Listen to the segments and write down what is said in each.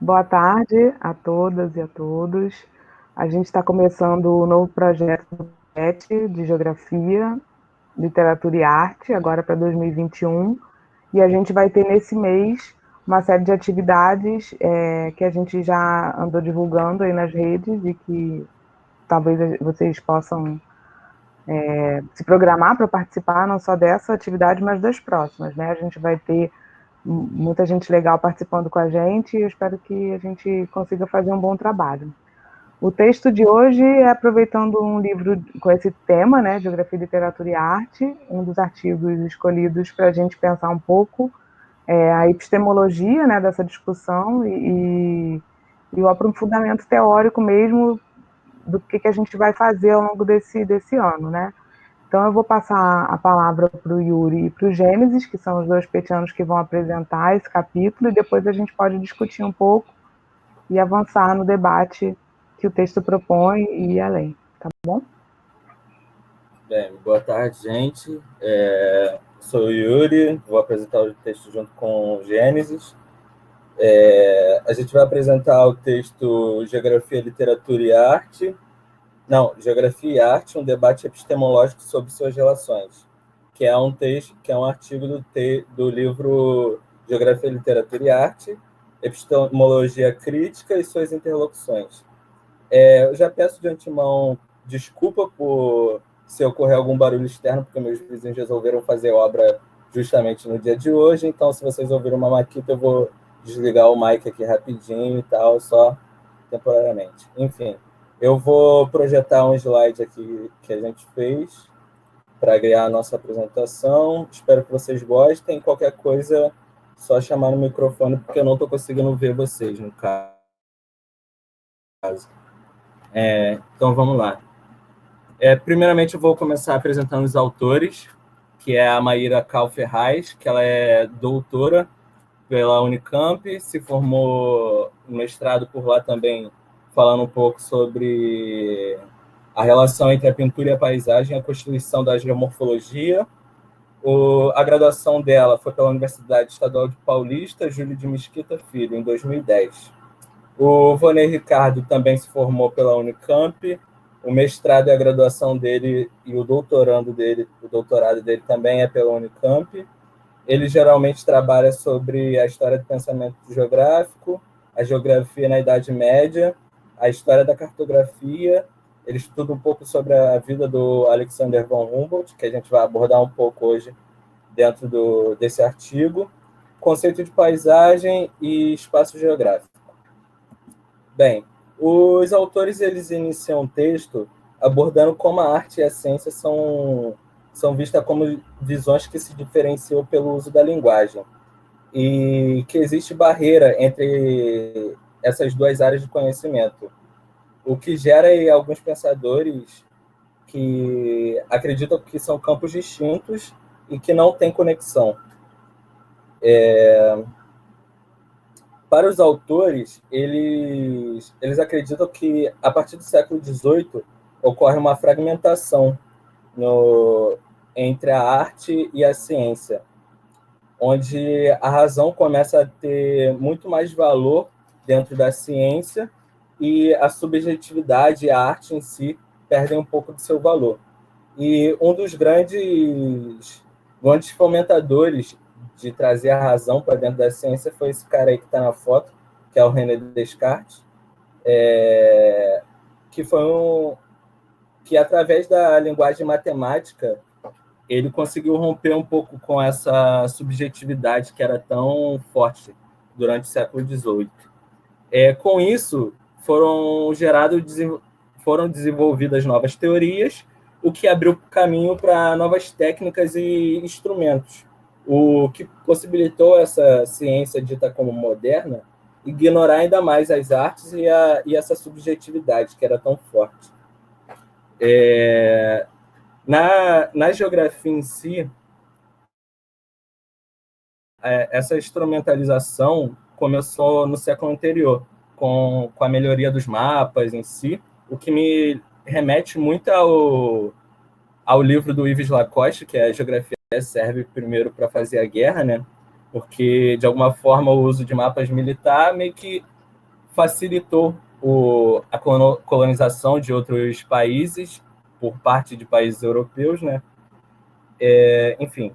Boa tarde a todas e a todos. A gente está começando o novo projeto do PET de Geografia, Literatura e Arte, agora para 2021. E a gente vai ter nesse mês uma série de atividades que a gente já andou divulgando aí nas redes e que talvez vocês possam se programar para participar não só dessa atividade, mas das próximas, né? A gente vai ter muita gente legal participando com a gente e eu espero que a gente consiga fazer um bom trabalho. O texto de hoje é aproveitando um livro com esse tema, né, Geografia, Literatura e Arte, um dos artigos escolhidos para a gente pensar um pouco a epistemologia, né, dessa discussão e o aprofundamento teórico mesmo do que a gente vai fazer ao longo desse ano, né? Então eu vou passar a palavra para o Yuri e para o Gênesis, que são os dois petianos que vão apresentar esse capítulo, e depois a gente pode discutir um pouco e avançar no debate que o texto propõe e ir além, tá bom? Bem, boa tarde, gente. Sou o Yuri, vou apresentar o texto junto com o Gênesis. A gente vai apresentar o texto Geografia, Literatura e Arte. Não, Geografia e Arte, um debate epistemológico sobre suas relações, que é um texto, que é um artigo do livro Geografia, Literatura e Arte, Epistemologia Crítica e suas interlocuções. Eu já peço de antemão desculpa se ocorrer algum barulho externo, porque meus vizinhos resolveram fazer obra justamente no dia de hoje, então se vocês ouvirem uma maquita, eu vou desligar o mic aqui rapidinho e tal, só temporariamente. Enfim, eu vou projetar um slide aqui que a gente fez para criar a nossa apresentação. Espero que vocês gostem. Qualquer coisa, só chamar no microfone, porque eu não estou conseguindo ver vocês, no caso. Então, vamos lá. Primeiramente, eu vou começar apresentando os autores, que é a Maíra Cal Ferraz, que ela é doutora pela Unicamp, se formou no mestrado por lá também, falando um pouco sobre a relação entre a pintura e a paisagem, a constituição da geomorfologia. A graduação dela foi pela Universidade Estadual de Paulista, Júlio de Mesquita Filho, em 2010. O Vonei Ricardo também se formou pela Unicamp. O mestrado e a graduação dele e o doutorado dele também é pela Unicamp. Ele geralmente trabalha sobre a história do pensamento geográfico, a geografia na Idade Média, a história da cartografia. Ele estuda um pouco sobre a vida do Alexander von Humboldt, que a gente vai abordar um pouco hoje dentro desse artigo, conceito de paisagem e espaço geográfico. Bem, os autores eles iniciam o texto abordando como a arte e a ciência são vistas como visões que se diferenciam pelo uso da linguagem e que existe barreira entre essas duas áreas de conhecimento, o que gera aí alguns pensadores que acreditam que são campos distintos e que não têm conexão. Para os autores, eles acreditam que, a partir do século XVIII, ocorre uma fragmentação entre a arte e a ciência, onde a razão começa a ter muito mais valor dentro da ciência e a subjetividade e a arte em si perdem um pouco do seu valor. E um dos grandes fomentadores de trazer a razão para dentro da ciência foi esse cara aí que está na foto, que é o René Descartes, que através da linguagem matemática ele conseguiu romper um pouco com essa subjetividade que era tão forte durante o século XVIII. Com isso, foram desenvolvidas novas teorias, o que abriu caminho para novas técnicas e instrumentos, o que possibilitou essa ciência dita como moderna ignorar ainda mais as artes e essa subjetividade que era tão forte. Na geografia em si, essa instrumentalização começou no século anterior, com a melhoria dos mapas em si, o que me remete muito ao livro do Yves Lacoste, que é a Geografia serve primeiro para fazer a guerra, né? porque, de alguma forma, o uso de mapas militar meio que facilitou a colonização de outros países por parte de países europeus, né? Enfim,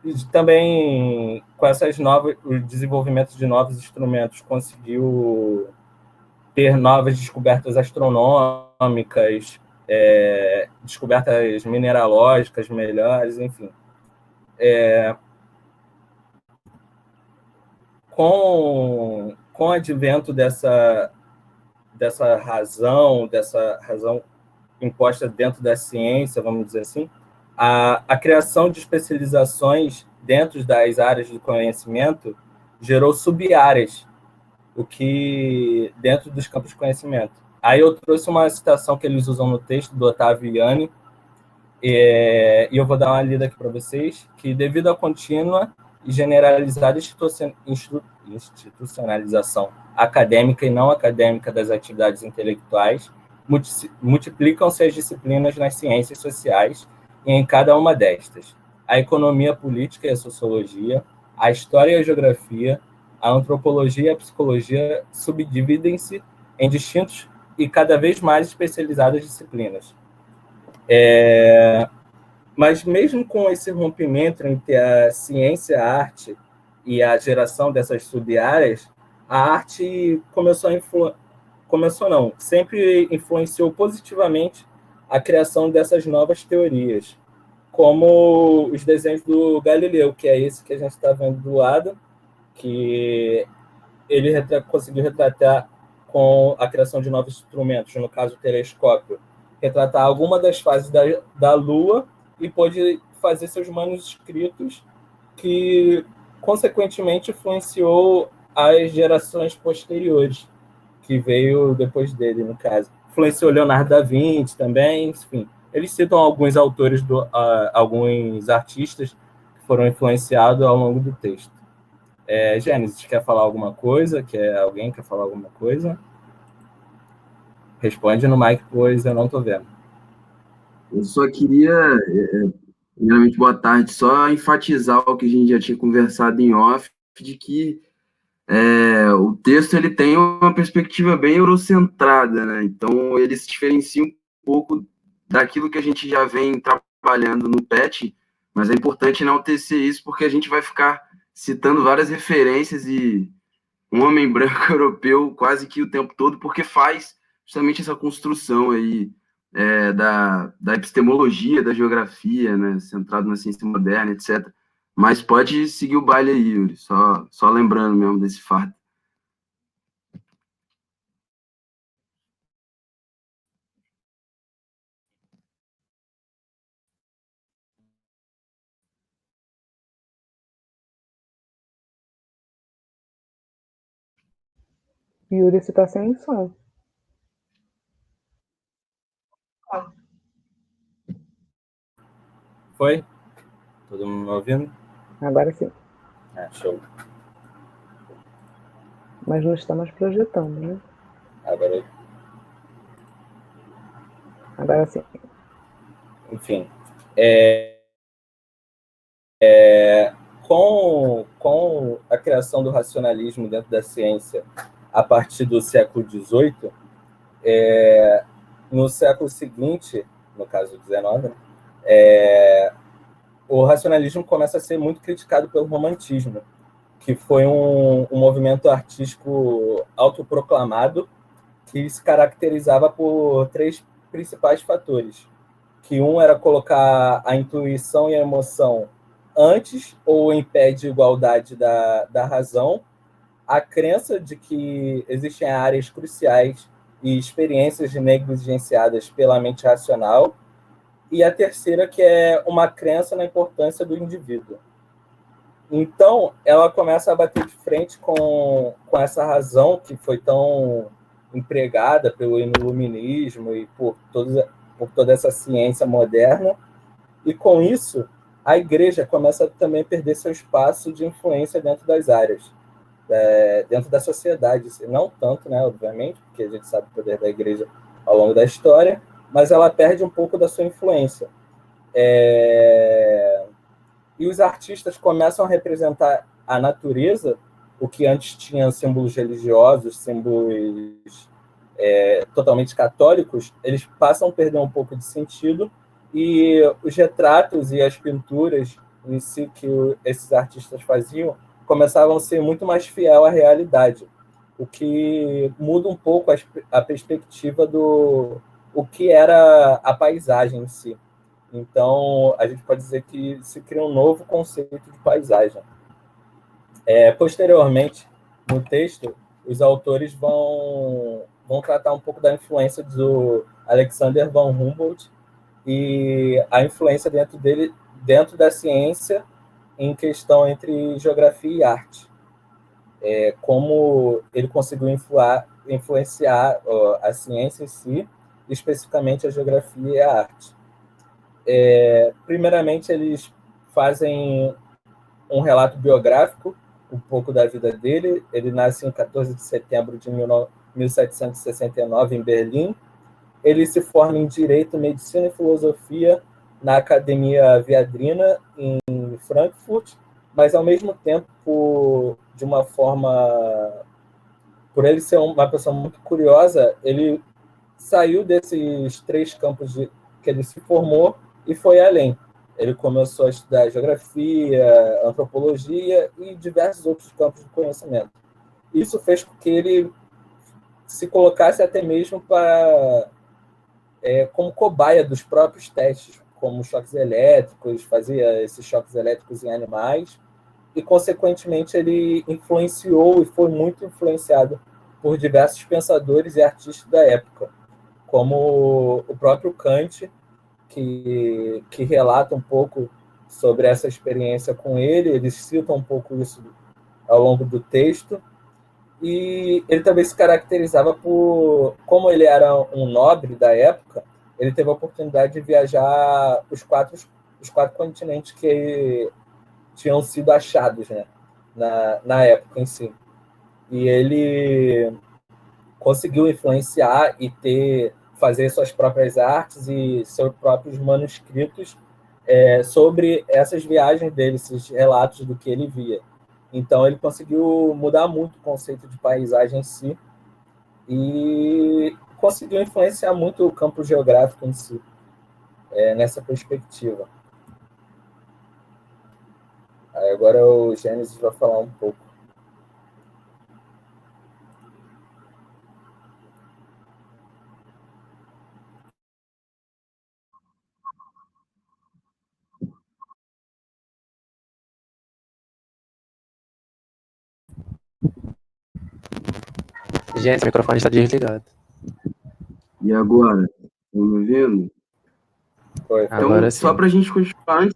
e também com o desenvolvimento de novos instrumentos conseguiu ter novas descobertas astronômicas, descobertas mineralógicas melhores, enfim. Com o advento dessa razão imposta dentro da ciência, vamos dizer assim, a criação de especializações dentro das áreas do conhecimento gerou sub-áreas, o que dentro dos campos de conhecimento. Aí eu trouxe uma citação que eles usam no texto do Otávio Yanni, e eu vou dar uma lida aqui para vocês, que devido à contínua e generalizada institucionalização acadêmica e não acadêmica das atividades intelectuais, multiplicam-se as disciplinas nas ciências sociais e em cada uma destas. A economia política e a sociologia, a história e a geografia, a antropologia e a psicologia subdividem-se em distintos e cada vez mais especializadas disciplinas. Mas mesmo com esse rompimento entre a ciência, a arte e a geração dessas sub-áreas, a arte sempre influenciou positivamente a criação dessas novas teorias, como os desenhos do Galileu, que é esse que a gente está vendo do lado, que ele conseguiu retratar com a criação de novos instrumentos, no caso o telescópio, retratar alguma das fases da Lua e pôde fazer seus manuscritos que, consequentemente, influenciou as gerações posteriores, que veio depois dele, no caso. Influenciou Leonardo da Vinci também, enfim. Eles citam alguns autores, alguns artistas que foram influenciados ao longo do texto. Gênesis, quer falar alguma coisa? Alguém quer falar alguma coisa? Responde no mic, pois eu não estou vendo. Eu só queria, primeiramente, boa tarde, só enfatizar o que a gente já tinha conversado em off, de que o texto ele tem uma perspectiva bem eurocentrada, né? Então ele se diferencia um pouco daquilo que a gente já vem trabalhando no PET, mas é importante enaltecer isso porque a gente vai ficar citando várias referências e um homem branco europeu quase que o tempo todo, porque faz justamente essa construção aí da epistemologia, da geografia, né, centrado na ciência moderna, etc. Mas pode seguir o baile aí, Yuri, só lembrando mesmo desse fato. Yuri, você está sem som. Foi? Todo mundo me ouvindo? Agora sim. Show. Mas não estamos projetando, né? Agora sim. Enfim. Com a criação do racionalismo dentro da ciência a partir do século XVIII, no século seguinte, no caso XIX, o racionalismo começa a ser muito criticado pelo romantismo, que foi um movimento artístico autoproclamado que se caracterizava por três principais fatores, que um era colocar a intuição e a emoção antes ou em pé de igualdade da razão, a crença de que existem áreas cruciais e experiências negligenciadas pela mente racional, e a terceira, que é uma crença na importância do indivíduo. Então, ela começa a bater de frente com essa razão que foi tão empregada pelo iluminismo e por toda essa ciência moderna, e com isso, a igreja começa também a perder seu espaço de influência dentro das áreas, dentro da sociedade. Não tanto, né, obviamente, porque a gente sabe o poder da igreja ao longo da história, mas ela perde um pouco da sua influência. E os artistas começam a representar a natureza, o que antes tinha símbolos religiosos, símbolos totalmente católicos, eles passam a perder um pouco de sentido, e os retratos e as pinturas em si que esses artistas faziam começavam a ser muito mais fiel à realidade, o que muda um pouco a perspectiva do o que era a paisagem em si. Então, a gente pode dizer que se cria um novo conceito de paisagem. Posteriormente, no texto, os autores vão tratar um pouco da influência do Alexander von Humboldt e a influência dentro da ciência em questão entre geografia e arte. Como ele conseguiu influenciar a ciência em si, especificamente a geografia e a arte. Primeiramente, eles fazem um relato biográfico, um pouco da vida dele. Ele nasce em 14 de setembro de 1769, em Berlim. Ele se forma em Direito, Medicina e Filosofia na Academia Viadrina, em Frankfurt, mas, ao mesmo tempo, por ele ser uma pessoa muito curiosa, ele saiu desses 3 campos que ele se formou e foi além. Ele começou a estudar geografia, antropologia e diversos outros campos de conhecimento. Isso fez com que ele se colocasse até mesmo como cobaia dos próprios testes, como choques elétricos, fazia esses choques elétricos em animais, e, consequentemente, ele influenciou e foi muito influenciado por diversos pensadores e artistas da época, como o próprio Kant, que relata um pouco sobre essa experiência com ele. Eles citam um pouco isso ao longo do texto, e ele também se caracterizava como ele era um nobre da época, ele teve a oportunidade de viajar os quatro continentes que tinham sido achados, né, na época em si. E ele conseguiu influenciar e fazer suas próprias artes e seus próprios manuscritos sobre essas viagens dele, esses relatos do que ele via. Então, ele conseguiu mudar muito o conceito de paisagem em si e conseguiu influenciar muito o campo geográfico em si, nessa perspectiva. Aí agora o Gênesis vai falar um pouco. Gente, o microfone está desligado. E agora? Estão me ouvindo? Foi. Então, Agora sim. só para a gente continuar, antes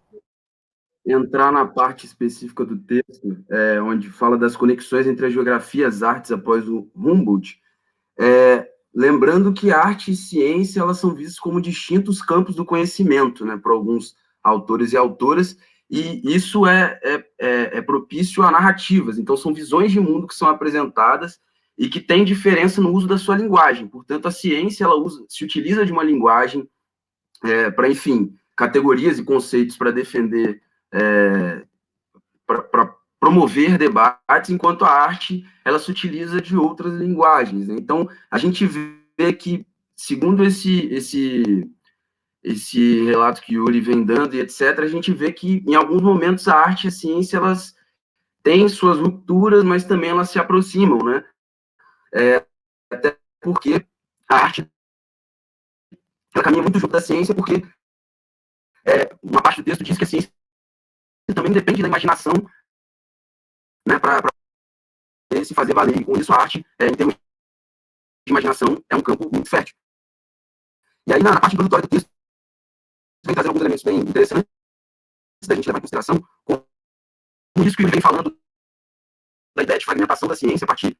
de entrar na parte específica do texto, onde fala das conexões entre a geografia e as artes após o Humboldt, lembrando que arte e ciência elas são vistas como distintos campos do conhecimento, né, por alguns autores e autoras, e isso é propício a narrativas. Então, são visões de mundo que são apresentadas e que têm diferença no uso da sua linguagem. Portanto, a ciência ela se utiliza de uma linguagem para, enfim, categorias e conceitos para defender, para promover debates, enquanto a arte ela se utiliza de outras linguagens, né? Então, a gente vê que, segundo esse relato que o Yuri vem dando e etc., a gente vê que, em alguns momentos, a arte e a ciência, elas têm suas rupturas, mas também elas se aproximam, né? Até porque a arte ela caminha muito junto da ciência, porque uma parte do texto diz que a ciência também depende da imaginação, né, para se fazer valer. E com isso, a arte, em termos de imaginação, é um campo muito fértil. E aí, na parte introdutória do texto, vem trazendo alguns elementos bem interessantes da gente levar em consideração, como isso que ele vem falando da ideia de fragmentação da ciência a partir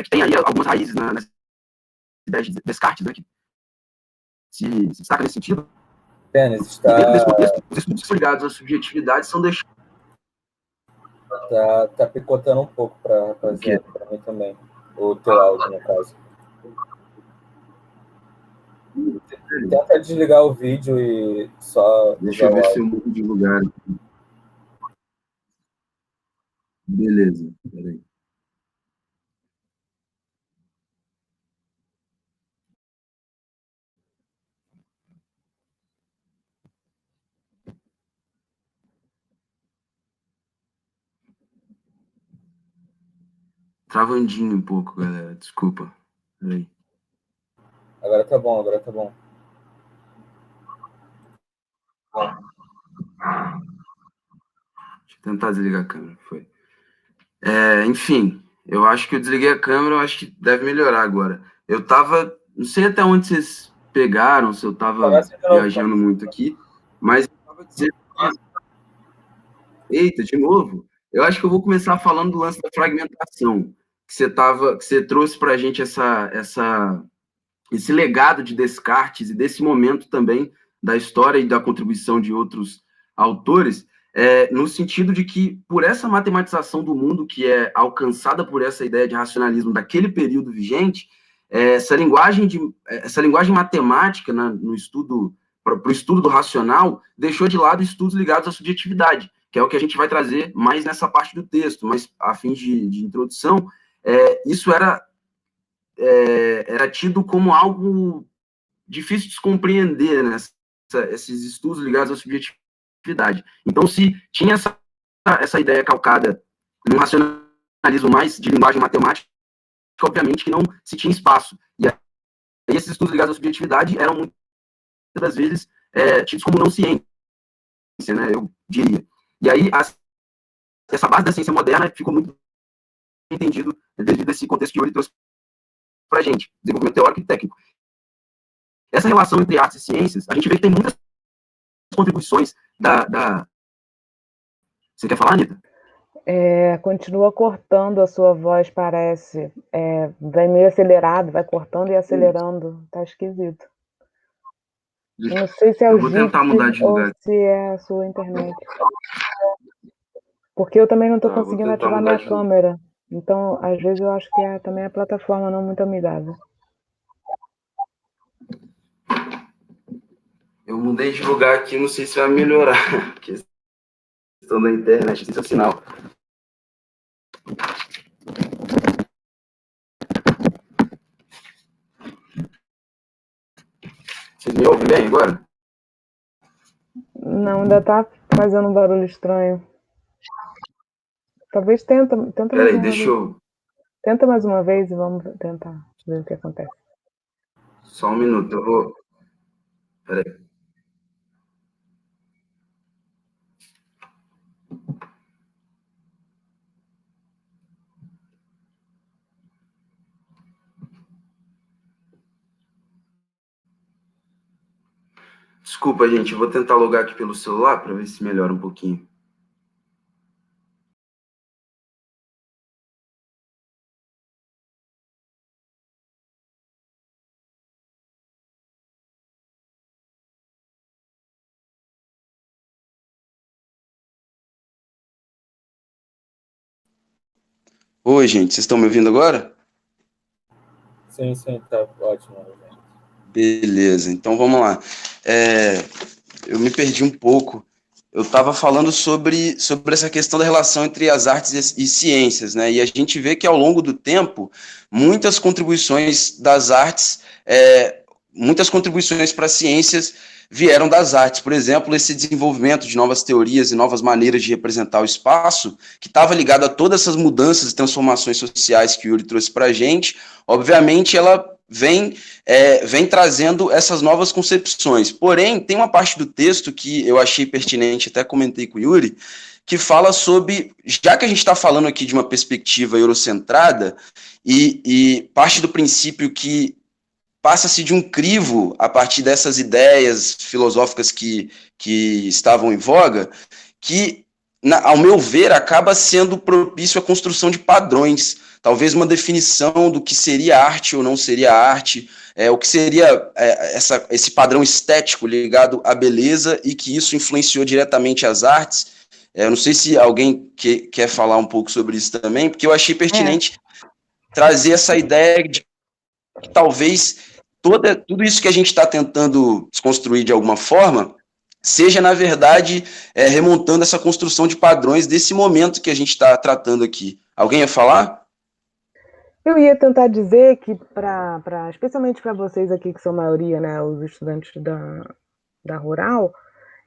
que tem aí algumas raízes nessa ideia de Descartes, né, que se destaca nesse sentido. Gênesis, E dentro desse contexto, os estudos que são ligados à subjetividade são deixados. Tá picotando um pouco para mim também. O teu áudio, no caso. Tenta desligar o vídeo e só. Deixa eu ver se eu mudo de lugar. Beleza, peraí. Travandinho um pouco, galera. Desculpa. Peraí. Agora tá bom, agora tá bom. Deixa eu tentar desligar a câmera. Foi. Enfim, eu acho que eu desliguei a câmera, eu acho que deve melhorar agora. Eu tava. Não sei até onde vocês pegaram, se eu tava Começa de novo, viajando muito aqui, mas eu tava dizendo. Eita, de novo? Eu acho que eu vou começar falando do lance da fragmentação, que você trouxe para a gente esse legado de Descartes e desse momento também da história e da contribuição de outros autores, no sentido de que, por essa matematização do mundo que é alcançada por essa ideia de racionalismo daquele período vigente, essa linguagem matemática, né, no estudo, para o estudo do racional, deixou de lado estudos ligados à subjetividade, que é o que a gente vai trazer mais nessa parte do texto, mas a fim de introdução, isso era tido como algo difícil de se compreender, né? Esses estudos ligados à subjetividade. Então, se tinha essa ideia calcada num racionalismo mais de linguagem matemática, obviamente que não se tinha espaço. E aí, esses estudos ligados à subjetividade eram muitas das vezes tidos como não ciência, né? Eu diria. E aí, essa base da ciência moderna ficou muito entendido devido a esse contexto que o Yuri trouxe para a gente, desenvolvimento teórico e técnico. Essa relação entre artes e ciências, a gente vê que tem muitas contribuições Você quer falar, Anitta? Continua cortando a sua voz, parece. Vai meio acelerado, vai cortando e acelerando. Tá esquisito. Eu não sei se é o vou tentar mudar de ou lugar. se é a sua internet. Porque eu também não estou Tá, conseguindo ativar minha câmera. Então, às vezes, eu acho que também a plataforma não muito amigável. Eu mudei de lugar aqui, não sei se vai melhorar. A questão da internet, esse é o sinal. Vocês me ouvem bem agora? Não, ainda tá fazendo um barulho estranho. Talvez tenta mais Peraí, uma deixa vez. eu... Tenta mais uma vez e vamos tentar ver o que acontece. Só um minuto, eu vou... Peraí. Desculpa, gente, eu vou tentar logar aqui pelo celular para ver se melhora um pouquinho. Oi, gente, vocês estão me ouvindo agora? Sim, tá ótimo. Beleza, então vamos lá. Eu me perdi um pouco. Eu estava falando sobre essa questão da relação entre as artes e ciências, né? E a gente vê que ao longo do tempo, muitas contribuições das artes, muitas contribuições para as ciências vieram das artes. Por exemplo, esse desenvolvimento de novas teorias e novas maneiras de representar o espaço, que estava ligado a todas essas mudanças e transformações sociais que o Yuri trouxe para a gente, obviamente ela vem trazendo essas novas concepções. Porém, tem uma parte do texto que eu achei pertinente, até comentei com o Yuri, que fala sobre, já que a gente está falando aqui de uma perspectiva eurocentrada, e parte do princípio que passa-se de um crivo a partir dessas ideias filosóficas que estavam em voga, que, ao meu ver, acaba sendo propício à construção de padrões, talvez uma definição do que seria arte ou não seria arte, o que seria esse padrão estético ligado à beleza e que isso influenciou diretamente as artes. Eu não sei se alguém quer falar um pouco sobre isso também, porque eu achei pertinente trazer essa ideia de que talvez tudo isso que a gente está tentando desconstruir de alguma forma seja, na verdade, remontando essa construção de padrões desse momento que a gente está tratando aqui. Alguém ia falar? Eu ia tentar dizer que, especialmente para vocês aqui, que são a maioria, né, os estudantes da Rural,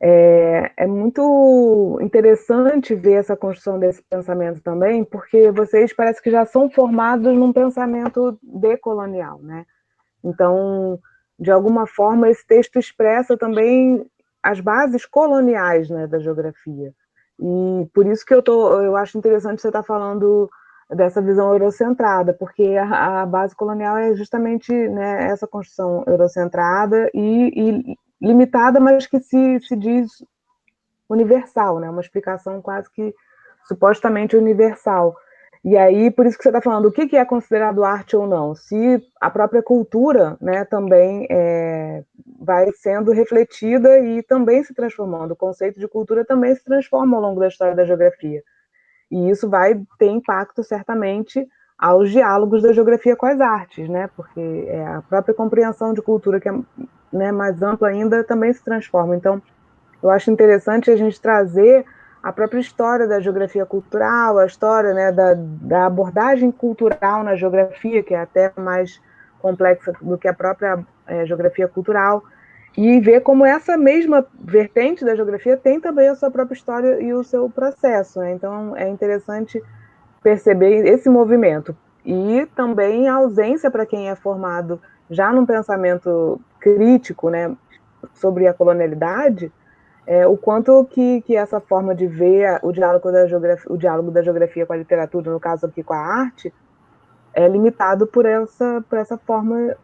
é muito interessante ver essa construção desse pensamento também, porque vocês parece que já são formados num pensamento decolonial, né? Então, de alguma forma, esse texto expressa também as bases coloniais, né, da geografia. E por isso que eu acho interessante você estar falando dessa visão eurocentrada, porque a base colonial é justamente, né, essa construção eurocentrada e limitada, mas que se diz universal, né, uma explicação quase que supostamente universal. E aí, por isso que você está falando, o que é considerado arte ou não? Se a própria cultura, né, também vai sendo refletida e também se transformando. O conceito de cultura também se transforma ao longo da história da geografia. E isso vai ter impacto, certamente, aos diálogos da geografia com as artes, né? Porque a própria compreensão de cultura, que é, né, mais ampla ainda, também se transforma. Então, eu acho interessante a gente trazer a própria história da geografia cultural, a história, né, da abordagem cultural na geografia, que é até mais complexa do que a própria geografia cultural, e ver como essa mesma vertente da geografia tem também a sua própria história e o seu processo, né? Então, é interessante perceber esse movimento. E também a ausência para quem é formado já num pensamento crítico, né, sobre a colonialidade, o quanto que essa forma de ver o diálogo da geografia com a literatura, no caso aqui com a arte, é limitado por essa forma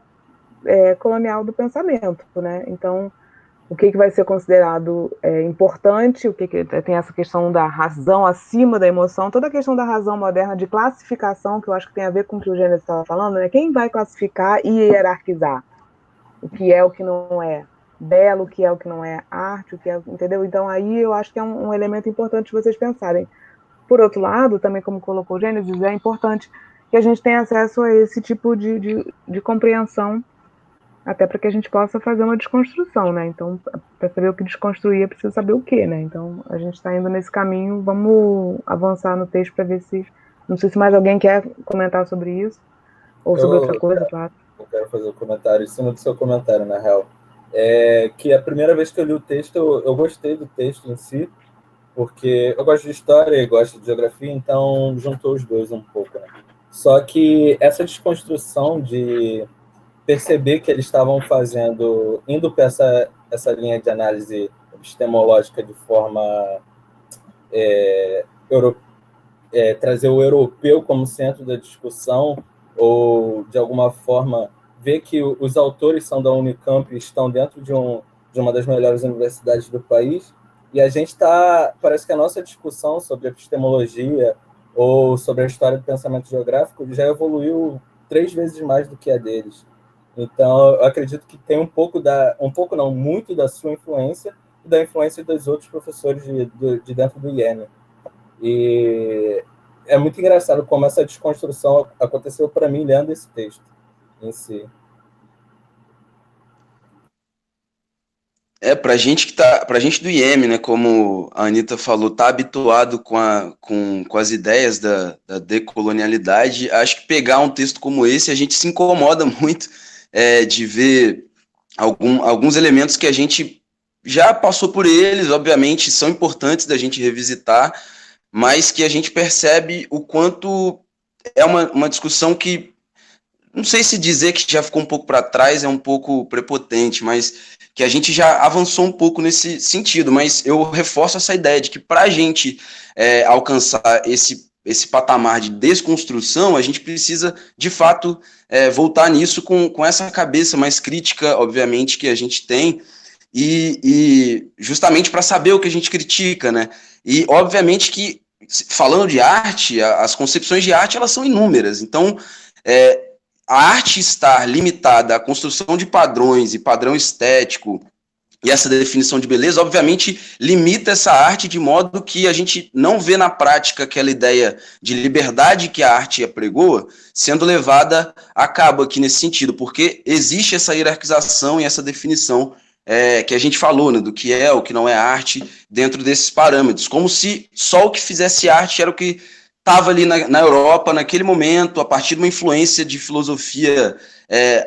colonial do pensamento, né? Então, o que vai ser considerado importante, o que tem essa questão da razão acima da emoção, toda a questão da razão moderna de classificação, que eu acho que tem a ver com o que o Gênesis estava falando, né? Quem vai classificar e hierarquizar o que é o que não é belo, o que é o que não é arte, o que é, entendeu? Então aí eu acho que é um elemento importante de vocês pensarem. Por outro lado, também como colocou o Gênesis, é importante que a gente tenha acesso a esse tipo de compreensão, até para que a gente possa fazer uma desconstrução, né? Então, para saber o que desconstruir, é preciso saber o que, né? Então, a gente está indo nesse caminho, vamos avançar no texto para ver se... Não sei se mais alguém quer comentar sobre isso, ou sobre outra coisa, claro. Eu quero fazer um comentário em cima do seu comentário, na real. Que a primeira vez que eu li o texto, eu gostei do texto em si, porque eu gosto de história e gosto de geografia, então juntou os dois um pouco, né? Só que essa desconstrução de perceber que eles estavam indo para essa linha de análise epistemológica de forma trazer o europeu como centro da discussão, ou de alguma forma ver que os autores são da Unicamp e estão dentro de uma das melhores universidades do país, e a gente parece que a nossa discussão sobre epistemologia ou sobre a história do pensamento geográfico já evoluiu 3 vezes mais do que a deles. Então, eu acredito que tem muito da sua influência e da influência dos outros professores de dentro do IEM. E é muito engraçado como essa desconstrução aconteceu para mim lendo esse texto em si. Pra gente do IEM, né, como a Anitta falou, tá habituado com as ideias da decolonialidade, acho que pegar um texto como esse, a gente se incomoda muito de ver alguns elementos que a gente já passou por eles, obviamente são importantes da gente revisitar, mas que a gente percebe o quanto é uma discussão que, não sei se dizer que já ficou um pouco para trás, é um pouco prepotente, mas que a gente já avançou um pouco nesse sentido, mas eu reforço essa ideia de que para a gente alcançar esse patamar de desconstrução, a gente precisa, de fato, voltar nisso com essa cabeça mais crítica, obviamente, que a gente tem, e justamente para saber o que a gente critica, né? E, obviamente, que, falando de arte, as concepções de arte, elas são inúmeras, então... a arte estar limitada à construção de padrões e padrão estético e essa definição de beleza, obviamente, limita essa arte de modo que a gente não vê na prática aquela ideia de liberdade que a arte apregoa sendo levada a cabo aqui nesse sentido, porque existe essa hierarquização e essa definição que a gente falou, né, do que é, o que não é arte, dentro desses parâmetros, como se só o que fizesse arte era o que estava ali na Europa naquele momento, a partir de uma influência de filosofia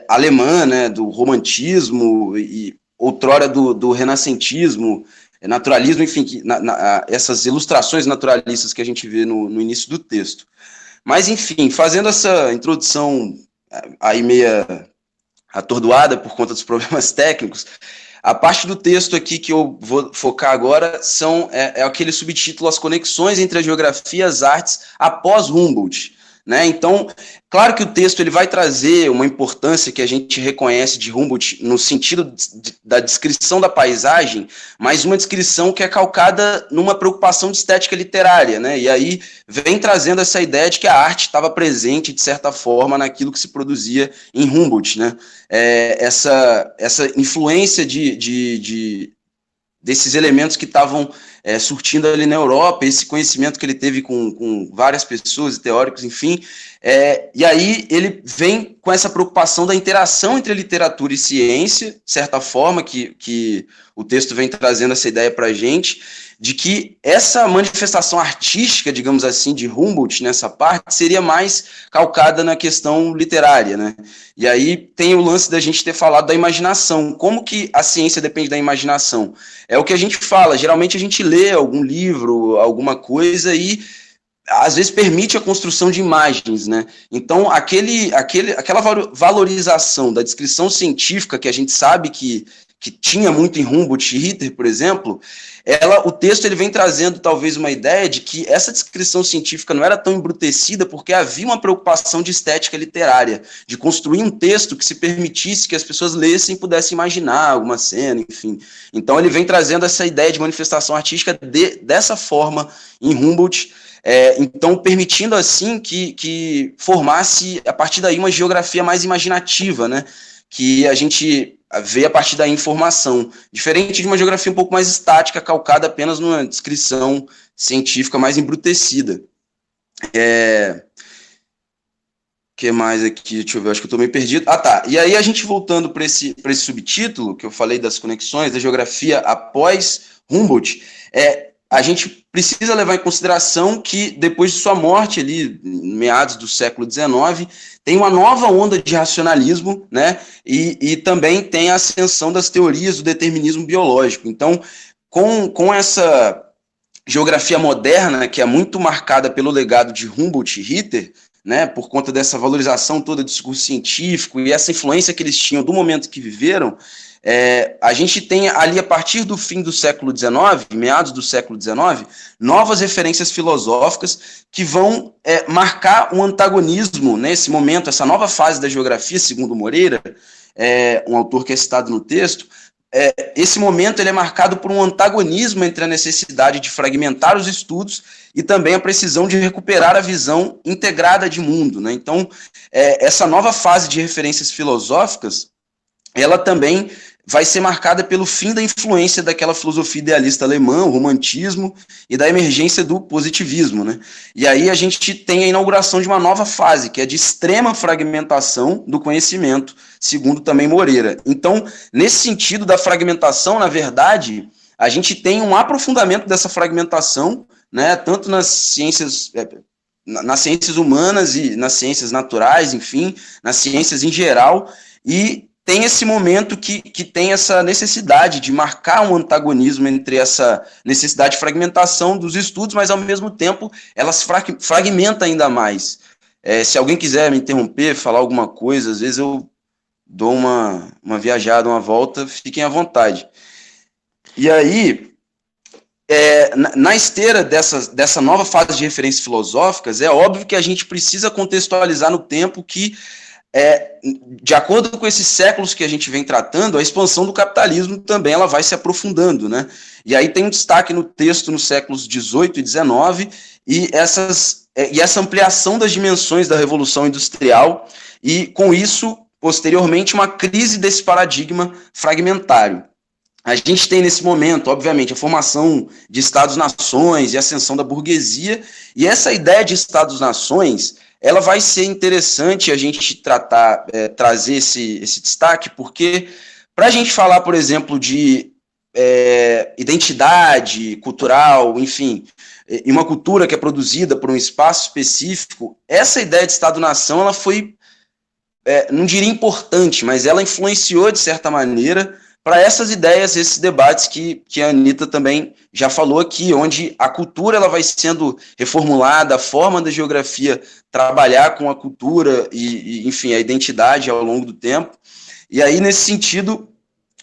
alemã, né, do romantismo e outrora do renascentismo, naturalismo, enfim, essas ilustrações naturalistas que a gente vê no início do texto. Mas, enfim, fazendo essa introdução aí meia atordoada por conta dos problemas técnicos, a parte do texto aqui que eu vou focar agora é aquele subtítulo, As Conexões entre a Geografia e as Artes após Humboldt. Né? Então, claro que o texto ele vai trazer uma importância que a gente reconhece de Humboldt no sentido da descrição da paisagem, mas uma descrição que é calcada numa preocupação de estética literária, né? E aí vem trazendo essa ideia de que a arte estava presente, de certa forma, naquilo que se produzia em Humboldt, né? Essa influência desses elementos que estavam surtindo ali na Europa, esse conhecimento que ele teve com várias pessoas e teóricos, enfim, e aí ele vem com essa preocupação da interação entre literatura e ciência, de certa forma, que o texto vem trazendo essa ideia para a gente, de que essa manifestação artística, digamos assim, de Humboldt nessa parte, seria mais calcada na questão literária, né? E aí tem o lance da gente ter falado da imaginação. Como que a ciência depende da imaginação? É o que a gente fala, geralmente a gente lê algum livro, alguma coisa e às vezes permite a construção de imagens, né? Então, aquela valorização da descrição científica que a gente sabe que tinha muito em Humboldt e Ritter, por exemplo, o texto ele vem trazendo talvez uma ideia de que essa descrição científica não era tão embrutecida porque havia uma preocupação de estética literária, de construir um texto que se permitisse que as pessoas lessem e pudessem imaginar alguma cena, enfim. Então ele vem trazendo essa ideia de manifestação artística dessa forma em Humboldt, então permitindo assim que formasse a partir daí uma geografia mais imaginativa, né? Que a gente vê a partir da informação, diferente de uma geografia um pouco mais estática, calcada apenas numa descrição científica mais embrutecida. Que mais aqui? Deixa eu ver, acho que eu estou meio perdido. Ah, tá. E aí a gente voltando para esse subtítulo, que eu falei das conexões, da geografia após Humboldt, a gente precisa levar em consideração que depois de sua morte, ali, meados do século XIX, tem uma nova onda de racionalismo, né? E também tem a ascensão das teorias do determinismo biológico. Então, com essa geografia moderna, que é muito marcada pelo legado de Humboldt e Ritter, né, por conta dessa valorização toda do discurso científico e essa influência que eles tinham do momento que viveram, a gente tem ali, a partir do fim do século XIX, meados do século XIX, novas referências filosóficas que vão marcar um antagonismo nesse momento, essa nova fase da geografia, segundo Moreira, um autor que é citado no texto. Esse momento ele é marcado por um antagonismo entre a necessidade de fragmentar os estudos e também a precisão de recuperar a visão integrada de mundo, né? Então, essa nova fase de referências filosóficas, ela também vai ser marcada pelo fim da influência daquela filosofia idealista alemã, o romantismo, e da emergência do positivismo, né? E aí a gente tem a inauguração de uma nova fase, que é de extrema fragmentação do conhecimento, segundo também Moreira. Então, nesse sentido da fragmentação, na verdade, a gente tem um aprofundamento dessa fragmentação, né, tanto nas ciências humanas e nas ciências naturais, enfim, nas ciências em geral, e tem esse momento que tem essa necessidade de marcar um antagonismo entre essa necessidade de fragmentação dos estudos, mas, ao mesmo tempo, ela se fragmenta ainda mais. Se alguém quiser me interromper, falar alguma coisa, às vezes eu dou uma viajada, uma volta, fiquem à vontade. E aí, na esteira dessa nova fase de referências filosóficas, é óbvio que a gente precisa contextualizar no tempo que, de acordo com esses séculos que a gente vem tratando, a expansão do capitalismo também ela vai se aprofundando, né? E aí tem um destaque no texto nos séculos XVIII e XIX e essa ampliação das dimensões da Revolução Industrial e, com isso, posteriormente, uma crise desse paradigma fragmentário. A gente tem nesse momento, obviamente, a formação de Estados-nações e a ascensão da burguesia, e essa ideia de Estados-nações ela vai ser interessante a gente trazer esse destaque, porque Para a gente falar, por exemplo, de identidade cultural, enfim, e uma cultura que é produzida por um espaço específico, essa ideia de Estado-nação, ela foi, não diria importante, mas ela influenciou, de certa maneira, para essas ideias, esses debates que a Anitta também já falou aqui, onde a cultura ela vai sendo reformulada, a forma da geografia trabalhar com a cultura e enfim, a identidade ao longo do tempo. E aí, nesse sentido,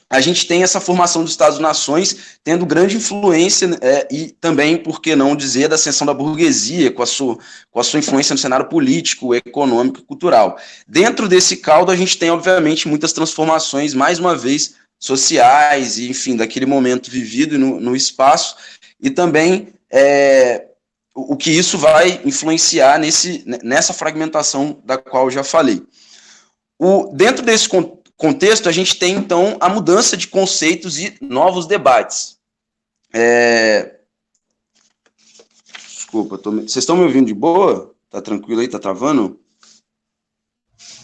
a gente tem essa formação dos Estados-nações tendo grande influência e também, por que não dizer, da ascensão da burguesia, com a sua influência no cenário político, econômico e cultural. Dentro desse caldo, a gente tem, obviamente, muitas transformações, mais uma vez, sociais, e, enfim, daquele momento vivido no espaço, e também o que isso vai influenciar nessa fragmentação da qual eu já falei. Dentro desse contexto, a gente tem, então, a mudança de conceitos e novos debates. Desculpa, vocês estão me ouvindo de boa? Tá tranquilo aí? Tá travando?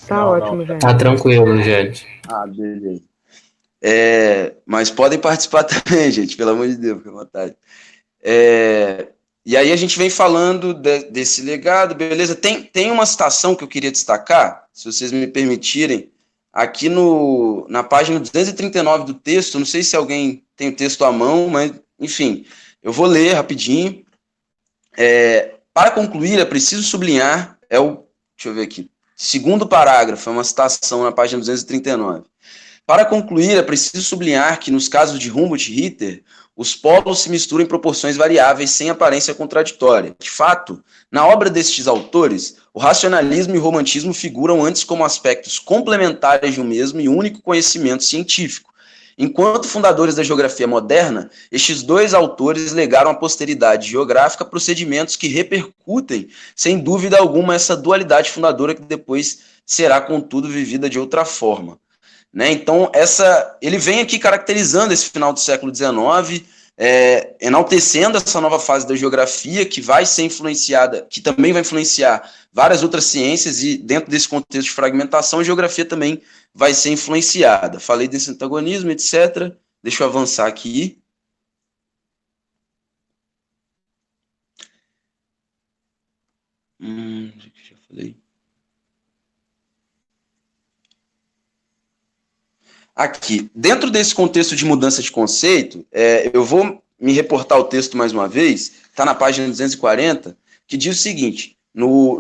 Tá ótimo, gente. Tá tranquilo, gente. Ah, beleza. Mas podem participar também, gente, pelo amor de Deus, fica à vontade. E aí a gente vem falando desse legado, beleza? Tem uma citação que eu queria destacar, se vocês me permitirem, aqui na página 239 do texto. Não sei se alguém tem o texto à mão, mas, enfim, eu vou ler rapidinho. Para concluir, é preciso sublinhar, deixa eu ver aqui, segundo parágrafo, é uma citação na página 239. Para concluir, é preciso sublinhar que, nos casos de Humboldt e Ritter, os polos se misturam em proporções variáveis sem aparência contraditória. De fato, na obra destes autores, o racionalismo e o romantismo figuram antes como aspectos complementares de um mesmo e único conhecimento científico. Enquanto fundadores da geografia moderna, estes dois autores legaram à posteridade geográfica procedimentos que repercutem, sem dúvida alguma, essa dualidade fundadora que depois será, contudo, vivida de outra forma. Né? Então, ele vem aqui caracterizando esse final do século XIX, enaltecendo essa nova fase da geografia, que vai ser influenciada, que também vai influenciar várias outras ciências, e dentro desse contexto de fragmentação, a geografia também vai ser influenciada. Falei desse antagonismo, etc. Deixa eu avançar aqui. Já falei. Aqui, dentro desse contexto de mudança de conceito, eu vou me reportar ao texto mais uma vez, está na página 240, que diz o seguinte, no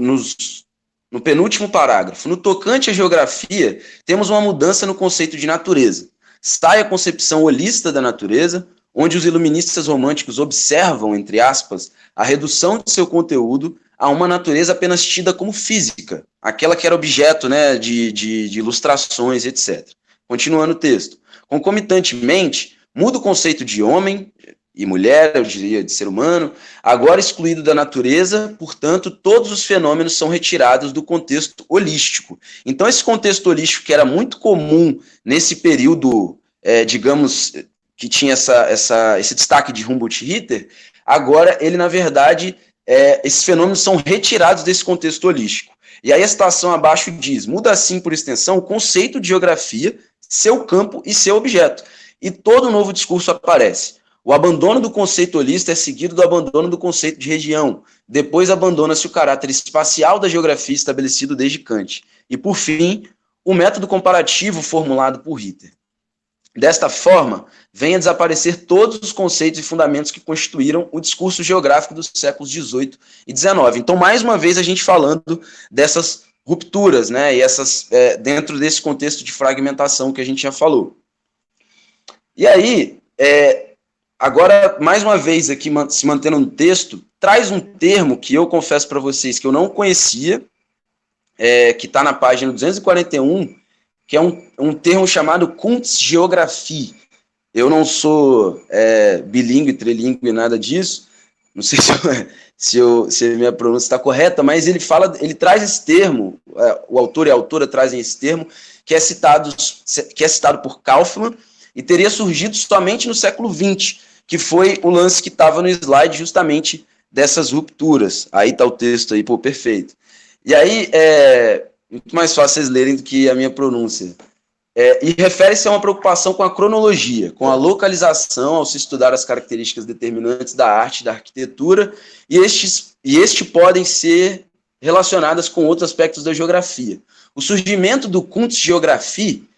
penúltimo parágrafo: no tocante à geografia, temos uma mudança no conceito de natureza. Sai a concepção holista da natureza, onde os iluministas românticos observam, entre aspas, a redução de seu conteúdo a uma natureza apenas tida como física, aquela que era objeto, né, de ilustrações, etc. Continuando o texto. Concomitantemente, muda o conceito de homem e mulher, eu diria, de ser humano, agora excluído da natureza, portanto, todos os fenômenos são retirados do contexto holístico. Então, esse contexto holístico, que era muito comum nesse período, digamos, que tinha esse destaque de Humboldt e Ritter, agora ele, na verdade, esses fenômenos são retirados desse contexto holístico. E aí a citação abaixo diz: muda assim, por extensão, o conceito de geografia, seu campo e seu objeto. E todo novo discurso aparece. O abandono do conceito holista é seguido do abandono do conceito de região. Depois abandona-se o caráter espacial da geografia estabelecido desde Kant. E, por fim, o método comparativo formulado por Ritter. Desta forma, vem a desaparecer todos os conceitos e fundamentos que constituíram o discurso geográfico dos séculos XVIII e XIX. Então, mais uma vez, a gente falando dessas rupturas, né, e dentro desse contexto de fragmentação que a gente já falou. E aí, agora, mais uma vez aqui, se mantendo no texto, traz um termo que eu confesso para vocês que eu não conhecia, que está na página 241, que é um termo chamado Kunstgeographie. Eu não sou bilíngue, trilingue, nada disso, não sei se a minha pronúncia está correta, mas ele traz esse termo, o autor e a autora trazem esse termo, que é citado por Kaufmann, e teria surgido somente no século XX, que foi o lance que estava no slide, justamente dessas rupturas. Aí está o texto aí, pô, perfeito. E aí, muito mais fácil vocês lerem do que a minha pronúncia. E refere-se a uma preocupação com a cronologia, com a localização ao se estudar as características determinantes da arte e da arquitetura, e este podem ser relacionadas com outros aspectos da geografia. O surgimento do Kunstgeografie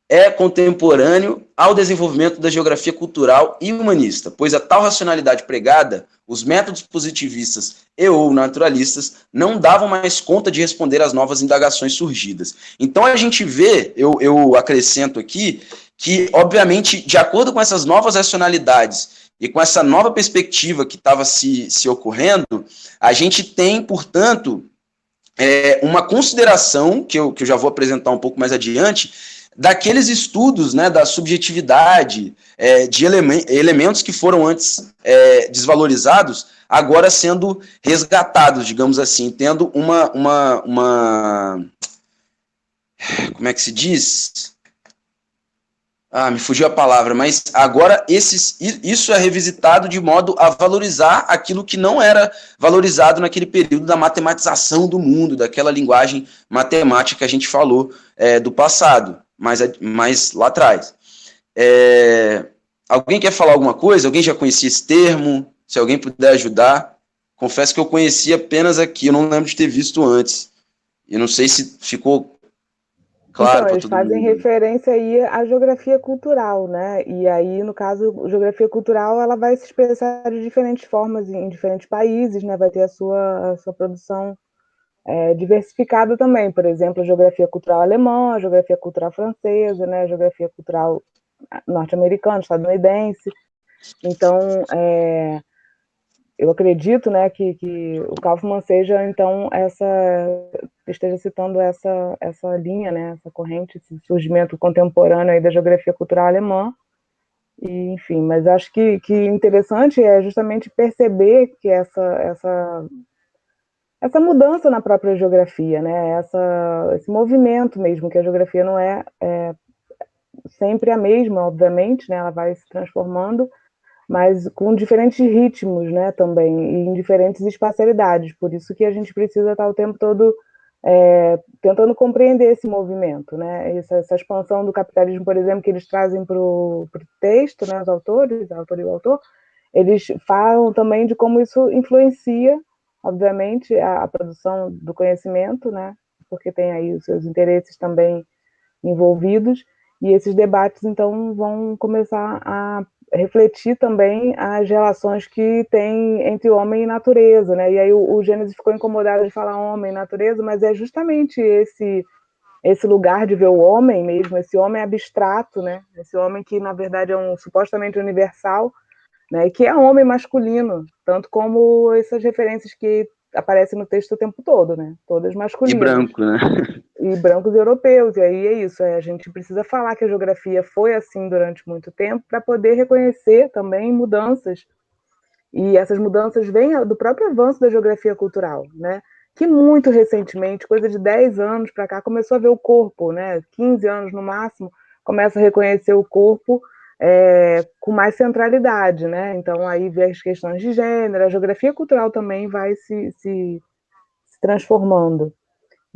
é contemporâneo ao desenvolvimento da geografia cultural e humanista, pois a tal racionalidade pregada, os métodos positivistas e ou naturalistas não davam mais conta de responder às novas indagações surgidas. Então a gente vê, eu acrescento aqui, que obviamente, de acordo com essas novas racionalidades e com essa nova perspectiva que estava se ocorrendo, a gente tem, portanto, uma consideração, que eu já vou apresentar um pouco mais adiante, daqueles estudos, né, da subjetividade, de elementos que foram antes desvalorizados, agora sendo resgatados, digamos assim, tendo uma como é que se diz? Me fugiu a palavra, mas agora isso é revisitado de modo a valorizar aquilo que não era valorizado naquele período da matematização do mundo, daquela linguagem matemática que a gente falou do passado, mais lá atrás. Alguém quer falar alguma coisa? Alguém já conhecia esse termo? Se alguém puder ajudar. Confesso que eu conheci apenas aqui, eu não lembro de ter visto antes. Eu não sei se ficou claro então, eles fazem mundo. Referência aí à geografia cultural, né? E aí, no caso, a geografia cultural, ela vai se expressar de diferentes formas em diferentes países, né? Vai ter a sua produção diversificada também. Por exemplo, a geografia cultural alemã, a geografia cultural francesa, né? A geografia cultural norte-americana, estadunidense. Então, eu acredito, né, que o Kaufmann seja, então, esteja citando essa linha, né, essa corrente, esse surgimento contemporâneo aí da geografia cultural alemã, e, enfim, mas acho que interessante é justamente perceber que essa mudança na própria geografia, né, esse movimento mesmo, que a geografia não é sempre a mesma, obviamente, né, ela vai se transformando, mas com diferentes ritmos, né, também, e em diferentes espacialidades. Por isso que a gente precisa estar o tempo todo tentando compreender esse movimento, né, essa expansão do capitalismo, por exemplo, que eles trazem para o texto, né, os autores, a autora e o autor, eles falam também de como isso influencia, obviamente, a produção do conhecimento, né, porque tem aí os seus interesses também envolvidos, e esses debates, então, vão começar a refletir também as relações que tem entre homem e natureza, né? E aí o Gênesis ficou incomodado de falar homem e natureza, mas é justamente esse lugar de ver o homem mesmo, esse homem abstrato, né? Esse homem que, na verdade, é supostamente universal, né? E que é homem masculino, tanto como essas referências que aparecem no texto o tempo todo, né? Todas masculinas. E branco, né? E brancos europeus, e aí é isso, a gente precisa falar que a geografia foi assim durante muito tempo para poder reconhecer também mudanças, e essas mudanças vêm do próprio avanço da geografia cultural, né? Que muito recentemente, coisa de 10 anos para cá, começou a ver o corpo, né? 15 anos no máximo, começa a reconhecer o corpo com mais centralidade, né? Então aí vê as questões de gênero, a geografia cultural também vai se transformando.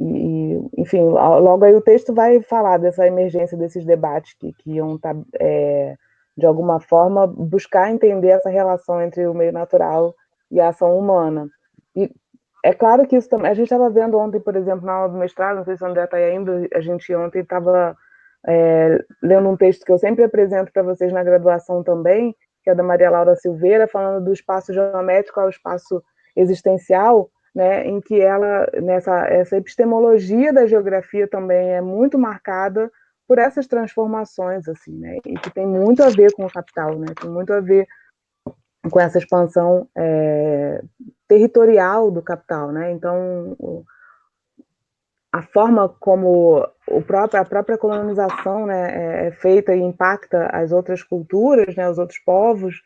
E, enfim, logo aí o texto vai falar dessa emergência desses debates que iam de alguma forma, buscar entender essa relação entre o meio natural e a ação humana. E é claro que isso também... A gente estava vendo ontem, por exemplo, na aula do mestrado, não sei se o André está aí ainda, a gente ontem estava lendo um texto que eu sempre apresento para vocês na graduação também, que é da Maria Laura Silveira, falando do espaço geométrico ao espaço existencial, né, em que essa epistemologia da geografia também é muito marcada por essas transformações, assim, né, e que tem muito a ver com o capital, né, tem muito a ver com essa expansão territorial do capital, né, então a forma como a própria colonização, né, é feita e impacta as outras culturas, né, os outros povos,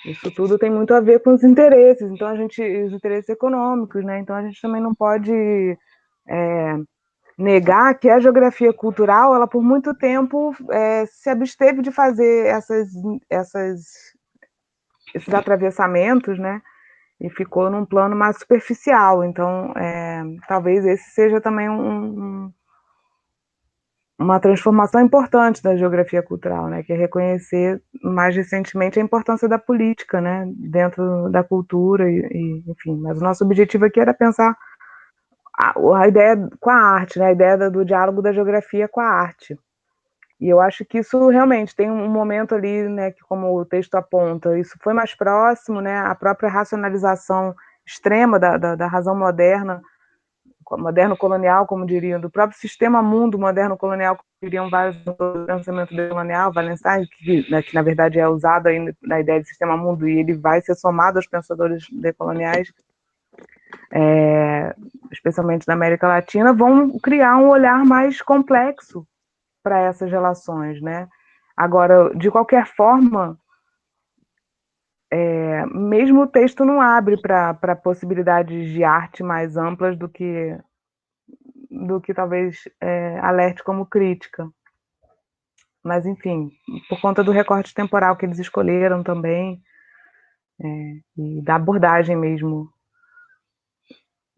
isso tudo tem muito a ver com os interesses, então os interesses econômicos, né? Então a gente também não pode negar que a geografia cultural, ela por muito tempo se absteve de fazer esses atravessamentos, né? E ficou num plano mais superficial. Então, talvez esse seja também uma uma transformação importante da geografia cultural, né, que é reconhecer mais recentemente a importância da política, né, dentro da cultura enfim, mas o nosso objetivo aqui era pensar a ideia com a arte, né, a ideia do diálogo da geografia com a arte. E eu acho que isso realmente tem um momento ali, né, que como o texto aponta, isso foi mais próximo, né, a própria racionalização extrema da razão moderna, moderno-colonial, como diriam, do próprio sistema mundo moderno-colonial, como diriam vários do pensamento decolonial, Wallenstein, que na verdade é usado ainda na ideia de sistema mundo, e ele vai ser somado aos pensadores decoloniais, especialmente da América Latina, vão criar um olhar mais complexo para essas relações, né? Agora, de qualquer forma, mesmo o texto não abre para possibilidades de arte mais amplas do que talvez alerte como crítica. Mas, enfim, por conta do recorte temporal que eles escolheram também, e da abordagem mesmo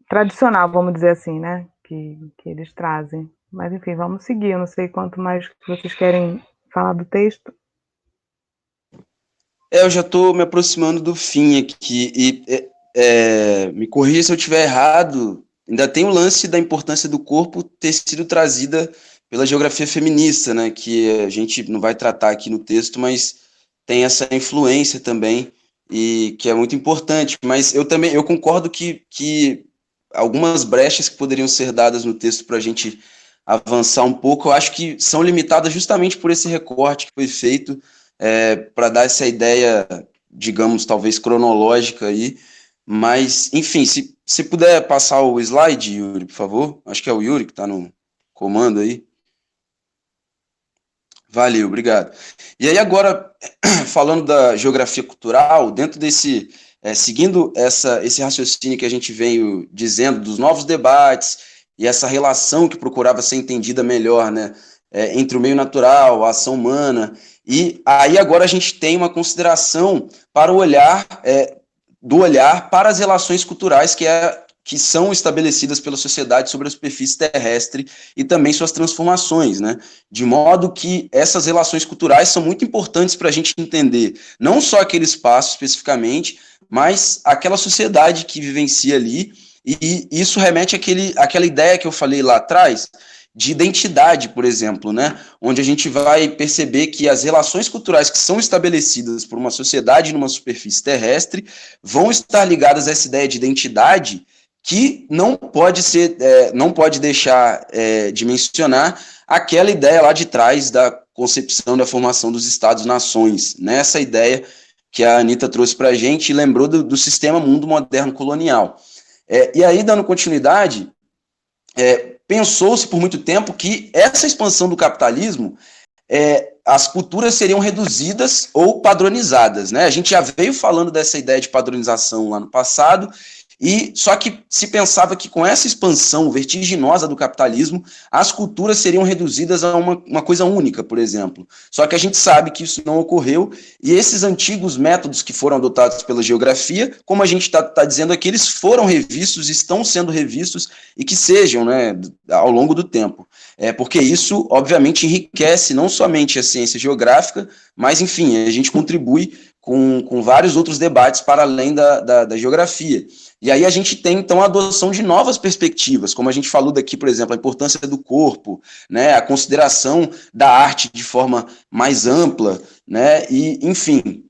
tradicional, vamos dizer assim, né, que eles trazem. Mas, enfim, vamos seguir. Eu não sei quanto mais vocês querem falar do texto. Eu já estou me aproximando do fim aqui, e me corrija se eu estiver errado, ainda tem o lance da importância do corpo ter sido trazida pela geografia feminista, né, que a gente não vai tratar aqui no texto, mas tem essa influência também, e que é muito importante. Mas eu concordo que algumas brechas que poderiam ser dadas no texto para a gente avançar um pouco, eu acho que são limitadas justamente por esse recorte que foi feito, para dar essa ideia, digamos, talvez cronológica aí. Mas, enfim, se puder passar o slide, Yuri, por favor. Acho que é o Yuri que está no comando aí. Valeu, obrigado. E aí agora, falando da geografia cultural, dentro desse, seguindo esse raciocínio que a gente veio dizendo, dos novos debates, e essa relação que procurava ser entendida melhor, né, entre o meio natural, a ação humana, e aí agora a gente tem uma consideração para o olhar, do olhar para as relações culturais que são estabelecidas pela sociedade sobre a superfície terrestre e também suas transformações, né? De modo que essas relações culturais são muito importantes para a gente entender não só aquele espaço especificamente, mas aquela sociedade que vivencia ali, e isso remete àquela ideia que eu falei lá atrás, de identidade, por exemplo, né? Onde a gente vai perceber que as relações culturais que são estabelecidas por uma sociedade numa superfície terrestre vão estar ligadas a essa ideia de identidade, que não pode deixar de mencionar aquela ideia lá de trás da concepção da formação dos Estados-nações, nessa ideia que a Anita trouxe para a gente e lembrou do sistema mundo moderno colonial. E aí, dando continuidade, pensou-se por muito tempo que essa expansão do capitalismo, as culturas seriam reduzidas ou padronizadas, né? A gente já veio falando dessa ideia de padronização lá no passado, e só que se pensava que com essa expansão vertiginosa do capitalismo, as culturas seriam reduzidas a uma coisa única, por exemplo. Só que a gente sabe que isso não ocorreu, e esses antigos métodos que foram adotados pela geografia, como a gente está dizendo aqui, eles foram revistos, estão sendo revistos, e que sejam, né, ao longo do tempo. Porque isso, obviamente, enriquece não somente a ciência geográfica, mas, enfim, a gente contribui com vários outros debates para além da geografia. E aí a gente tem, então, a adoção de novas perspectivas, como a gente falou daqui, por exemplo, a importância do corpo, né, a consideração da arte de forma mais ampla, né, e, enfim,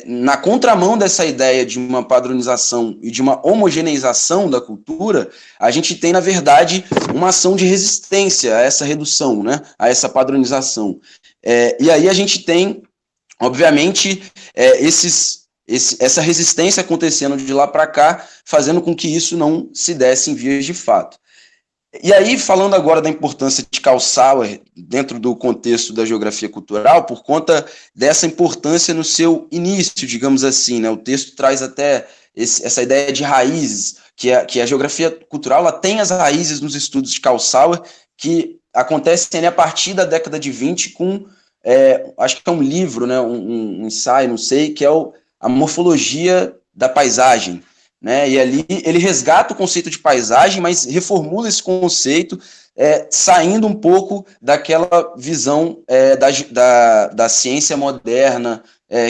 na contramão dessa ideia de uma padronização e de uma homogeneização da cultura, a gente tem, na verdade, uma ação de resistência a essa redução, né, a essa padronização. E aí a gente tem, obviamente, essa resistência acontecendo de lá para cá, fazendo com que isso não se desse em vias de fato. E aí, falando agora da importância de Karl Sauer dentro do contexto da geografia cultural, por conta dessa importância no seu início, digamos assim, né? O texto traz até essa ideia de raízes, que a geografia cultural ela tem as raízes nos estudos de Karl Sauer, que acontecem a partir da década de 20 com, acho que é um livro, né? um ensaio, não sei, que é a morfologia da paisagem, né? E ali ele resgata o conceito de paisagem, mas reformula esse conceito, saindo um pouco daquela visão da ciência moderna,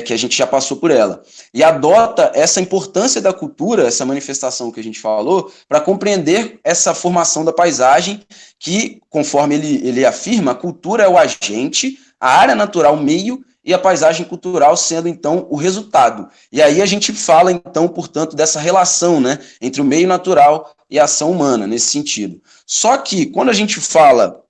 que a gente já passou por ela. E adota essa importância da cultura, essa manifestação que a gente falou, para compreender essa formação da paisagem, que, conforme ele afirma, a cultura é o agente, a área natural o meio, e a paisagem cultural sendo, então, o resultado. E aí a gente fala, então, portanto, dessa relação, né, entre o meio natural e a ação humana, nesse sentido. Só que, quando a gente fala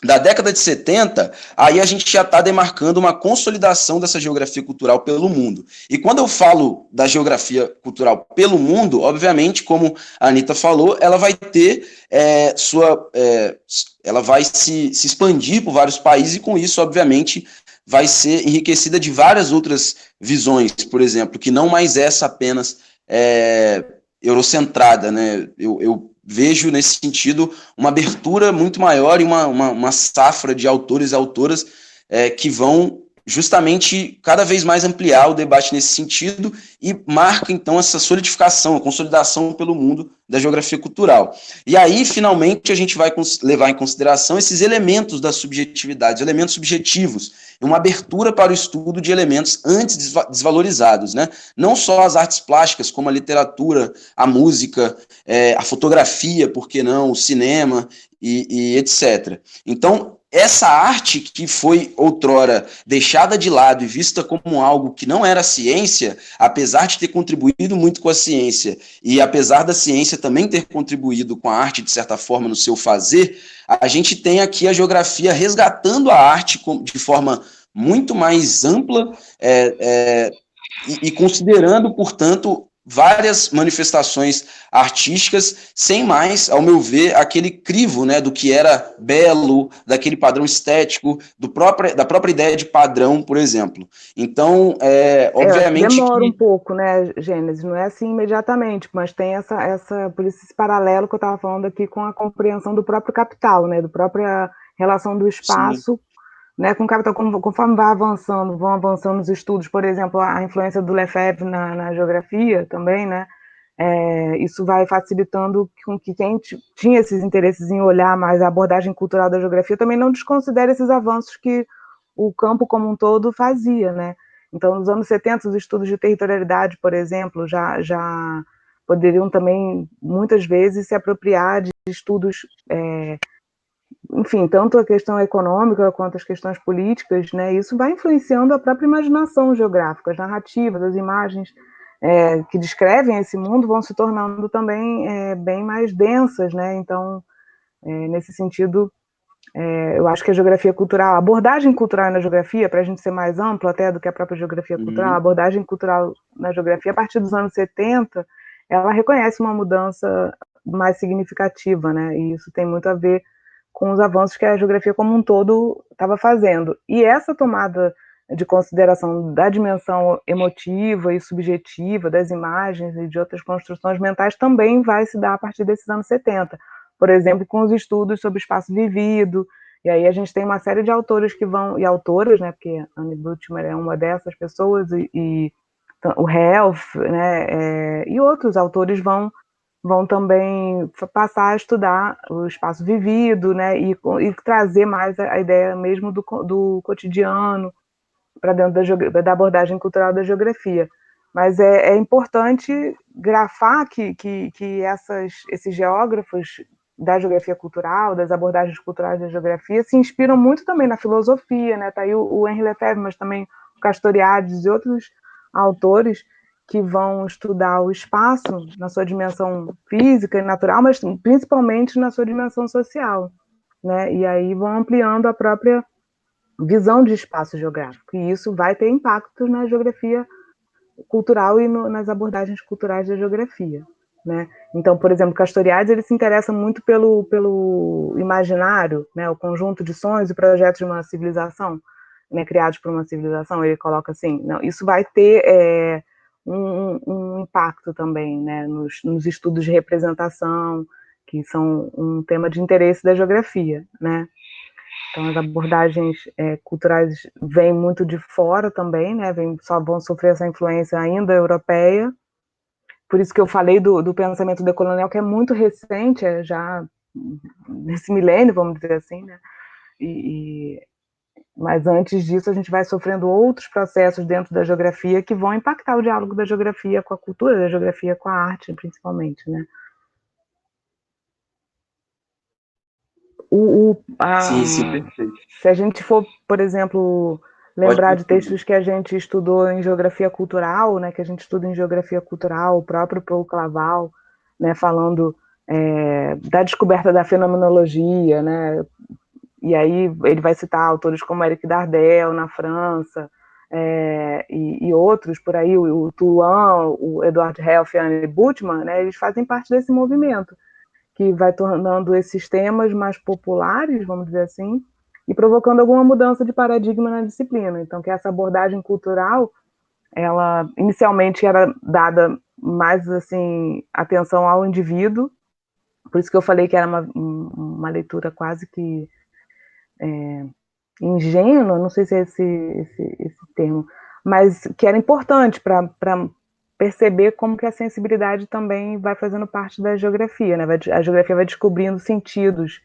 da década de 70, aí a gente já está demarcando uma consolidação dessa geografia cultural pelo mundo. E quando eu falo da geografia cultural pelo mundo, obviamente, como a Anitta falou, ela vai ter ela vai se expandir por vários países e com isso, obviamente, vai ser enriquecida de várias outras visões, por exemplo, que não mais essa apenas eurocentrada, né? Eu vejo nesse sentido uma abertura muito maior e uma safra de autores e autoras que vão justamente cada vez mais ampliar o debate nesse sentido e marca então essa solidificação, a consolidação pelo mundo da geografia cultural. E aí, finalmente, a gente vai levar em consideração esses elementos da subjetividade, elementos subjetivos, uma abertura para o estudo de elementos antes desvalorizados, né? Não só as artes plásticas, como a literatura, a música, a fotografia, por que não, o cinema e etc. Então, essa arte que foi outrora deixada de lado e vista como algo que não era ciência, apesar de ter contribuído muito com a ciência e apesar da ciência também ter contribuído com a arte de certa forma no seu fazer, a gente tem aqui a geografia resgatando a arte de forma muito mais ampla e considerando, portanto, várias manifestações artísticas, sem mais, ao meu ver, aquele crivo, né, do que era belo, daquele padrão estético, da própria ideia de padrão, por exemplo. Então, obviamente... Demora um pouco, né, Gênesis? Não é assim imediatamente, mas tem por isso esse paralelo que eu estava falando aqui com a compreensão do próprio capital, né, da própria relação do espaço, sim, né, com o capital, conforme vão avançando os estudos, por exemplo, a influência do Lefebvre na geografia também, né, isso vai facilitando com que quem tinha esses interesses em olhar mais a abordagem cultural da geografia também não desconsidere esses avanços que o campo como um todo fazia, né. Então, nos anos 70, os estudos de territorialidade, por exemplo, já poderiam também, muitas vezes, se apropriar de estudos enfim, tanto a questão econômica quanto as questões políticas, né, isso vai influenciando a própria imaginação geográfica, as narrativas, as imagens que descrevem esse mundo vão se tornando também bem mais densas, né, então, nesse sentido, eu acho que a geografia cultural, a abordagem cultural na geografia, para a gente ser mais amplo até do que a própria geografia cultural, a abordagem cultural na geografia, a partir dos anos 70, ela reconhece uma mudança mais significativa, né, e isso tem muito a ver com os avanços que a geografia como um todo estava fazendo. E essa tomada de consideração da dimensão emotiva e subjetiva das imagens e de outras construções mentais também vai se dar a partir desses anos 70. Por exemplo, com os estudos sobre o espaço vivido, e aí a gente tem uma série de autores que vão, e autoras, né, porque Annie Butchmer é uma dessas pessoas, e o Helf, né, e outros autores vão também passar a estudar o espaço vivido, né, e trazer mais a ideia mesmo do cotidiano para dentro da abordagem cultural da geografia. Mas é importante grafar que esses geógrafos da geografia cultural, das abordagens culturais da geografia, se inspiram muito também na filosofia, né, tá aí o Henri Lefebvre, mas também o Castoriadis e outros autores que vão estudar o espaço na sua dimensão física e natural, mas principalmente na sua dimensão social, né? E aí vão ampliando a própria visão de espaço geográfico, e isso vai ter impactos na geografia cultural e nas abordagens culturais da geografia, né? Então, por exemplo, Castoriadis, ele se interessa muito pelo imaginário, né? O conjunto de sonhos e projetos de uma civilização, né? Criados por uma civilização, ele coloca assim, não, isso vai ter um impacto também, né, nos estudos de representação, que são um tema de interesse da geografia, né. Então, as abordagens culturais vêm muito de fora também, né, só vão sofrer essa influência ainda europeia. Por isso que eu falei do pensamento decolonial, que é muito recente, já nesse milênio, vamos dizer assim, né? Mas antes disso a gente vai sofrendo outros processos dentro da geografia que vão impactar o diálogo da geografia com a cultura, da geografia com a arte, principalmente, né? Sim, perfeito. Se a gente for, por exemplo, Pode lembrar de prosseguir. textos que a gente estudou em geografia cultural, né, que a gente estuda em geografia cultural, o próprio Paul Claval, né, falando da descoberta da fenomenologia, né, e aí ele vai citar autores como Eric Dardel, na França, e outros por aí, o Toulon, o Edward Helf e a Anne Butman, né, eles fazem parte desse movimento, que vai tornando esses temas mais populares, vamos dizer assim, e provocando alguma mudança de paradigma na disciplina. Então, que essa abordagem cultural, ela inicialmente era dada mais assim atenção ao indivíduo, por isso que eu falei que era uma leitura quase que ingênua, não sei se é esse termo, mas que era importante para perceber como que a sensibilidade também vai fazendo parte da geografia, né? A geografia vai descobrindo sentidos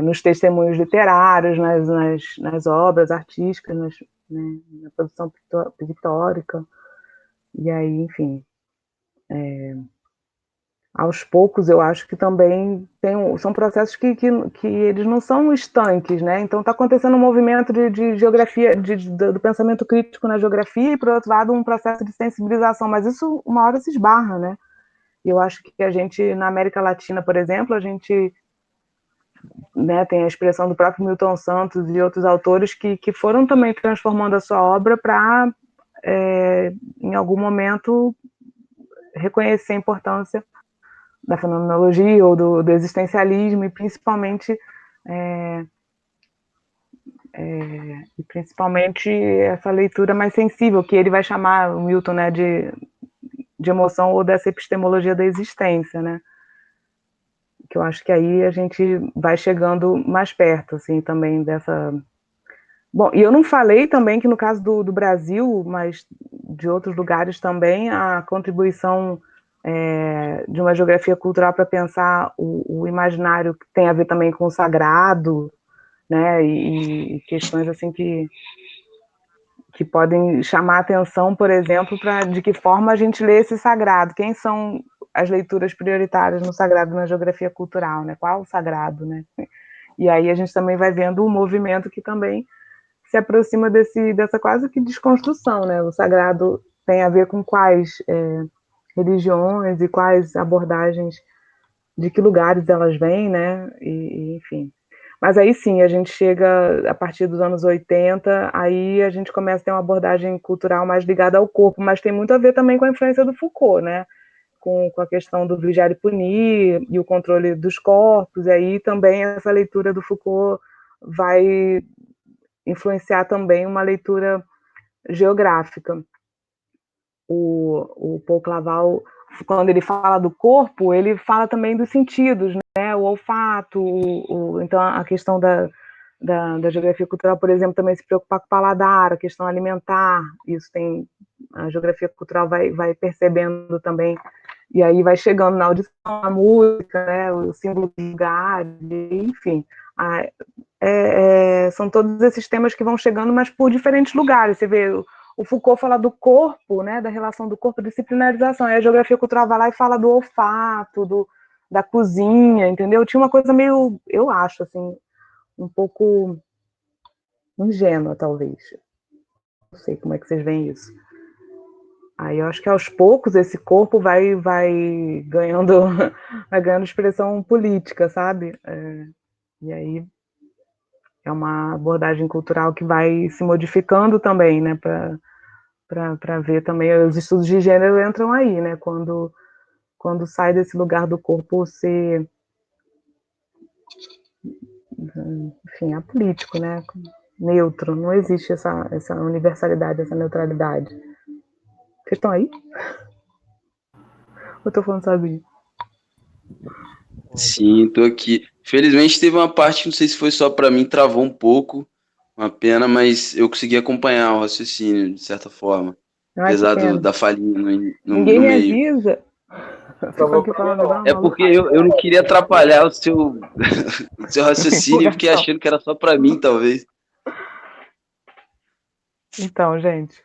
nos testemunhos literários, nas obras artísticas, né, na produção pictórica, e aí, enfim, aos poucos eu acho que também são processos que eles não são estanques, né? Então está acontecendo um movimento de geografia, do pensamento crítico na geografia e, por outro lado, um processo de sensibilização, mas isso uma hora se esbarra, né? E eu acho que a gente, na América Latina, por exemplo, a gente, né, tem a expressão do próprio Milton Santos e outros autores que foram também transformando a sua obra para, em algum momento, reconhecer a importância da fenomenologia ou do existencialismo, e principalmente essa leitura mais sensível, que ele vai chamar, o Milton, né, de emoção ou dessa epistemologia da existência, né? Que eu acho que aí a gente vai chegando mais perto, assim, também dessa... Bom, e eu não falei também que no caso do Brasil, mas de outros lugares também, a contribuição de uma geografia cultural para pensar o imaginário, que tem a ver também com o sagrado, né, e questões assim que podem chamar a atenção, por exemplo, de que forma a gente lê esse sagrado, quem são as leituras prioritárias no sagrado na geografia cultural, né, qual o sagrado, né, e aí a gente também vai vendo um movimento que também se aproxima dessa quase que desconstrução, né, o sagrado tem a ver com quais religiões e quais abordagens, de que lugares elas vêm, né, e enfim. Mas aí sim, a gente chega a partir dos anos 80, aí a gente começa a ter uma abordagem cultural mais ligada ao corpo, mas tem muito a ver também com a influência do Foucault, né, com a questão do vigiar e punir e o controle dos corpos, e aí também essa leitura do Foucault vai influenciar também uma leitura geográfica. O Paul Claval, quando ele fala do corpo, ele fala também dos sentidos, né? O olfato, então a questão da geografia cultural, por exemplo, também se preocupar com o paladar, a questão alimentar, isso tem, a geografia cultural vai percebendo também, e aí vai chegando na audição, a música, né? O símbolo do lugar, enfim. São todos esses temas que vão chegando, mas por diferentes lugares. Você vê, o Foucault fala do corpo, né, da relação do corpo, disciplinarização. Aí a geografia cultural vai lá e fala do olfato, da cozinha, entendeu? Tinha uma coisa meio, eu acho, assim, um pouco ingênua, talvez. Não sei como é que vocês veem isso. Aí eu acho que aos poucos esse corpo vai ganhando, vai ganhando expressão política, sabe? E aí é uma abordagem cultural que vai se modificando também, né, para ver também, os estudos de gênero entram aí, né, quando sai desse lugar do corpo ser, enfim, apolítico, né, neutro, não existe essa universalidade, essa neutralidade. Vocês estão aí? Ou eu tô falando sozinho? Sim, tô aqui. Felizmente teve uma parte, não sei se foi só para mim, travou um pouco, uma pena, mas eu consegui acompanhar o raciocínio, de certa forma, Ai, que apesar pena. da falhinha no Ninguém me meio. avisa. Ficou aqui falando igual uma É maluca. porque eu não queria atrapalhar o seu, o seu raciocínio, fiquei achando que era só para mim, talvez. Então, gente,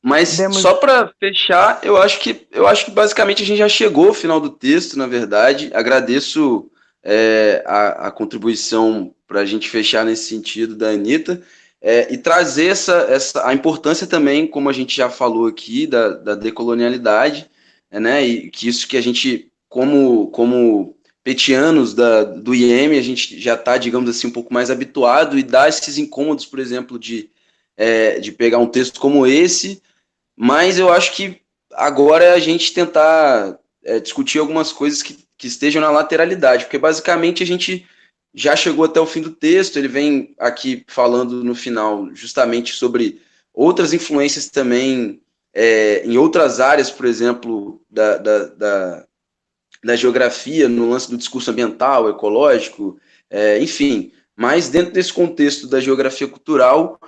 Mas demos. só para fechar, eu acho que basicamente a gente já chegou ao final do texto, na verdade. Agradeço a contribuição para a gente fechar nesse sentido da Anitta, e trazer a importância também, como a gente já falou aqui, da decolonialidade, né? E que isso que a gente, como petianos do IEM, a gente já está, digamos assim, um pouco mais habituado e dá esses incômodos, por exemplo, de pegar um texto como esse, mas eu acho que agora é a gente tentar discutir algumas coisas que estejam na lateralidade, porque basicamente a gente já chegou até o fim do texto, ele vem aqui falando no final justamente sobre outras influências também em outras áreas, por exemplo, da geografia, no lance do discurso ambiental, ecológico, enfim. Mas dentro desse contexto da geografia cultural,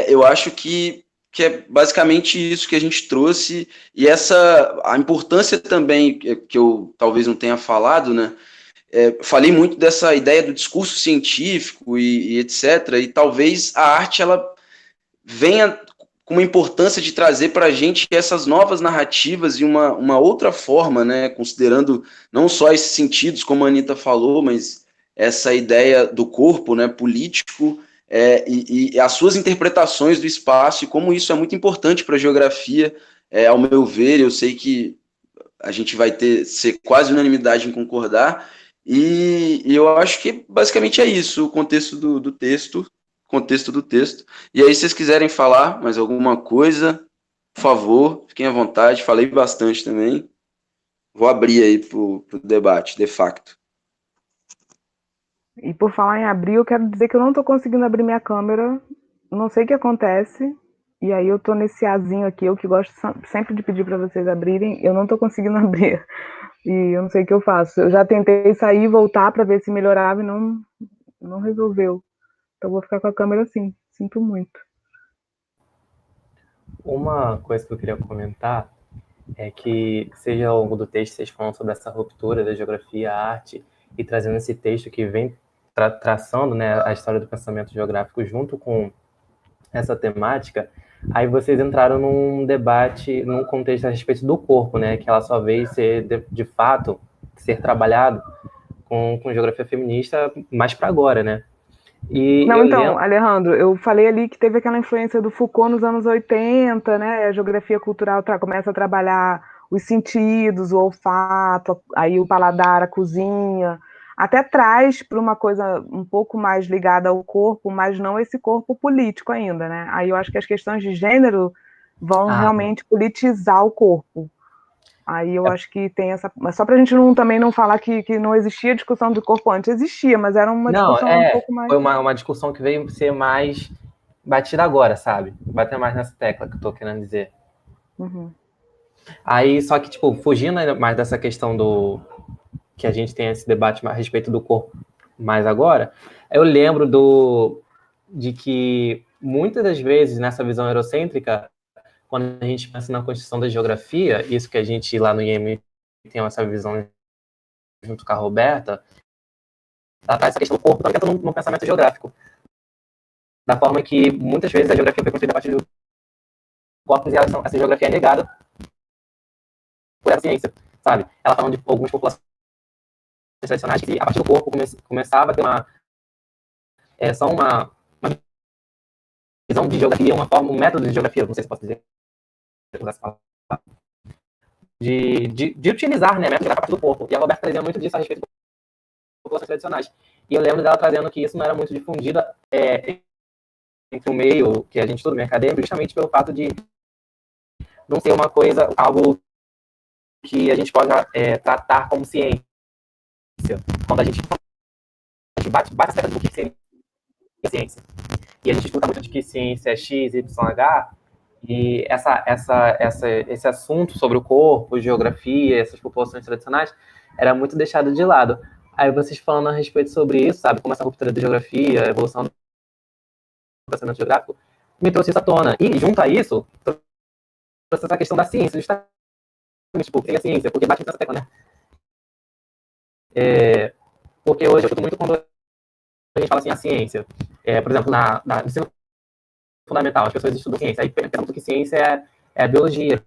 eu acho que é basicamente isso que a gente trouxe, e a importância também, que eu talvez não tenha falado, né? Falei muito dessa ideia do discurso científico e etc., e talvez a arte ela venha com uma importância de trazer para a gente essas novas narrativas e uma outra forma, né, considerando não só esses sentidos, como a Anitta falou, mas essa ideia do corpo, né, político, e as suas interpretações do espaço, e como isso é muito importante para a geografia, ao meu ver. Eu sei que a gente vai ser quase unanimidade em concordar, e eu acho que basicamente é isso, o contexto do texto. E aí, se vocês quiserem falar mais alguma coisa, por favor, fiquem à vontade. Falei bastante também. Vou abrir aí para o debate, de facto. E por falar em abrir, eu quero dizer que eu não estou conseguindo abrir minha câmera. Não sei o que acontece. E aí eu tô nesse azinho aqui, eu que gosto sempre de pedir para vocês abrirem, eu não tô conseguindo abrir. E eu não sei o que eu faço. Eu já tentei sair e voltar para ver se melhorava e não resolveu. Então eu vou ficar com a câmera assim. Sinto muito. Uma coisa que eu queria comentar é que, seja ao longo do texto, vocês falam sobre essa ruptura da geografia à arte e trazendo esse texto que vem traçando, né, a história do pensamento geográfico junto com essa temática, aí vocês entraram num debate, num contexto a respeito do corpo, né, que ela só veio ser, de fato, ser trabalhado com geografia feminista mais para agora, né? E Não, eu então, lembro... Alejandro, eu falei ali que teve aquela influência do Foucault nos anos 80, né? A geografia cultural começa a trabalhar os sentidos, o olfato, aí o paladar, a cozinha, até traz para uma coisa um pouco mais ligada ao corpo, mas não esse corpo político ainda, né? Aí eu acho que as questões de gênero vão realmente politizar o corpo. Aí eu acho que tem essa. Mas só para a gente também não falar que não existia discussão do corpo antes, existia, mas era uma Não, discussão um pouco mais. foi uma discussão que veio ser mais batida agora, sabe? Bater mais nessa tecla que eu tô querendo dizer. Uhum. Aí, só que, tipo, fugindo ainda mais dessa questão do... que a gente tem esse debate a respeito do corpo mais agora, eu lembro de que muitas das vezes, nessa visão eurocêntrica, quando a gente pensa na construção da geografia, isso que a gente lá no IEM tem essa visão junto com a Roberta, ela traz essa questão do corpo também dentro no pensamento geográfico. Da forma que muitas vezes a geografia foi construída a partir do corpos e essa geografia é negada por essa ciência, sabe? Ela falando de algumas populações tradicionais que a partir do corpo começava a ter só uma visão de geografia, uma forma, um método de geografia, não sei se posso dizer, de utilizar, né, método de a partir do corpo. E a Roberta trazia muito disso a respeito de populações tradicionais. E eu lembro dela trazendo que isso não era muito difundido entre o meio que a gente estuda, o meio acadêmico, justamente pelo fato de não ser uma coisa, algo que a gente possa tratar como ciência. Quando a gente bate essa tecla do que seria ciência. E a gente escuta muito de que ciência é X, Y, H, e esse assunto sobre o corpo, geografia, essas populações tradicionais, era muito deixado de lado. Aí vocês falando a respeito sobre isso, sabe, como essa ruptura da geografia, a evolução do pensamento geográfico, me trouxe isso à tona. E, junto a isso, trouxe essa questão da ciência, justamente tipo, seria ciência, porque bate nessa tecla, né? Porque hoje eu escuto muito quando a gente fala assim, a ciência. Por exemplo, no ensino fundamental, as pessoas estudam ciência, aí perguntam que ciência é biologia,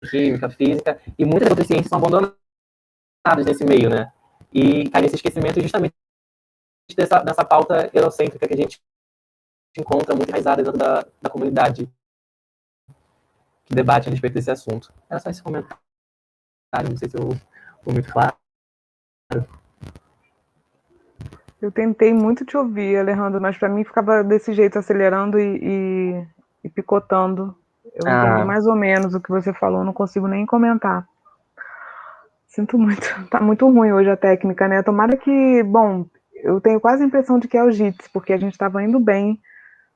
química, física, e muitas outras ciências são abandonadas nesse meio, né? E cai nesse esquecimento justamente dessa pauta eurocêntrica que a gente encontra muito enraizada dentro da comunidade que debate a respeito desse assunto. Era só esse comentário, não sei se eu fui muito claro. Eu tentei muito te ouvir, Alejandro, mas para mim ficava desse jeito, acelerando e picotando. Eu entendi mais ou menos o que você falou, não consigo nem comentar. Sinto muito, tá muito ruim hoje a técnica, né? Tomara que, bom, eu tenho quase a impressão de que é o Jitsi, porque a gente estava indo bem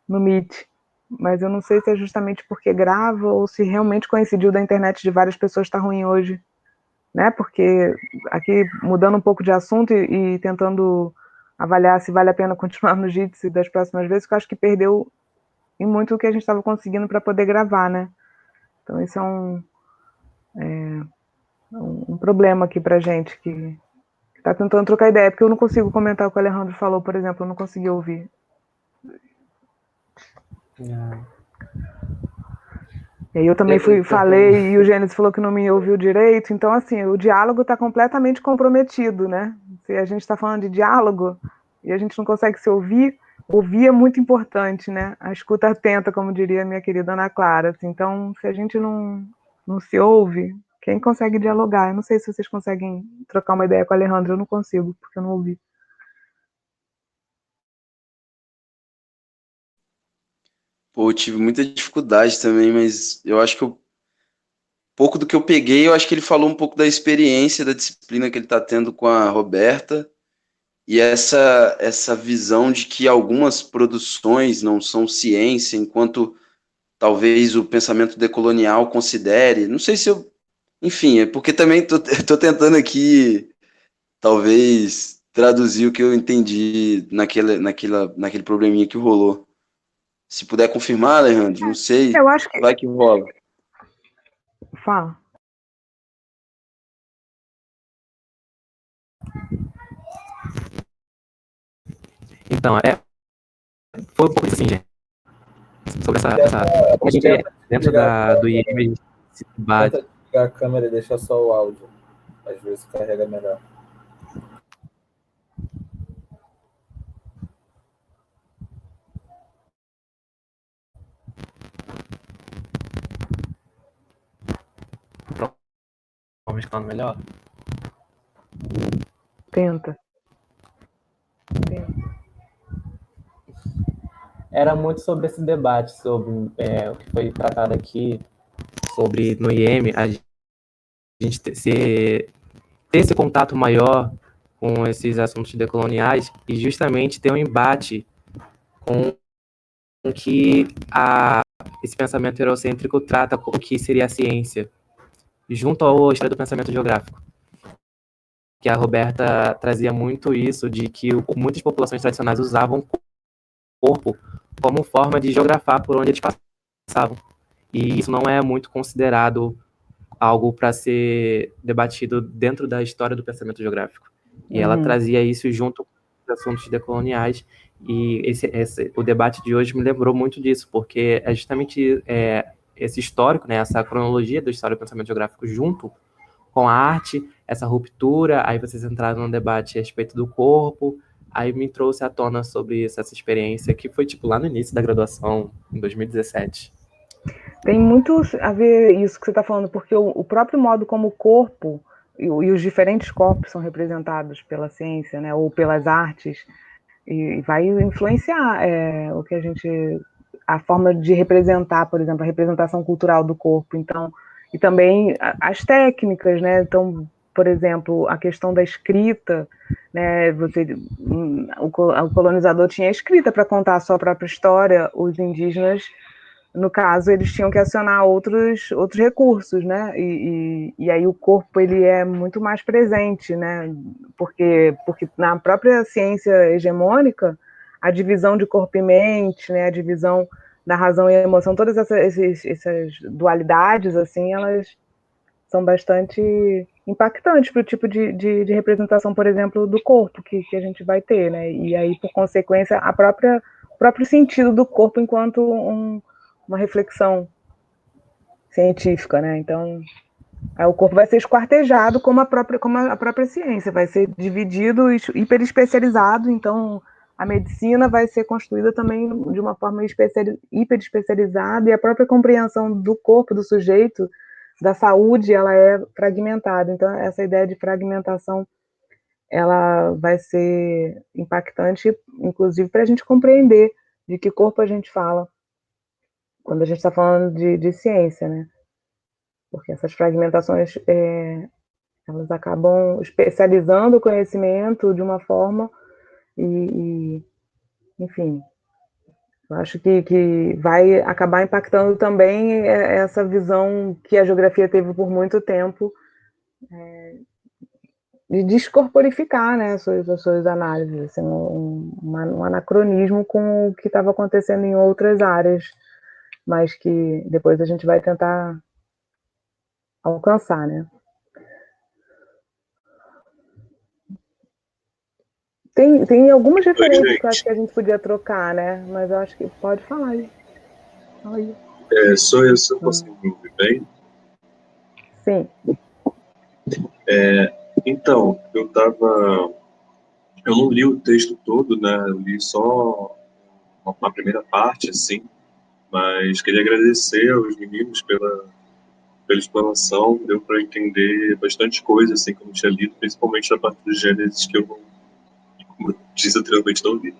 no Meet, mas eu não sei se é justamente porque grava ou se realmente coincidiu da internet de várias pessoas estar ruim hoje, né? Porque aqui, mudando um pouco de assunto e tentando avaliar se vale a pena continuar no Jitsi das próximas vezes, que eu acho que perdeu em muito o que a gente estava conseguindo para poder gravar, né? Então isso é um problema aqui pra gente, que tá tentando trocar ideia, porque eu não consigo comentar o que o Alejandro falou, por exemplo, eu não consegui ouvir. E aí eu também falei, e o Gênesis falou que não me ouviu direito, então assim, o diálogo está completamente comprometido, né? Se a gente está falando de diálogo e a gente não consegue se ouvir é muito importante, né? A escuta atenta, como diria a minha querida Ana Clara. Assim, então, se a gente não se ouve, quem consegue dialogar? Eu não sei se vocês conseguem trocar uma ideia com o Alejandro, eu não consigo, porque eu não ouvi. Pô, eu tive muita dificuldade também, mas eu acho que pouco do que eu peguei, eu acho que ele falou um pouco da experiência, da disciplina que ele está tendo com a Roberta, e essa visão de que algumas produções não são ciência, enquanto talvez o pensamento decolonial considere. Não sei se eu. Enfim, é porque também tô tentando aqui, talvez, traduzir o que eu entendi naquele probleminha que rolou. Se puder confirmar, Alejandro, não sei, Eu acho que... vai que rola. Fala. Então, foi um pouco isso assim, gente. Sobre essa a gente, dentro do IEM, a gente se debate. Tenta ligar a câmera e deixar só o áudio. Às vezes carrega melhor. Vamos falando melhor? Tenta. Era muito sobre esse debate, sobre o que foi tratado aqui, sobre no IEM, a gente ter esse contato maior com esses assuntos decoloniais e justamente ter um embate com o que esse pensamento eurocêntrico trata com o que seria a ciência, junto à história do pensamento geográfico. Que a Roberta trazia muito isso, de que muitas populações tradicionais usavam o corpo como forma de geografar por onde eles passavam. E isso não é muito considerado algo para ser debatido dentro da história do pensamento geográfico. E ela trazia isso junto com os assuntos decoloniais, e o debate de hoje me lembrou muito disso, porque é justamente esse histórico, né, essa cronologia da história do pensamento geográfico junto com a arte, essa ruptura, aí vocês entraram num debate a respeito do corpo, aí me trouxe à tona sobre essa experiência, que foi tipo lá no início da graduação, em 2017. Tem muito a ver isso que você está falando, porque o próprio modo como o corpo e os diferentes corpos são representados pela ciência, né, ou pelas artes, e vai influenciar o que a forma de representar, por exemplo, a representação cultural do corpo. Então, e também as técnicas, né? Então, por exemplo, a questão da escrita, né? O colonizador tinha escrita para contar a sua própria história, os indígenas, no caso, eles tinham que acionar outros recursos, né? E aí o corpo ele é muito mais presente, né? Porque na própria ciência hegemônica, a divisão de corpo e mente, né? A divisão da razão e emoção, todas essas dualidades, assim, elas são bastante impactantes para o tipo de representação, por exemplo, do corpo que a gente vai ter, né? E aí, por consequência, o próprio sentido do corpo enquanto uma reflexão científica, né? Então, o corpo vai ser esquartejado como a própria ciência, vai ser dividido, hiper especializado, então a medicina vai ser construída também de uma forma hiper especializada, e a própria compreensão do corpo do sujeito, da saúde, ela é fragmentada. Então, essa ideia de fragmentação, ela vai ser impactante, inclusive, para a gente compreender de que corpo a gente fala, quando a gente está falando de ciência, né? Porque essas fragmentações, elas acabam especializando o conhecimento de uma forma enfim, eu acho que vai acabar impactando também essa visão que a geografia teve por muito tempo, de descorporificar, né, as suas análises, assim, um anacronismo com o que estava acontecendo em outras áreas, mas que depois a gente vai tentar alcançar, né. Tem algumas referências que eu acho que a gente podia trocar, né? Mas eu acho que pode falar aí. Fala aí. Sou eu, se eu consigo me ouvir bem? Sim. Então, eu não li o texto todo, né? Eu li só uma primeira parte, assim, mas queria agradecer aos meninos pela explanação, deu para entender bastante coisa, assim, que eu não tinha lido, principalmente a parte dos gêneros que eu, como eu disse anteriormente, não li.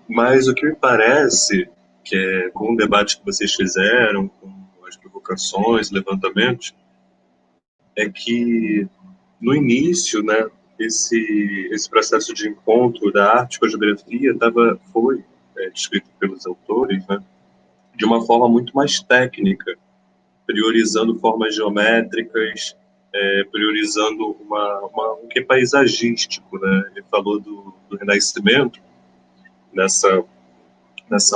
Mas o que me parece, que é com o debate que vocês fizeram, com as provocações, levantamentos, é que no início, né, esse processo de encontro da arte com a geografia foi descrito pelos autores, né, de uma forma muito mais técnica, priorizando formas geométricas, priorizando um que paisagístico, né? Ele falou do Renascimento nessa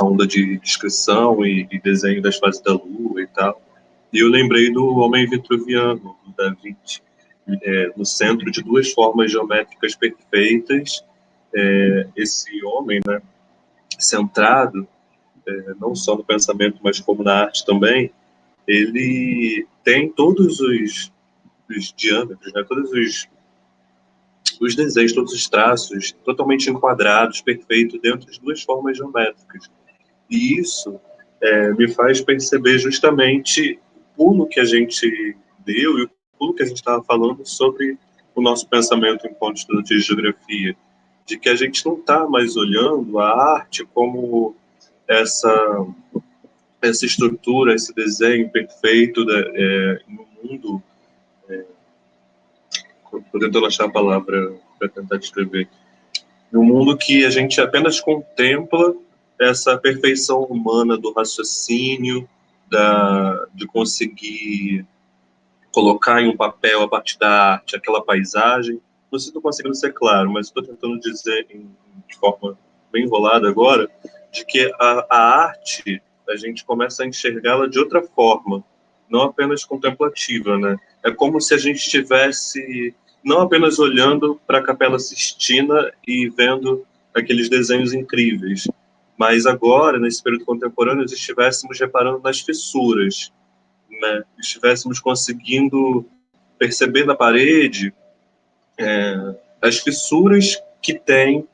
onda de descrição e desenho das fases da Lua e tal. E eu lembrei do Homem Vitruviano, do Da Vinci, no centro de duas formas geométricas perfeitas. Esse homem, né, centrado, não só no pensamento, mas como na arte também, ele tem todos os diâmetros, né, todos os desenhos, todos os traços totalmente enquadrados, perfeitos, dentro de duas formas geométricas. E isso me faz perceber justamente o pulo que a gente deu e o pulo que a gente estava falando sobre o nosso pensamento enquanto estudante de geografia, de que a gente não está mais olhando a arte como essa estrutura, esse desenho perfeito no mundo. Estou tentando achar a palavra para tentar descrever. No mundo que a gente apenas contempla essa perfeição humana do raciocínio, de conseguir colocar em um papel, a partir da arte, aquela paisagem. Não sei se estou conseguindo ser claro, mas estou tentando dizer de forma bem enrolada agora, de que a arte, a gente começa a enxergá-la de outra forma, não apenas contemplativa, né? É como se a gente estivesse não apenas olhando para a Capela Sistina e vendo aqueles desenhos incríveis, mas agora, nesse período contemporâneo, nós estivéssemos reparando nas fissuras, né? Estivéssemos conseguindo perceber na parede as fissuras que tem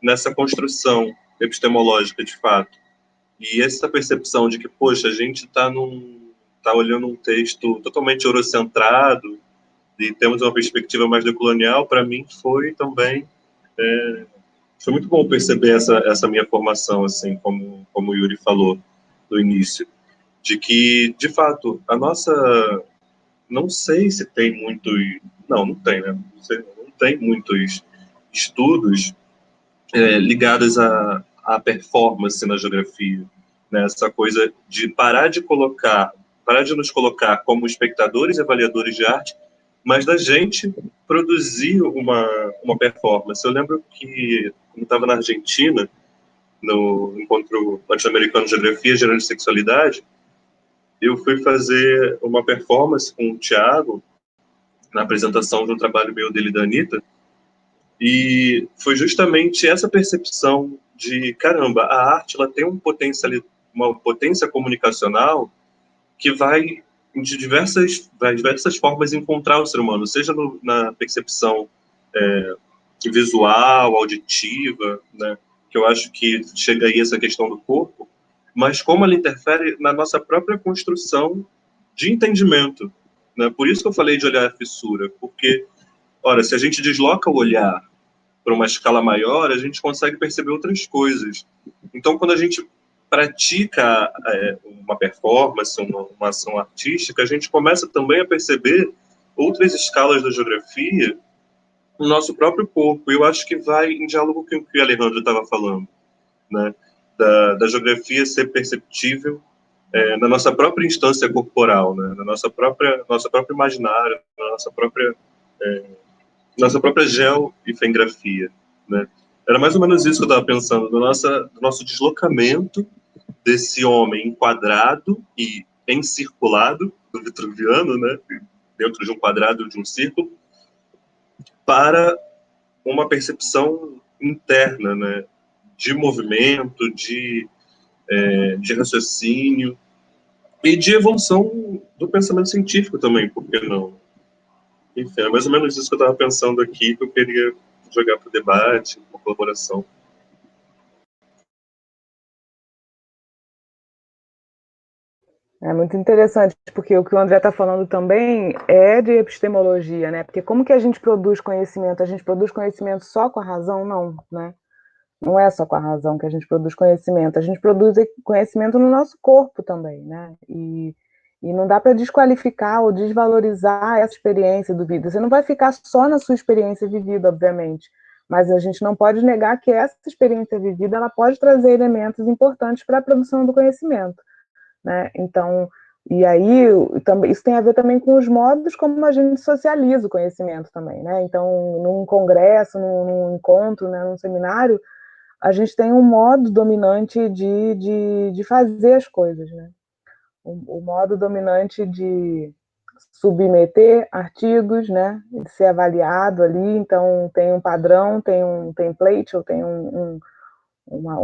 nessa construção epistemológica, de fato. E essa percepção de que, poxa, a gente tá olhando um texto totalmente eurocentrado e temos uma perspectiva mais decolonial, para mim foi também foi muito bom perceber essa minha formação, assim, como o Yuri falou no início, de que, de fato, a nossa... Não sei se tem muitos... Não tem, né? Não tem muitos estudos ligados à performance na geografia, né? Essa coisa de parar de nos colocar como espectadores e avaliadores de arte, mas da gente produzir uma performance. Eu lembro que, quando estava na Argentina, no Encontro Latino-Americano de Geografia, Gênero e Sexualidade, eu fui fazer uma performance com o Thiago na apresentação de um trabalho meu dele e da Anitta, e foi justamente essa percepção de, caramba, a arte ela tem uma potência comunicacional que vai de diversas formas encontrar o ser humano, seja na percepção visual, auditiva, né, que eu acho que chega aí essa questão do corpo, mas como ela interfere na nossa própria construção de entendimento, né? Por isso que eu falei de olhar a fissura, porque, ora, se a gente desloca o olhar para uma escala maior, a gente consegue perceber outras coisas. Então, quando a gente pratica uma performance, uma ação artística, a gente começa também a perceber outras escalas da geografia no nosso próprio corpo. Eu acho que vai em diálogo com o que o Alejandro estava falando, né? Da geografia ser perceptível na nossa própria instância corporal, né? Na nosso próprio imaginário, na nossa própria geoifengrafia, né? Era mais ou menos isso que eu estava pensando, do nosso deslocamento desse homem enquadrado e encirculado, do vitruviano, né? Dentro de um quadrado, de um círculo, para uma percepção interna, né? De movimento, de raciocínio e de evolução do pensamento científico também, por que não? Enfim, é mais ou menos isso que eu estava pensando aqui, que eu queria jogar para o debate, uma colaboração. É muito interessante, porque o que o André está falando também é de epistemologia, né? Porque como que a gente produz conhecimento? A gente produz conhecimento só com a razão? Não, né? Não é só com a razão que a gente produz conhecimento. A gente produz conhecimento no nosso corpo também, né? E não dá para desqualificar ou desvalorizar essa experiência do vida. Você não vai ficar só na sua experiência vivida, obviamente, mas a gente não pode negar que essa experiência vivida ela pode trazer elementos importantes para a produção do conhecimento, né? Então, e aí isso tem a ver também com os modos como a gente socializa o conhecimento também, né? Então, num congresso, num encontro, né, num seminário, a gente tem um modo dominante de fazer as coisas, né? O modo dominante de submeter artigos, né? De ser avaliado ali, então tem um padrão, tem um template, ou tem um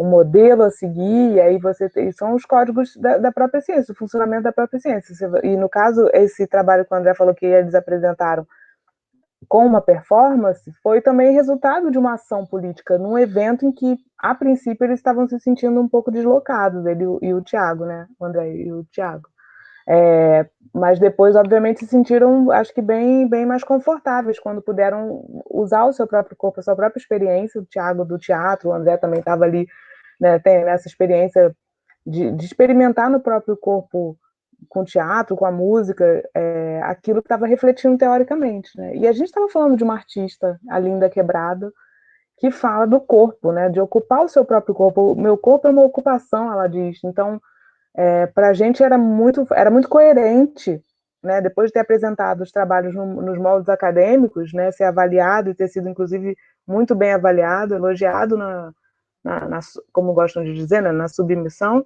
modelo a seguir, e aí você tem, são os códigos da própria ciência, o funcionamento da própria ciência. E no caso, esse trabalho que o André falou que eles apresentaram com uma performance, foi também resultado de uma ação política num evento em que, a princípio, eles estavam se sentindo um pouco deslocados, ele e o Tiago, né? O André e o Tiago. Mas depois, obviamente, se sentiram, acho que bem mais confortáveis quando puderam usar o seu próprio corpo, a sua própria experiência. O Tiago do teatro, o André também estava ali, né, tem essa experiência de experimentar no próprio corpo, com o teatro, com a música, aquilo que estava refletindo teoricamente, né? E a gente estava falando de uma artista, a Linda Quebrada, que fala do corpo, né? De ocupar o seu próprio corpo. O meu corpo é uma ocupação, ela diz. Então, para a gente era muito coerente, né? Depois de ter apresentado os trabalhos nos moldes acadêmicos, né? Ser avaliado e ter sido, inclusive, muito bem avaliado, elogiado como gostam de dizer, né? Na submissão,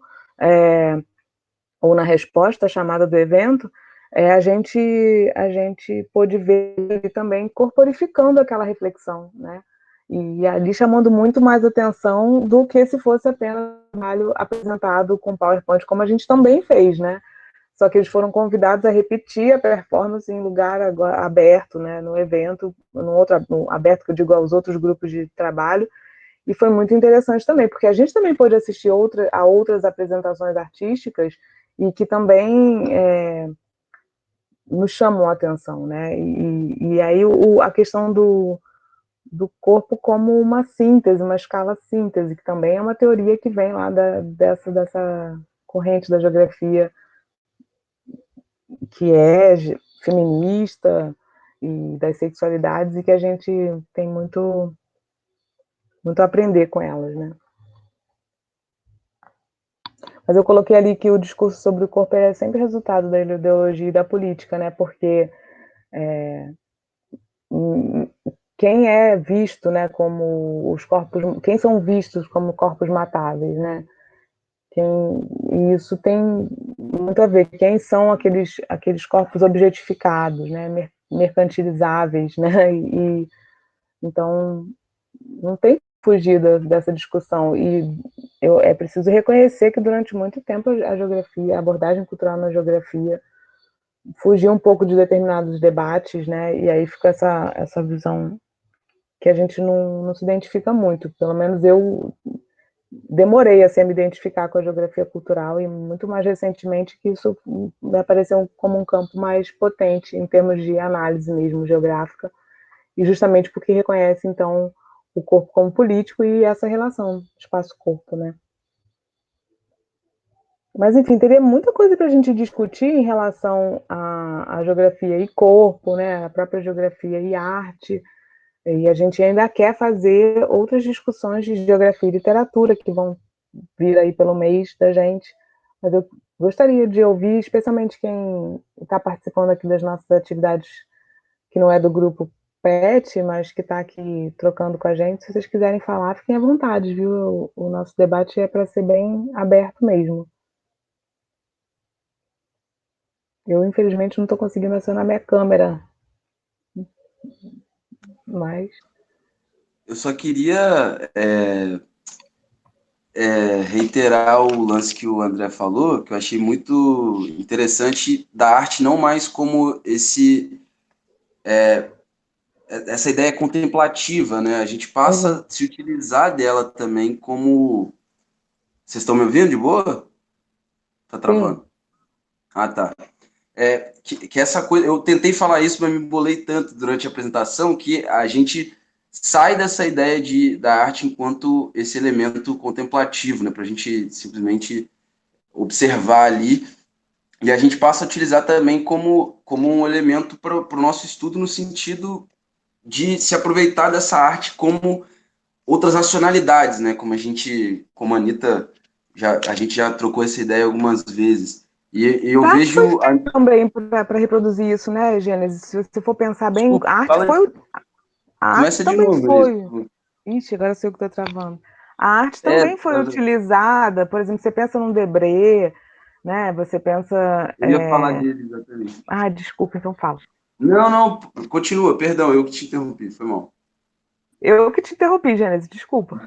ou na resposta à chamada do evento, a gente pôde ver ele também corporificando aquela reflexão, né? E ali chamando muito mais atenção do que se fosse apenas um trabalho apresentado com PowerPoint, como a gente também fez, né? Só que eles foram convidados a repetir a performance em lugar aberto, né? No evento, no aberto que eu digo aos outros grupos de trabalho, e foi muito interessante também, porque a gente também pôde assistir a outras apresentações artísticas e que também nos chamou a atenção, né? E aí a questão do corpo como uma síntese, uma escala síntese, que também é uma teoria que vem lá dessa corrente da geografia que é feminista e das sexualidades, e que a gente tem muito a aprender com elas, né? Mas eu coloquei ali que o discurso sobre o corpo é sempre resultado da ideologia e da política, né? Porque quem é visto, né, como os corpos, quem são vistos como corpos matáveis, né? E isso tem muito a ver. Quem são aqueles corpos objetificados, né? Mercantilizáveis, né? Então, não tem que fugir dessa discussão. E é preciso reconhecer que durante muito tempo a geografia, a abordagem cultural na geografia fugiu um pouco de determinados debates, né? E aí fica essa visão que a gente não se identifica muito. Pelo menos eu demorei assim, a me identificar com a geografia cultural e muito mais recentemente que isso me apareceu como um campo mais potente em termos de análise mesmo geográfica, e justamente porque reconhece, então, o corpo como político e essa relação espaço-corpo, né? Mas, enfim, teria muita coisa para a gente discutir em relação à geografia e corpo, né? A própria geografia e arte. E a gente ainda quer fazer outras discussões de geografia e literatura que vão vir aí pelo mês da gente. Mas eu gostaria de ouvir, especialmente quem está participando aqui das nossas atividades, que não é do grupo PET, mas que está aqui trocando com a gente. Se vocês quiserem falar, fiquem à vontade, viu? O nosso debate é para ser bem aberto mesmo. Eu, infelizmente, não estou conseguindo acionar minha câmera. Mas... Eu só queria reiterar o lance que o André falou, que eu achei muito interessante, da arte não mais como essa ideia contemplativa, né? A gente passa a se utilizar dela também como... Vocês estão me ouvindo de boa? Tá travando? Sim. Ah, tá. Que essa coisa, eu tentei falar isso, mas me embolei tanto durante a apresentação que a gente sai dessa ideia da arte enquanto esse elemento contemplativo, né, para a gente simplesmente observar ali, e a gente passa a utilizar também como um elemento para o nosso estudo, no sentido de se aproveitar dessa arte como outras racionalidades, né, como a Anitta, a gente já trocou essa ideia algumas vezes. E eu A arte foi vejo... feita também para reproduzir isso, né, Gênesis? Se você for pensar bem, Desculpa, a arte começa de também novo, foi. Anitta. Ixi, agora sei o que estou travando. A arte também foi utilizada, por exemplo, você pensa num Debré, né? Você pensa. Eu ia falar dele, exatamente. Ah, desculpa, então fala. Não, continua, perdão, eu que te interrompi, foi mal. Eu que te interrompi, Gênesis, desculpa.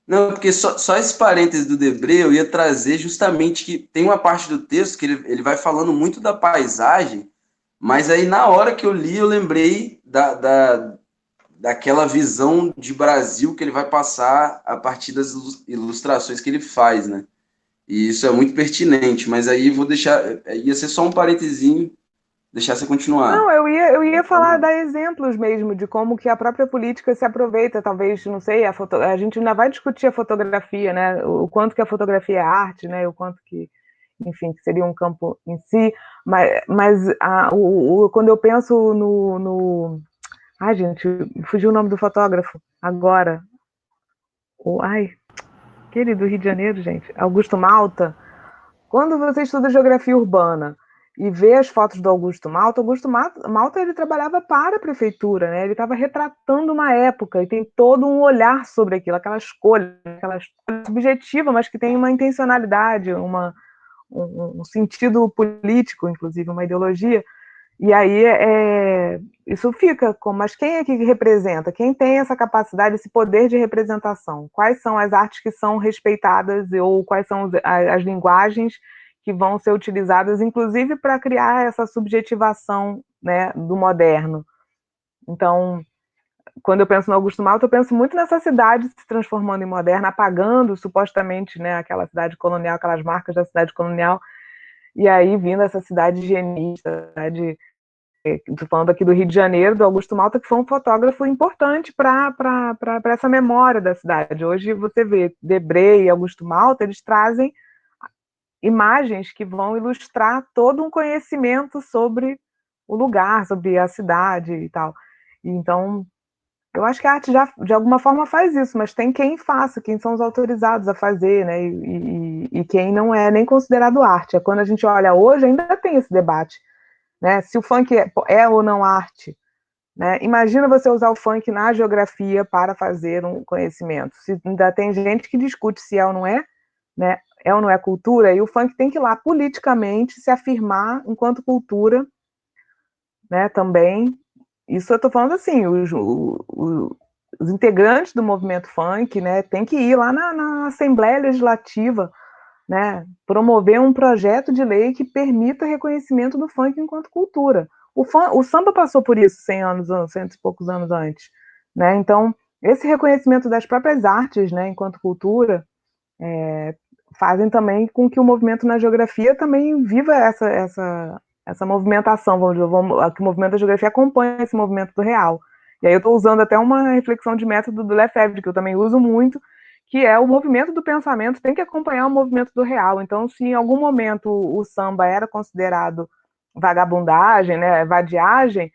Não, porque só esse parênteses do Debré eu ia trazer justamente que tem uma parte do texto que ele vai falando muito da paisagem, mas aí na hora que eu li eu lembrei daquela visão de Brasil que ele vai passar a partir das ilustrações que ele faz, né? E isso é muito pertinente, mas aí vou deixar, ia ser só um parentezinho, deixar você continuar. Não, eu ia falar, dar exemplos mesmo de como que a própria política se aproveita, talvez, não sei, a gente ainda vai discutir a fotografia, né? O quanto que a fotografia é arte, né? O quanto que, enfim, que seria um campo em si, mas quando eu penso no... Ai, gente, fugiu o nome do fotógrafo agora. Aquele do Rio de Janeiro, gente, Augusto Malta. Quando você estuda geografia urbana e vê as fotos do Augusto Malta ele trabalhava para a prefeitura, né? Ele estava retratando uma época e tem todo um olhar sobre aquilo, aquela escolha subjetiva, mas que tem uma intencionalidade, um sentido político, inclusive, uma ideologia. E aí isso fica como, mas quem é que representa? Quem tem essa capacidade, esse poder de representação? Quais são as artes que são respeitadas ou quais são as linguagens que vão ser utilizadas, inclusive para criar essa subjetivação, né, do moderno? Então, quando eu penso no Augusto Malta, eu penso muito nessa cidade se transformando em moderna, apagando supostamente, né, aquela cidade colonial, aquelas marcas da cidade colonial, e aí vindo essa cidade higienista, estou falando aqui do Rio de Janeiro, do Augusto Malta, que foi um fotógrafo importante para essa memória da cidade. Hoje você vê Debré e Augusto Malta, eles trazem imagens que vão ilustrar todo um conhecimento sobre o lugar, sobre a cidade e tal. Então, eu acho que a arte já, de alguma forma, faz isso, mas tem quem faça, quem são os autorizados a fazer, né? E quem não é nem considerado arte. Quando a gente olha hoje, ainda tem esse debate, né? Se o funk é ou não arte, né? Imagina você usar o funk na geografia para fazer um conhecimento. Se ainda tem gente que discute se é ou não é, né? É ou não é cultura, e o funk tem que ir lá politicamente se afirmar enquanto cultura, né? Também. Isso eu estou falando assim, os integrantes do movimento funk, né, tem que ir lá na Assembleia Legislativa, né, promover um projeto de lei que permita reconhecimento do funk enquanto cultura. O samba passou por isso 100 anos, 100 e poucos anos antes, né? Então, esse reconhecimento das próprias artes, né, enquanto cultura, fazem também com que o movimento na geografia também viva essa movimentação, que o movimento da geografia acompanha esse movimento do real. E aí eu estou usando até uma reflexão de método do Lefebvre, que eu também uso muito, que é o movimento do pensamento tem que acompanhar o movimento do real. Então, se em algum momento o samba era considerado vagabundagem, né, vadiagem,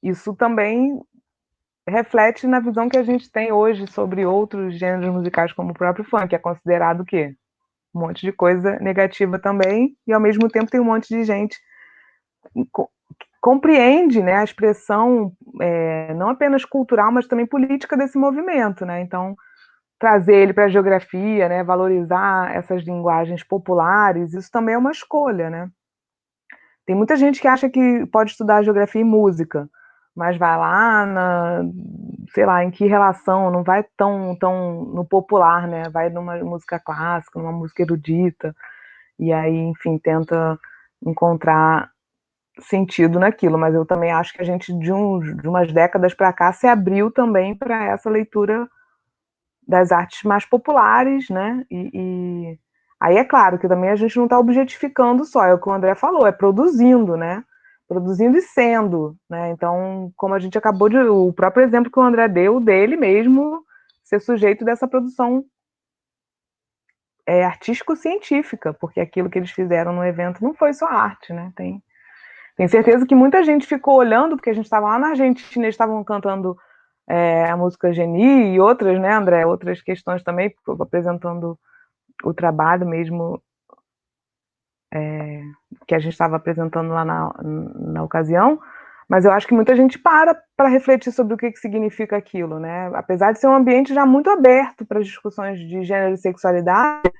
isso também reflete na visão que a gente tem hoje sobre outros gêneros musicais, como o próprio funk, que é considerado o quê? Um monte de coisa negativa também, e ao mesmo tempo tem um monte de gente que compreende, né, a expressão não apenas cultural, mas também política desse movimento, né? Então, trazer ele para a geografia, né, valorizar essas linguagens populares, isso também é uma escolha, né? Tem muita gente que acha que pode estudar geografia e música, mas vai lá sei lá, em que relação, não vai tão no popular, né? Vai numa música clássica, numa música erudita, e aí, enfim, tenta encontrar sentido naquilo, mas eu também acho que a gente, de umas décadas para cá, se abriu também para essa leitura das artes mais populares, né? E aí é claro que também a gente não está objetificando só, é o que o André falou, é produzindo, né? Produzindo e sendo, né? Então, como a gente acabou o próprio exemplo que o André deu dele mesmo ser sujeito dessa produção artístico-científica, porque aquilo que eles fizeram no evento não foi só arte, né? Tenho certeza que muita gente ficou olhando, porque a gente estava lá na Argentina, eles estavam cantando a música Geni e outras, né, André? Outras questões também, apresentando o trabalho mesmo que a gente estava apresentando lá na ocasião. Mas eu acho que muita gente para refletir sobre o que significa aquilo, né? Apesar de ser um ambiente já muito aberto para as discussões de gênero e sexualidade,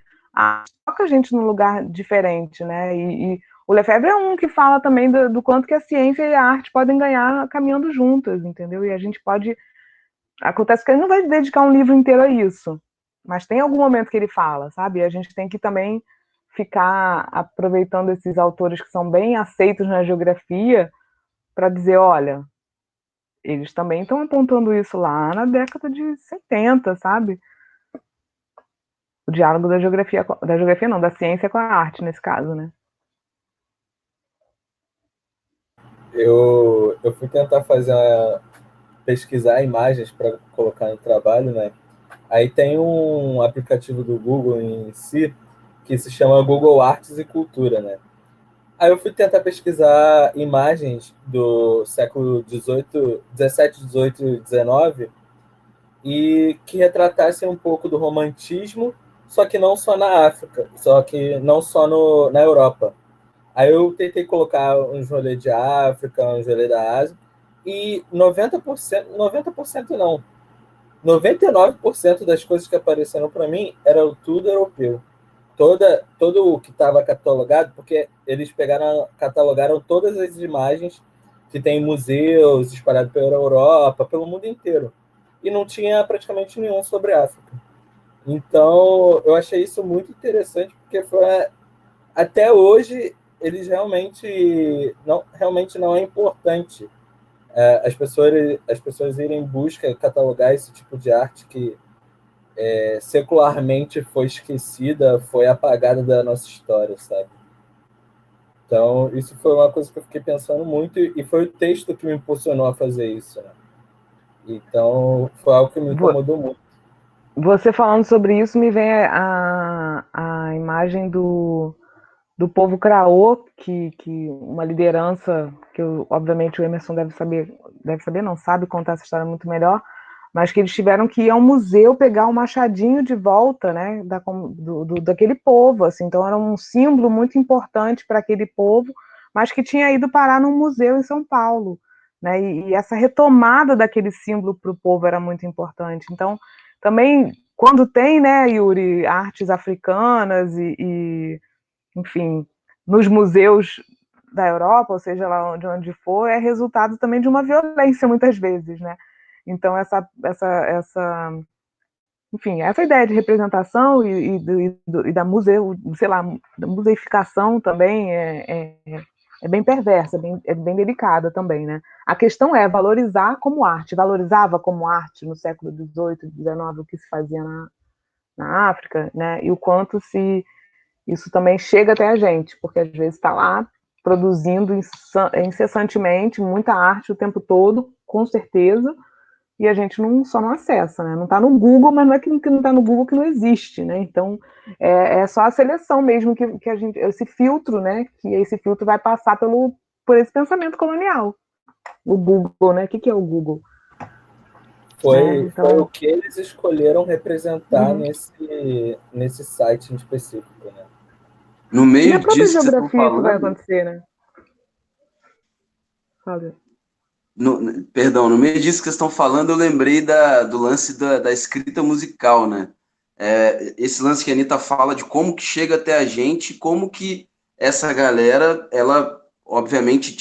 coloca a gente num lugar diferente, né? E o Lefebvre é um que fala também do quanto que a ciência e a arte podem ganhar caminhando juntas, entendeu? E a gente pode... Acontece que ele não vai dedicar um livro inteiro a isso, mas tem algum momento que ele fala, sabe? E a gente tem que também ficar aproveitando esses autores que são bem aceitos na geografia para dizer, olha, eles também estão apontando isso lá na década de 70, sabe? O diálogo da geografia não, da ciência com a arte, nesse caso, né? Eu fui tentar pesquisar imagens para colocar no trabalho, né? Aí tem um aplicativo do Google em si que se chama Google Artes e Cultura, né? Aí eu fui tentar pesquisar imagens do século XVIII, XVII, XVIII e XIX e que retratassem um pouco do romantismo, só que não só na África, só que não só na Europa. Aí eu tentei colocar uns rolês de África, uns rolês da Ásia, e 90% não, 99% das coisas que apareceram para mim eram tudo europeu. Todo o que estava catalogado, porque eles catalogaram todas as imagens que tem em museus espalhados pela Europa, pelo mundo inteiro. E não tinha praticamente nenhum sobre a África. Então, eu achei isso muito interessante, porque até hoje eles realmente não é importante as pessoas irem em busca catalogar esse tipo de arte que secularmente foi esquecida, foi apagada da nossa história, sabe? Então, isso foi uma coisa que eu fiquei pensando muito e foi o texto que me impulsionou a fazer isso, né? Então, foi algo que me incomodou muito. Você falando sobre isso, me vem a imagem do povo Craô, que uma liderança que obviamente o Emerson deve saber, não sabe contar essa história muito melhor, mas que eles tiveram que ir ao museu pegar o machadinho de volta, né, daquele povo, assim, então era um símbolo muito importante para aquele povo, mas que tinha ido parar num museu em São Paulo, né? E essa retomada daquele símbolo para o povo era muito importante. Então, também, quando tem, né, Yuri, artes africanas enfim, nos museus da Europa, ou seja, lá onde for, é resultado também de uma violência, muitas vezes, né? Então, enfim, essa ideia de representação e da museu, sei lá, da museificação também é bem perversa, é bem delicada também, né? A questão é valorizar como arte. Valorizava como arte no século XVIII, XIX, o que se fazia na África, né? E o quanto se isso também chega até a gente, porque às vezes está lá produzindo incessantemente muita arte o tempo todo, com certeza, e a gente só não acessa, né? Não está no Google, mas não é que não está no Google que não existe, né? Então é só a seleção mesmo que a gente, esse filtro, né? Que esse filtro vai passar por esse pensamento colonial. O Google, né? O que é o Google? Foi o que eles escolheram representar nesse site em específico, né? No meio e a própria disso que vocês estão geografia que vai falando, acontecer, né? Fala. Perdão, no meio disso que vocês estão falando, eu lembrei do lance da escrita musical, né? Esse lance que a Anitta fala de como que chega até a gente, como que essa galera, ela obviamente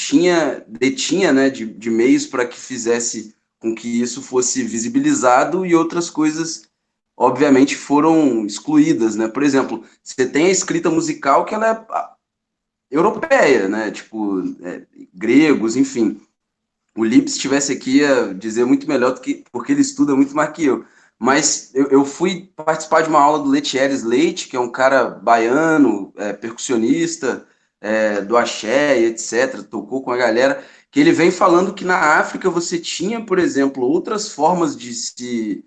detinha, né, de meios para que fizesse com que isso fosse visibilizado e outras coisas, obviamente, foram excluídas, né? Por exemplo, você tem a escrita musical que ela é europeia, né? Tipo, gregos, enfim. O Lipe, se estivesse aqui, ia dizer muito melhor porque ele estuda muito mais que eu. Mas eu fui participar de uma aula do Letieres Leite, que é um cara baiano, percussionista, do axé, etc., tocou com a galera, que ele vem falando que na África você tinha, por exemplo, outras formas de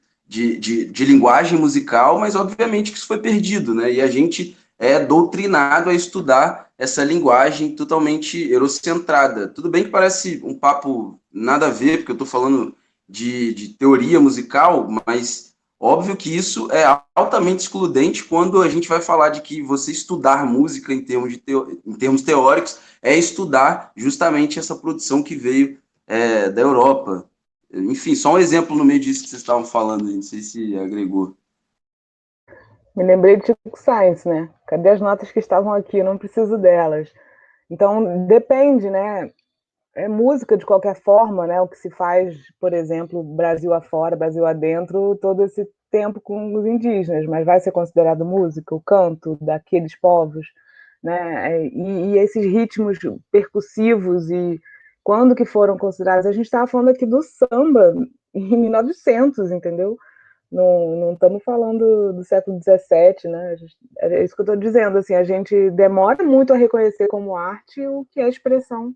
linguagem musical, mas obviamente que isso foi perdido, né? E a gente é doutrinado a estudar essa linguagem totalmente eurocentrada. Tudo bem que parece um papo nada a ver, porque eu estou falando de teoria musical, mas óbvio que isso é altamente excludente quando a gente vai falar de que você estudar música em termos teóricos é estudar justamente essa produção que veio da Europa. Enfim, só um exemplo no meio disso que vocês estavam falando, não sei se agregou. Me lembrei de Chico Science, né? Cadê as notas que estavam aqui? Eu não preciso delas. Então, depende, né? É música de qualquer forma, né? O que se faz, por exemplo, Brasil afora, Brasil adentro, todo esse tempo com os indígenas, mas vai ser considerado música, o canto daqueles povos, né? E esses ritmos percussivos e quando que foram considerados? A gente estava falando aqui do samba em 1900, entendeu? Não estamos falando do século XVII, né? É isso que eu estou dizendo, assim, a gente demora muito a reconhecer como arte o que é expressão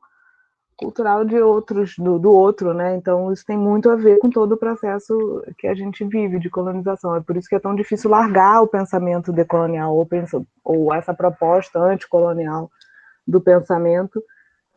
cultural de outros, do outro, né? Então isso tem muito a ver com todo o processo que a gente vive de colonização. É por isso que é tão difícil largar o pensamento decolonial ou essa proposta anticolonial do pensamento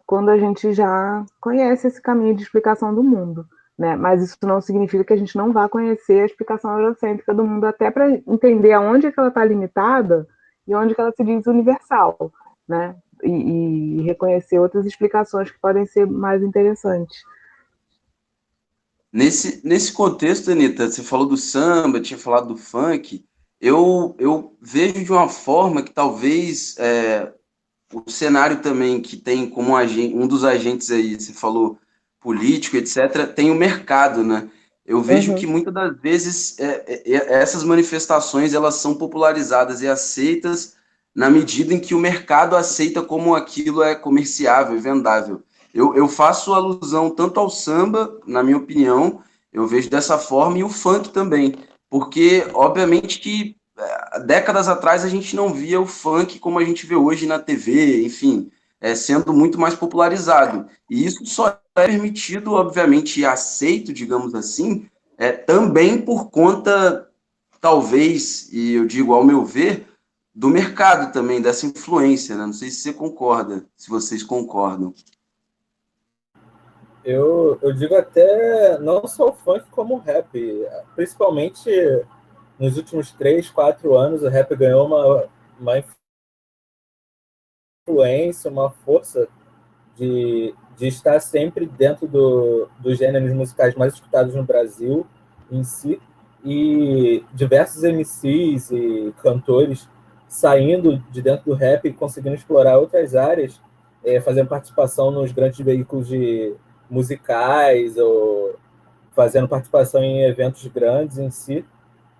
quando a gente já conhece esse caminho de explicação do mundo. Né? Mas isso não significa que a gente não vá conhecer a explicação eurocêntrica do mundo, até para entender aonde é que ela está limitada e onde que ela se diz universal, né? E reconhecer outras explicações que podem ser mais interessantes. Nesse contexto, Anitta, você falou do samba, tinha falado do funk, eu vejo de uma forma que talvez o cenário também que tem como um dos agentes aí, você falou político, etc., tem o mercado, né? Eu vejo que muitas das vezes essas manifestações elas são popularizadas e aceitas na medida em que o mercado aceita como aquilo é comerciável e vendável. Eu faço alusão tanto ao samba, na minha opinião, eu vejo dessa forma, e o funk também, porque obviamente que décadas atrás a gente não via o funk como a gente vê hoje na TV, enfim, sendo muito mais popularizado. E isso só é permitido, obviamente, e aceito, digamos assim, também por conta, talvez, e eu digo ao meu ver, do mercado também, dessa influência, né? Não sei se você concorda, se vocês concordam. Eu digo até não só o funk como o rap, principalmente nos últimos 3, 4 anos o rap ganhou uma influência, uma força de de estar sempre dentro dos gêneros musicais mais escutados no Brasil em si, e diversos MCs e cantores saindo de dentro do rap e conseguindo explorar outras áreas, fazendo participação nos grandes veículos de musicais ou fazendo participação em eventos grandes em si.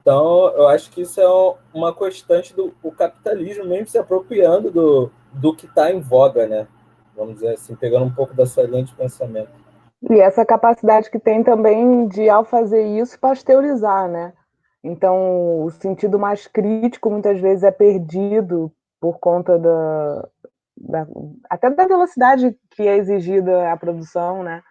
Então, eu acho que isso é uma constante do capitalismo mesmo se apropriando do que está em voga, né? Vamos dizer assim, pegando um pouco da sua linha de pensamento. E essa capacidade que tem também de, ao fazer isso, pasteurizar, né? Então, o sentido mais crítico muitas vezes é perdido por conta até da velocidade que é exigida a produção, né?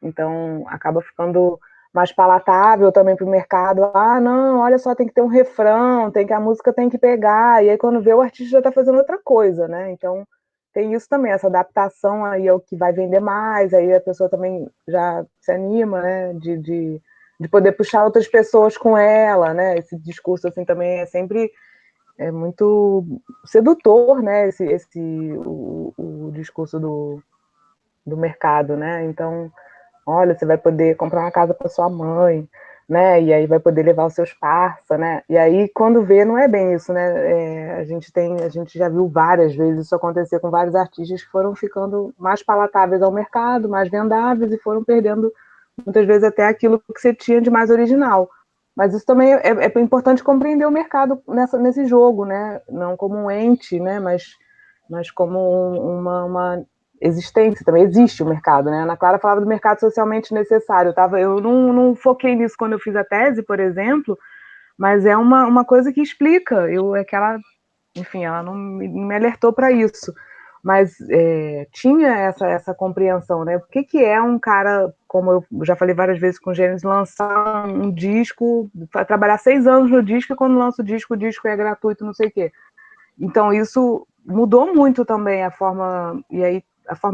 Então, acaba ficando mais palatável também para o mercado. Ah, não, olha só, tem que ter um refrão, a música tem que pegar. E aí, quando vê, o artista já está fazendo outra coisa, né? Então, tem isso também, essa adaptação aí é o que vai vender mais, aí a pessoa também já se anima, né? De poder puxar outras pessoas com ela, né? Esse discurso, assim, também é sempre muito sedutor, né? O discurso do mercado, né? Então, olha, você vai poder comprar uma casa para sua mãe, né? E aí vai poder levar os seus parça, né? E aí, quando vê, não é bem isso, né? A gente já viu várias vezes isso acontecer com vários artistas que foram ficando mais palatáveis ao mercado, mais vendáveis e foram perdendo, muitas vezes, até aquilo que você tinha de mais original. Mas isso também é importante compreender o mercado nesse jogo, né? Não como um ente, né? Mas como uma existência, também existe o mercado, né? A Ana Clara falava do mercado socialmente necessário. Eu não foquei nisso quando eu fiz a tese, por exemplo, mas é uma coisa que explica. Enfim, ela não me alertou para isso, mas tinha essa compreensão, né? O que é um cara, como eu já falei várias vezes com o Gênesis, lançar um disco, trabalhar 6 anos no disco e quando lança o disco é gratuito, não sei o quê. Então, isso mudou muito também a forma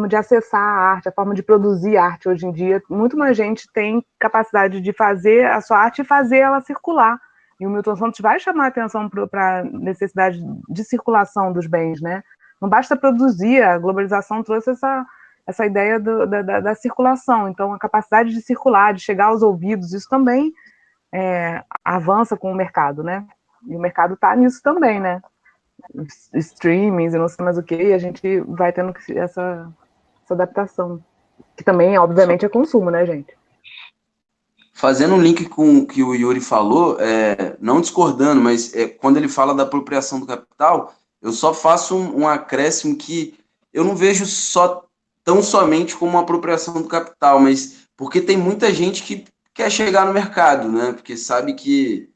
de acessar a arte, a forma de produzir arte hoje em dia. Muito mais gente tem capacidade de fazer a sua arte e fazer ela circular. E o Milton Santos vai chamar a atenção para a necessidade de circulação dos bens, né? Não basta produzir, a globalização trouxe essa ideia da circulação. Então, a capacidade de circular, de chegar aos ouvidos, isso também avança com o mercado, né? E o mercado está nisso também, né? Streamings e não sei mais o que, e a gente vai tendo essa adaptação, que também, obviamente, é consumo, né, gente? Fazendo um link com o que o Yuri falou, não discordando, mas quando ele fala da apropriação do capital, eu só faço um acréscimo que eu não vejo tão somente como uma apropriação do capital, mas porque tem muita gente que quer chegar no mercado, né? Porque sabe que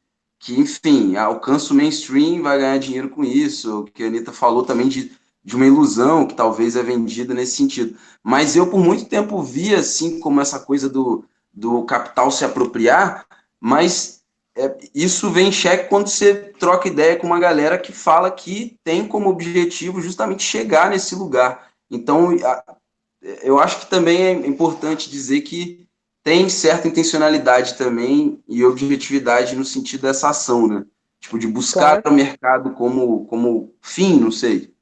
enfim, alcança o mainstream, vai ganhar dinheiro com isso, o que a Anitta falou também de uma ilusão que talvez é vendida nesse sentido. Mas eu, por muito tempo, vi assim como essa coisa do capital se apropriar, mas isso vem em xeque quando você troca ideia com uma galera que fala que tem como objetivo justamente chegar nesse lugar. Então, eu acho que também é importante dizer que tem certa intencionalidade também e objetividade no sentido dessa ação, né? Tipo, de buscar Claro. o mercado como fim, não sei.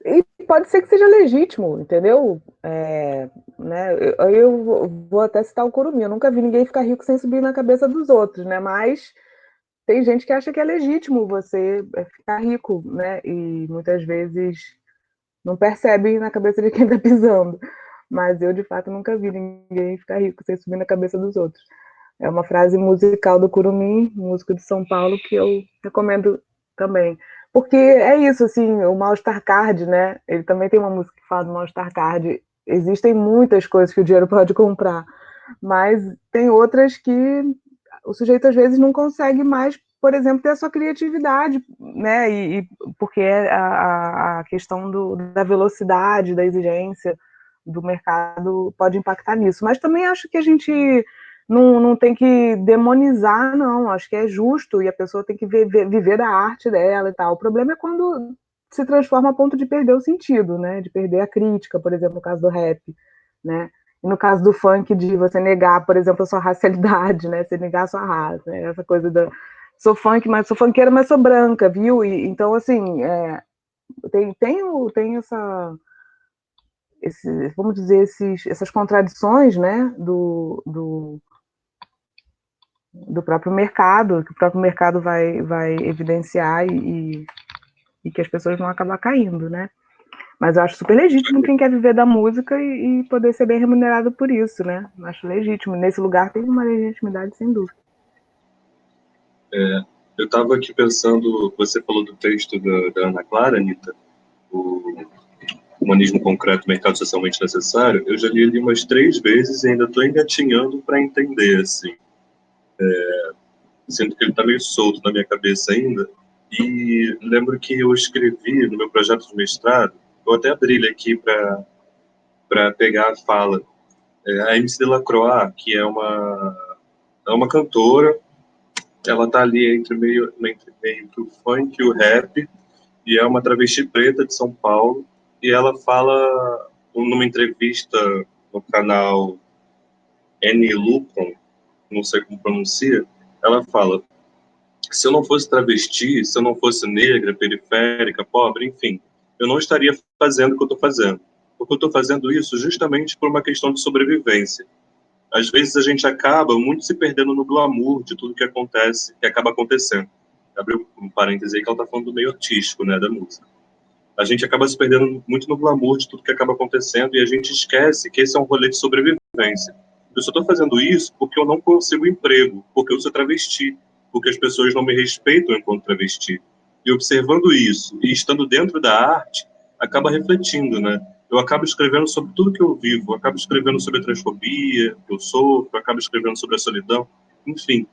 E pode ser que seja legítimo, entendeu? Né, eu vou até citar o Curumim. Eu nunca vi ninguém ficar rico sem subir na cabeça dos outros, né? Mas tem gente que acha que é legítimo você ficar rico, né? E muitas vezes não percebe na cabeça de quem está pisando. Mas eu, de fato, nunca vi ninguém ficar rico sem subir na cabeça dos outros. É uma frase musical do Curumim, músico de São Paulo, que eu recomendo também. Porque é isso, assim, o Mal-Estar Card, né? Ele também tem uma música que fala do Mal-Estar Card. Existem muitas coisas que o dinheiro pode comprar, mas tem outras que o sujeito às vezes não consegue mais, por exemplo, ter a sua criatividade, né? Porque a questão da velocidade, da exigência do mercado pode impactar nisso. Mas também acho que a gente não tem que demonizar, não. Acho que é justo e a pessoa tem que viver da arte dela e tal. O problema é quando se transforma a ponto de perder o sentido, né? De perder a crítica, por exemplo, no caso do rap, né? E no caso do funk, de você negar, por exemplo, a sua racialidade, né? Você negar a sua raça, né? Essa coisa da sou funk, mas sou funkeira, mas sou branca, viu? Então, assim, tem vamos dizer, essas contradições, né, do próprio mercado, que o próprio mercado vai evidenciar e que as pessoas vão acabar caindo, né? Mas eu acho super legítimo quem quer viver da música e poder ser bem remunerado por isso, né? Eu acho legítimo. Nesse lugar tem uma legitimidade, sem dúvida. Eu estava aqui pensando, você falou do texto da Ana Clara, Anitta, o Humanismo Concreto, Mercado Socialmente Necessário. Eu já li ele umas 3 vezes e ainda estou engatinhando para entender, assim. Sinto que ele está meio solto na minha cabeça ainda. E lembro que eu escrevi no meu projeto de mestrado, eu até abri ele aqui para pegar a fala. A MC Delacroix, que é uma cantora, ela está ali entre meio que o funk e o rap, e é uma travesti preta de São Paulo, e ela fala numa entrevista no canal N Lupon, não sei como pronuncia, ela fala: se eu não fosse travesti, se eu não fosse negra, periférica, pobre, enfim, eu não estaria fazendo o que eu estou fazendo. Porque eu estou fazendo isso justamente por uma questão de sobrevivência. Às vezes a gente acaba muito se perdendo no glamour de tudo que acontece, que acaba acontecendo. Abriu um parêntese aí que ela está falando do meio artístico, né, da música. A gente acaba se perdendo muito no glamour de tudo que acaba acontecendo e a gente esquece que esse é um rolê de sobrevivência. Eu só estou fazendo isso porque eu não consigo emprego, porque eu sou travesti, porque as pessoas não me respeitam enquanto travesti. E observando isso e estando dentro da arte, acaba refletindo, né? Eu acabo escrevendo sobre tudo que eu vivo, eu acabo escrevendo sobre a transfobia que eu sofro, eu acabo escrevendo sobre a solidão, enfim.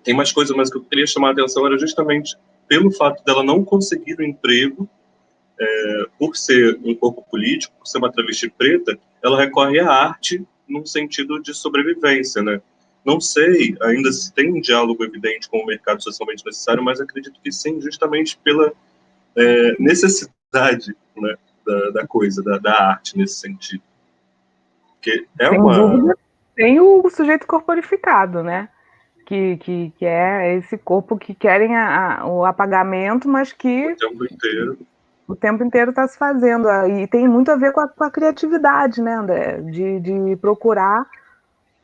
Tem mais coisas, mas que eu queria chamar a atenção era justamente pelo fato dela não conseguir um emprego, por ser um corpo político, por ser uma travesti preta, ela recorre à arte num sentido de sobrevivência, né? Não sei ainda se tem um diálogo evidente com o mercado socialmente necessário, mas acredito que sim, justamente pela necessidade, né, da coisa, da arte nesse sentido. Porque Sem dúvida, tem o sujeito corporificado, né? Que é esse corpo que querem o apagamento, mas que o tempo inteiro está se fazendo. E tem muito a ver com a criatividade, né, André? De procurar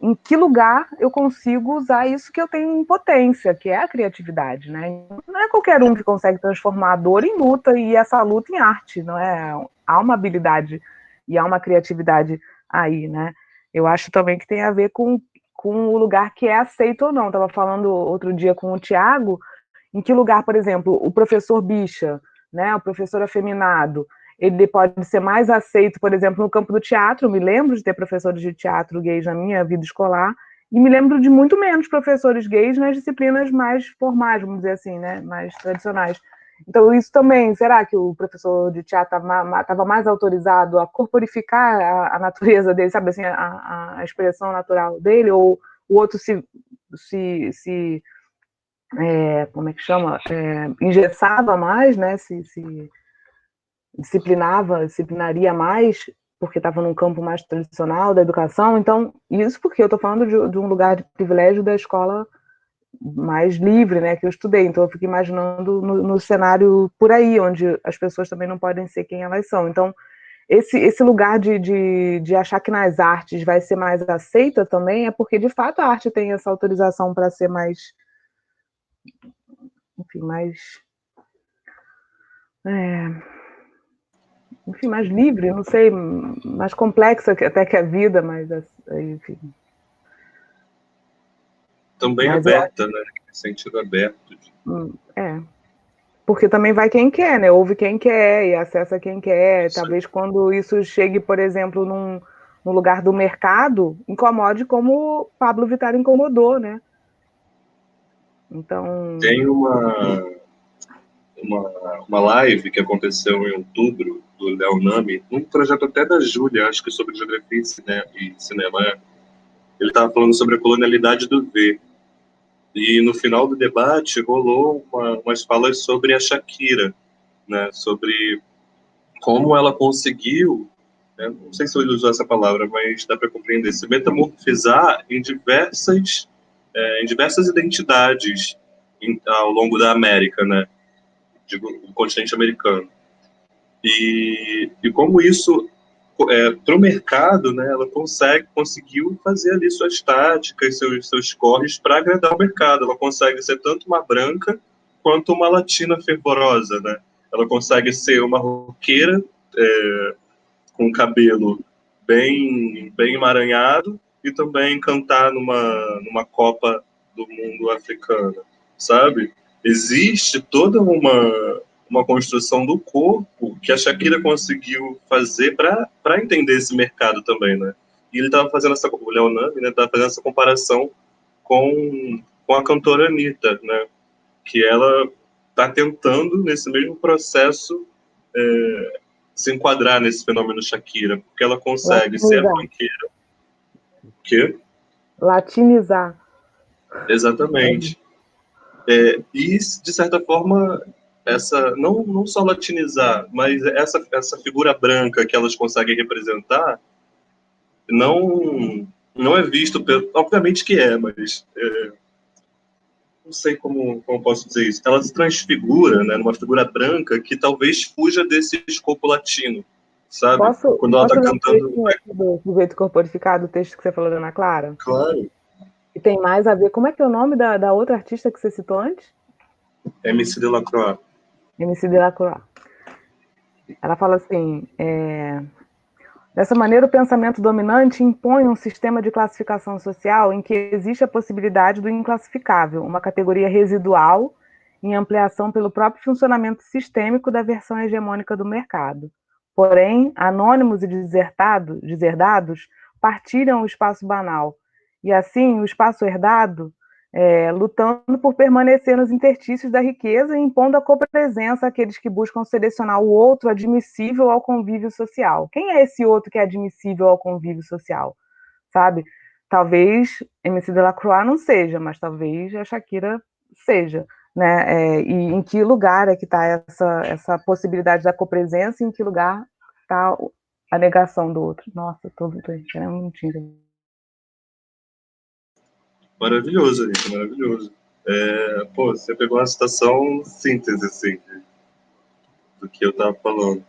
em que lugar eu consigo usar isso que eu tenho em potência, que é a criatividade, né? Não é qualquer um que consegue transformar a dor em luta e essa luta em arte, não é? Há uma habilidade e há uma criatividade aí, né? Eu acho também que tem a ver com o lugar que é aceito ou não. Estava falando outro dia com o Tiago, em que lugar, por exemplo, o professor bicha, né, o professor afeminado, ele pode ser mais aceito, por exemplo, no campo do teatro. Eu me lembro de ter professores de teatro gays na minha vida escolar, e me lembro de muito menos professores gays nas disciplinas mais formais, vamos dizer assim, né, mais tradicionais. Então, isso também, será que o professor de teatro estava mais autorizado a corporificar a natureza dele, sabe assim, a expressão natural dele, ou o outro se como é que chama? Engessava mais, né, se disciplinaria mais, porque estava num campo mais tradicional da educação. Então, isso porque eu estou falando de um lugar de privilégio da escola mais livre, né, que eu estudei. Então, eu fico imaginando no cenário por aí, onde as pessoas também não podem ser quem elas são. Então, esse lugar de achar que nas artes vai ser mais aceita também é porque, de fato, a arte tem essa autorização para ser mais, enfim, mais livre, não sei, mais complexa até que a vida, mas enfim. Também mas aberta, né? Sentido aberto. Porque também vai quem quer, né? Ouve quem quer e acessa quem quer. Talvez quando isso chegue, por exemplo, no lugar do mercado, incomode como Pablo Vittar incomodou, né? Então. Tem uma live que aconteceu em outubro, do Léo Nami, um projeto até da Júlia, acho que sobre geografia e cinema. Ele estava falando sobre a colonialidade do ver. E no final do debate rolou umas falas sobre a Shakira, né? Sobre como ela conseguiu, né? Não sei se ele usou essa palavra, mas dá para compreender, se metamorfizar em diversas identidades ao longo da América, né? Do continente americano. E como isso, para o mercado, né, ela conseguiu fazer ali suas táticas, seus corres para agradar o mercado. Ela consegue ser tanto uma branca quanto uma latina fervorosa, né? Ela consegue ser uma roqueira com cabelo bem emaranhado e também cantar numa Copa do Mundo africana, sabe? Existe toda uma construção do corpo que a Shakira conseguiu fazer para entender esse mercado também, né? E ele estava fazendo o Léo Nami, né, estava fazendo essa comparação com a cantora Anitta, né? Que ela está tentando, nesse mesmo processo, se enquadrar nesse fenômeno Shakira, porque ela consegue ser a Latinizar. banqueira. O quê? Latinizar. Exatamente. E, de certa forma, não só latinizar, mas essa figura branca que elas conseguem representar não é visto, obviamente que mas não sei como posso dizer isso. Ela se transfigura, né, numa figura branca que talvez fuja desse escopo latino, sabe? Posso Quando ela está ler um cantando... trechinho aqui do jeito corporificado, o texto que você falou da Ana Clara? Claro. E tem mais a ver. Como é que é o nome da outra artista que você citou antes? MC Delacroix. MC Delacroix. Ela fala assim: dessa maneira, o pensamento dominante impõe um sistema de classificação social em que existe a possibilidade do inclassificável, uma categoria residual em ampliação pelo próprio funcionamento sistêmico da versão hegemônica do mercado. Porém, anônimos e deserdados partilham o espaço banal, e assim o espaço herdado, lutando por permanecer nos interstícios da riqueza e impondo a copresença àqueles que buscam selecionar o outro admissível ao convívio social. Quem é esse outro que é admissível ao convívio social? Sabe? Talvez MC Delacroix não seja, mas talvez a Shakira seja. Né? E em que lugar é que está essa possibilidade da copresença e em que lugar está a negação do outro? Nossa, estou querendo mentira. Maravilhoso, Anitta, maravilhoso. Você pegou uma citação síntese, assim, do que eu estava falando.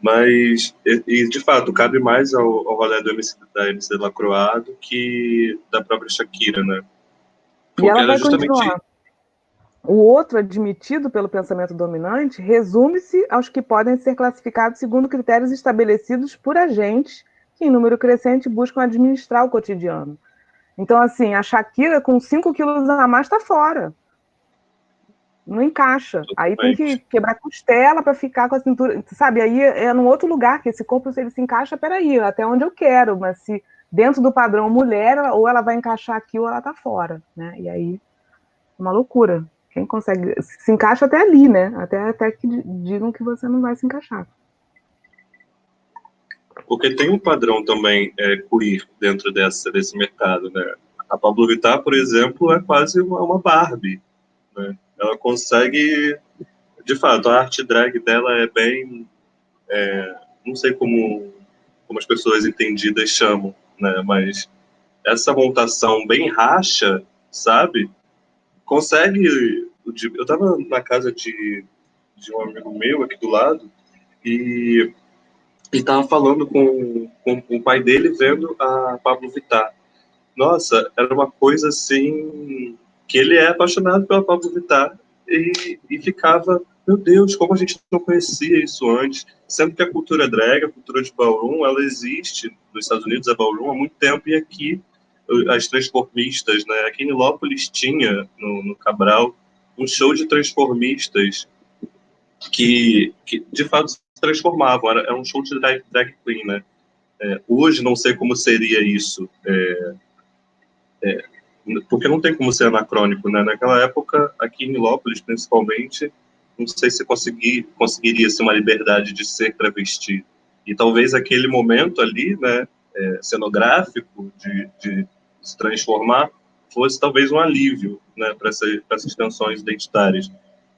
Mas, de fato, cabe mais ao rolê da MC Lacroix do que da própria Shakira, né? E Porque ela ela vai justamente... continuar. O outro admitido pelo pensamento dominante resume-se aos que podem ser classificados segundo critérios estabelecidos por agentes que, em número crescente, buscam administrar o cotidiano. Então, assim, a Shakira com 5 quilos a mais está fora. Não encaixa. Aí tem que quebrar costela para ficar com a cintura. Sabe, aí é num outro lugar que esse corpo, se ele se encaixa, peraí, até onde eu quero. Mas se dentro do padrão mulher, ou ela vai encaixar aqui ou ela está fora. Né? E aí, uma loucura. Quem consegue. Se encaixa até ali, né? Até que digam que você não vai se encaixar. Porque tem um padrão também queer dentro desse mercado, né? A Pablo Vittar, por exemplo, é quase uma Barbie, né? Ela consegue... De fato, a arte drag dela é bem... não sei como as pessoas entendidas chamam, né? Mas essa montação bem racha, sabe? Consegue... Eu tava na casa de um amigo meu aqui do lado e estava falando com o pai dele vendo a Pablo Vittar. Nossa, era uma coisa assim que ele é apaixonado pela Pablo Vittar e ficava, meu Deus, como a gente não conhecia isso antes, sendo que a cultura drag, a cultura de ballroom, ela existe nos Estados Unidos, a ballroom há muito tempo, e aqui as transformistas, né? Aqui em Nilópolis tinha no Cabral um show de transformistas que de fato se transformavam, era um show de drag queen, né? Hoje não sei como seria isso, porque não tem como ser anacrônico, né? Naquela época, aqui em Nilópolis, principalmente, não sei se conseguiria ser uma liberdade de ser travesti. E talvez aquele momento ali, né, cenográfico, de se transformar, fosse talvez um alívio, né, para essas tensões identitárias.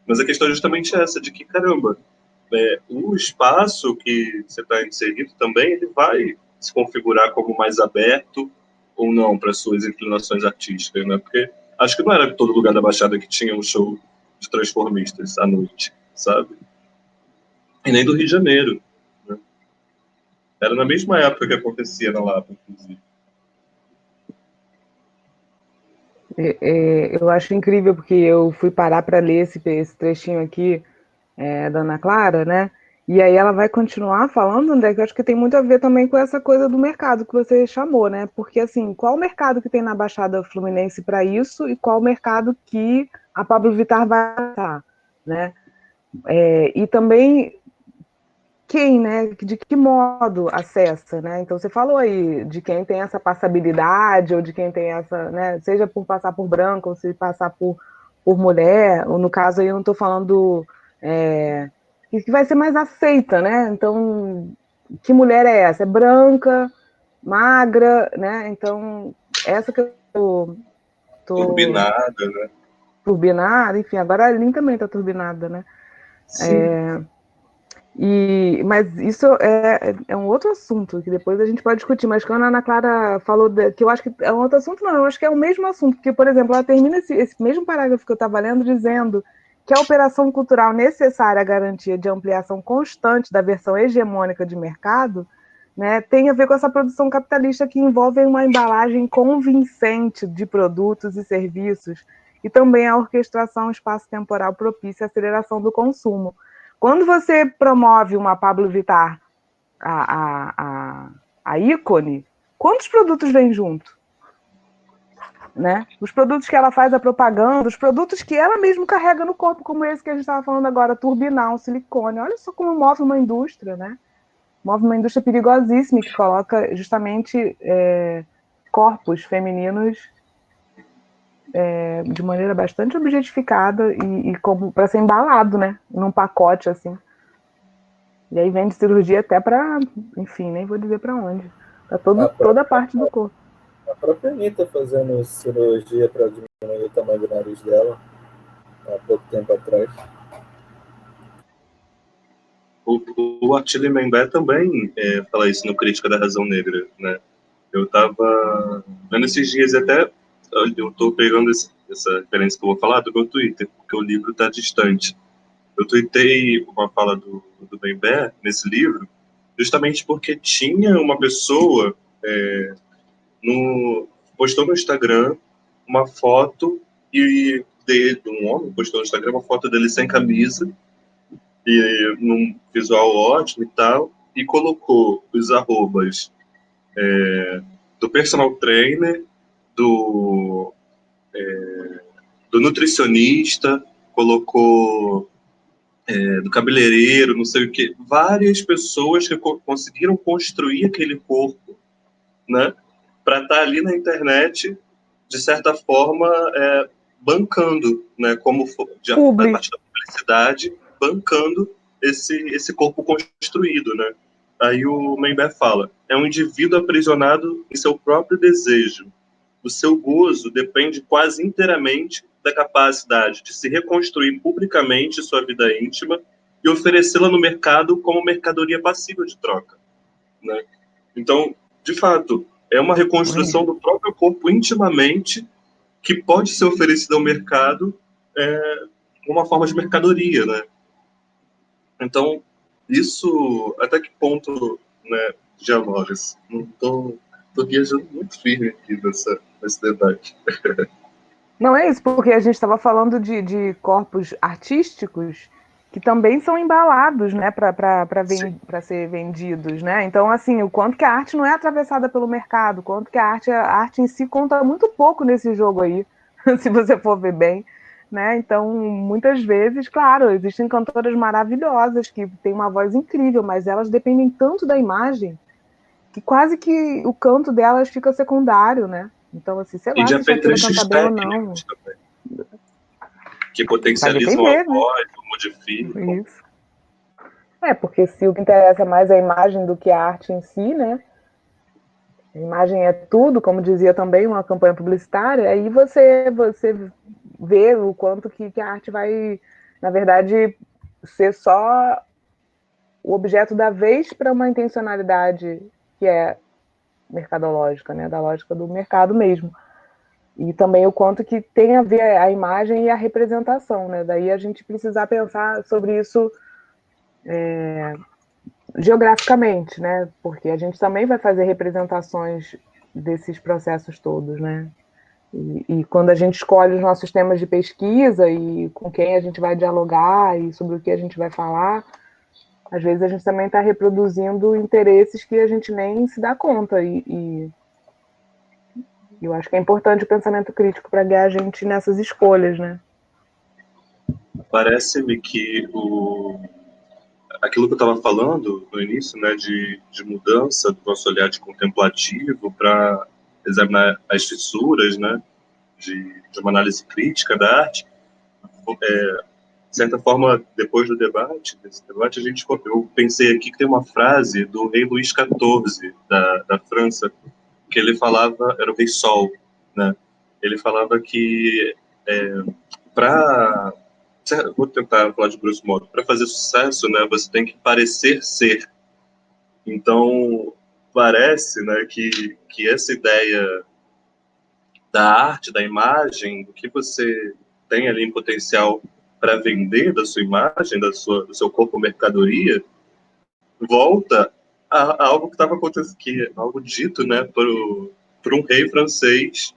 Mas a questão é justamente essa, de que, caramba, o espaço que você está inserido também, ele vai se configurar como mais aberto ou não para suas inclinações artísticas, né? Porque acho que não era todo lugar da Baixada que tinha um show de transformistas à noite, sabe? e nem do Rio de Janeiro, né? Era na mesma época que acontecia na Lapa, inclusive. Eu acho incrível, porque eu fui parar para ler esse trechinho aqui da Ana Clara, né? E aí ela vai continuar falando, André, que eu acho que tem muito a ver também com essa coisa do mercado que você chamou, né? Porque, assim, qual o mercado que tem na Baixada Fluminense para isso e qual o mercado que a Pablo Vittar vai estar, né? E também quem, né? De que modo acessa, né? Então você falou aí de quem tem essa passabilidade ou de quem tem essa, né? Seja por passar por branco ou se passar por mulher, ou no caso aí eu não estou falando que vai ser mais aceita, né? Então, que mulher é essa? É branca, magra, né? Então, essa que eu tô Turbinada, né? turbinada, enfim, agora a Lin também tá turbinada, né? Sim. Mas isso é um outro assunto que depois a gente pode discutir. Mas quando a Ana Clara falou que eu acho que é um outro assunto, não, eu acho que é o mesmo assunto, porque, por exemplo, ela termina esse mesmo parágrafo que eu estava lendo dizendo que a operação cultural necessária à garantia de ampliação constante da versão hegemônica de mercado, né, tem a ver com essa produção capitalista que envolve uma embalagem convincente de produtos e serviços e também a orquestração espaço-temporal propícia à aceleração do consumo. Quando você promove uma Pablo Vittar, a ícone, quantos produtos vêm junto? Né? Os produtos que ela faz a propaganda, os produtos que ela mesma carrega no corpo, como esse que a gente estava falando agora, turbinal, silicone. Olha só como move uma indústria, né? Move uma indústria perigosíssima que coloca justamente corpos femininos de maneira bastante objetificada e como para ser embalado, né? Num pacote assim. E aí vem de cirurgia até para, enfim, nem vou dizer para onde. Para toda a parte do corpo. A própria Anitta fazendo cirurgia para diminuir o tamanho do nariz dela há pouco tempo atrás. O Attila Mbembe também fala isso no Crítica da Razão Negra, né? Eu estava vendo esses dias até, eu estou pegando essa referência que eu vou falar do meu Twitter, porque o livro está distante. Eu tuitei uma fala do Mbembe nesse livro, justamente porque tinha uma pessoa postou no Instagram uma foto um homem postou no Instagram uma foto dele sem camisa e num visual ótimo e tal, e colocou os arrobas do personal trainer, do, do nutricionista, colocou do cabeleireiro, não sei o que, várias pessoas que conseguiram construir aquele corpo, né, para estar ali na internet, de certa forma, bancando, né, a partir da publicidade, bancando esse corpo construído, né. Aí o Mbembe fala, é um indivíduo aprisionado em seu próprio desejo. O seu gozo depende quase inteiramente da capacidade de se reconstruir publicamente sua vida íntima e oferecê-la no mercado como mercadoria passível de troca, né? Então, de fato, é uma reconstrução do próprio corpo intimamente que pode ser oferecida ao mercado como uma forma de mercadoria, né? Então, isso, até que ponto, né, Giannolis? Não tô viajando muito firme aqui nesse debate. Não é isso, porque a gente estava falando de corpos artísticos que também são embalados, né, para ser vendidos, né? Então, assim, o quanto que a arte não é atravessada pelo mercado, o quanto que a arte em si conta muito pouco nesse jogo aí, se você for ver bem, né? Então, muitas vezes, claro, existem cantoras maravilhosas que têm uma voz incrível, mas elas dependem tanto da imagem que quase que o canto delas fica secundário, né? Então, assim, sei E lá de se Shakira canta apetrechos bem ou não. técnicos também, que Vai potencializam a depender, né? voz, modificam. Isso. Porque se o que interessa mais é a imagem do que a arte em si, né? A imagem é tudo, como dizia também uma campanha publicitária, aí você vê o quanto que a arte vai, na verdade, ser só o objeto da vez para uma intencionalidade que é mercadológica, né? Da lógica do mercado mesmo. E também o quanto que tem a ver a imagem e a representação, né? Daí a gente precisar pensar sobre isso geograficamente, né? Porque a gente também vai fazer representações desses processos todos, né? E quando a gente escolhe os nossos temas de pesquisa e com quem a gente vai dialogar e sobre o que a gente vai falar, às vezes a gente também está reproduzindo interesses que a gente nem se dá conta. E eu acho que é importante o pensamento crítico para guiar a gente nessas escolhas, né? Parece-me que aquilo que eu estava falando no início, né, de mudança do nosso olhar de contemplativo para examinar as fissuras, né, de uma análise crítica da arte, de certa forma, depois desse debate, eu pensei aqui que tem uma frase do rei Luís XIV, da França, que ele falava, era o rei Sol, né, ele falava que para vou tentar falar de grosso modo, para fazer sucesso, né, você tem que parecer ser. Então, parece, né, que essa ideia da arte, da imagem, do que você tem ali em potencial para vender da sua imagem, do seu corpo mercadoria, volta a algo que estava acontecendo, algo dito, né, por um rei francês,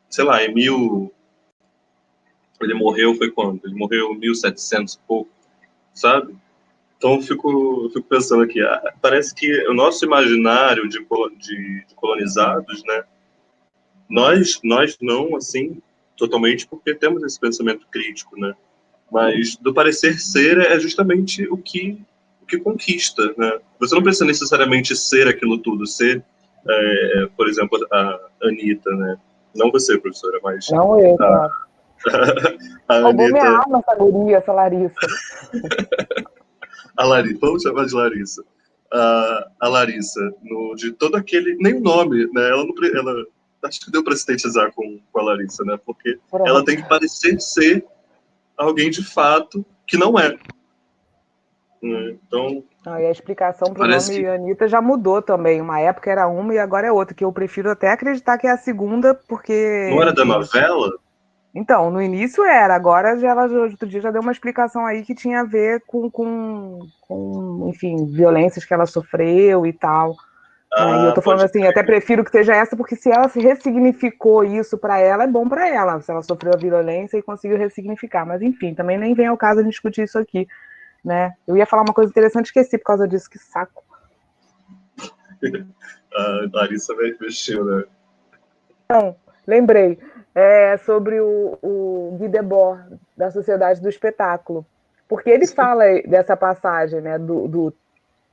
sei lá, ele morreu, foi quando? Ele morreu em 1700 e pouco, sabe? Então, eu fico pensando aqui, parece que o nosso imaginário de colonizados, né, nós não, assim, totalmente, porque temos esse pensamento crítico, né, mas do parecer ser é justamente o que conquista, né. Você não precisa necessariamente ser aquilo tudo, ser, por exemplo, a Anitta, né, não você, professora, mas Não eu, a, claro. a Roubou minha Anitta, alma essa guria, essa Larissa. a Larissa, vamos chamar de Larissa. A Larissa, de todo aquele. Nem o nome, né? Ela não. Ela, acho que deu para sintetizar com a Larissa, né? Porque ela Pronto. tem que parecer ser alguém de fato que não é. Né? Então. E a explicação para o Parece nome que. Anitta já mudou também. Uma época era uma e agora é outra, que eu prefiro até acreditar que é a segunda, Não porque, era da enfim. novela? Então, no início era, agora outro dia já deu uma explicação aí que tinha a ver com enfim, violências que ela sofreu e tal. Né? E eu tô falando Pode assim, até prefiro que seja essa, porque se ela se ressignificou isso para ela, é bom para ela, se ela sofreu a violência e conseguiu ressignificar. Mas enfim, também nem vem ao caso a gente discutir isso aqui. Né? Eu ia falar uma coisa interessante, esqueci por causa disso, que saco. A Larissa mexeu, né? Então, lembrei, sobre o Guy Debord, da Sociedade do Espetáculo, porque ele fala dessa passagem, né, do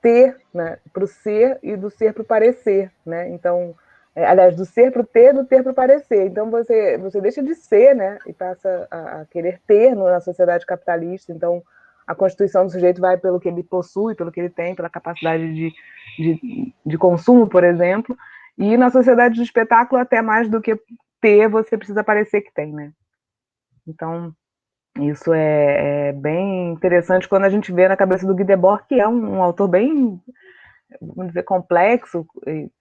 ter, né, para o ser e do ser para o parecer, né? Então, aliás, do ser para o ter, do ter para o parecer. Então, você deixa de ser, né, e passa a querer ter na sociedade capitalista. Então, a constituição do sujeito vai pelo que ele possui, pelo que ele tem, pela capacidade de consumo, por exemplo. E na sociedade do espetáculo, até mais do que ter, você precisa parecer que tem, né? Então, isso é bem interessante quando a gente vê na cabeça do Guy Debord, que é um autor bem, vamos dizer, complexo,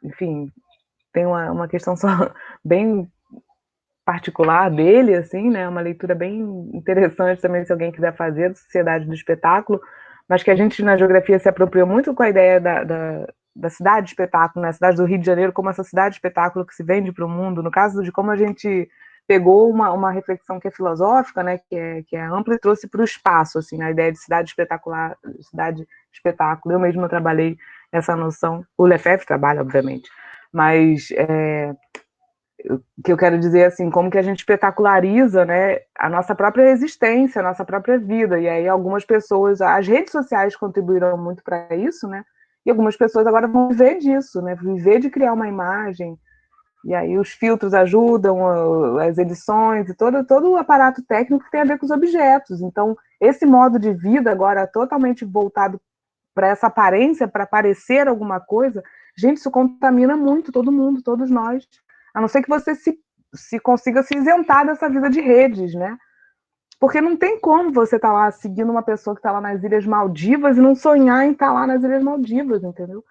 enfim, tem uma questão só bem particular dele, assim, né? Uma leitura bem interessante também, se alguém quiser fazer, da Sociedade do Espetáculo, mas que a gente na geografia se apropriou muito com a ideia da cidade de espetáculo, né? A cidade do Rio de Janeiro como essa cidade de espetáculo que se vende para o mundo, no caso de como a gente pegou uma reflexão que é filosófica, né, que é ampla e trouxe para o espaço, assim, a ideia de cidade espetacular, cidade espetáculo. Eu mesma trabalhei essa noção, o Lefebvre trabalha, obviamente, mas o que eu quero dizer assim, como que a gente espetaculariza, né, a nossa própria existência, a nossa própria vida, e aí algumas pessoas, as redes sociais contribuíram muito para isso, né, e algumas pessoas agora vão viver disso, né, viver de criar uma imagem, e aí os filtros ajudam, as edições, e todo o aparato técnico que tem a ver com os objetos. Então, esse modo de vida agora totalmente voltado para essa aparência, para parecer alguma coisa, gente, isso contamina muito todo mundo, todos nós. A não ser que você se consiga se isentar dessa vida de redes, né? Porque não tem como você estar lá seguindo uma pessoa que está lá nas Ilhas Maldivas e não sonhar em estar lá nas Ilhas Maldivas, entendeu?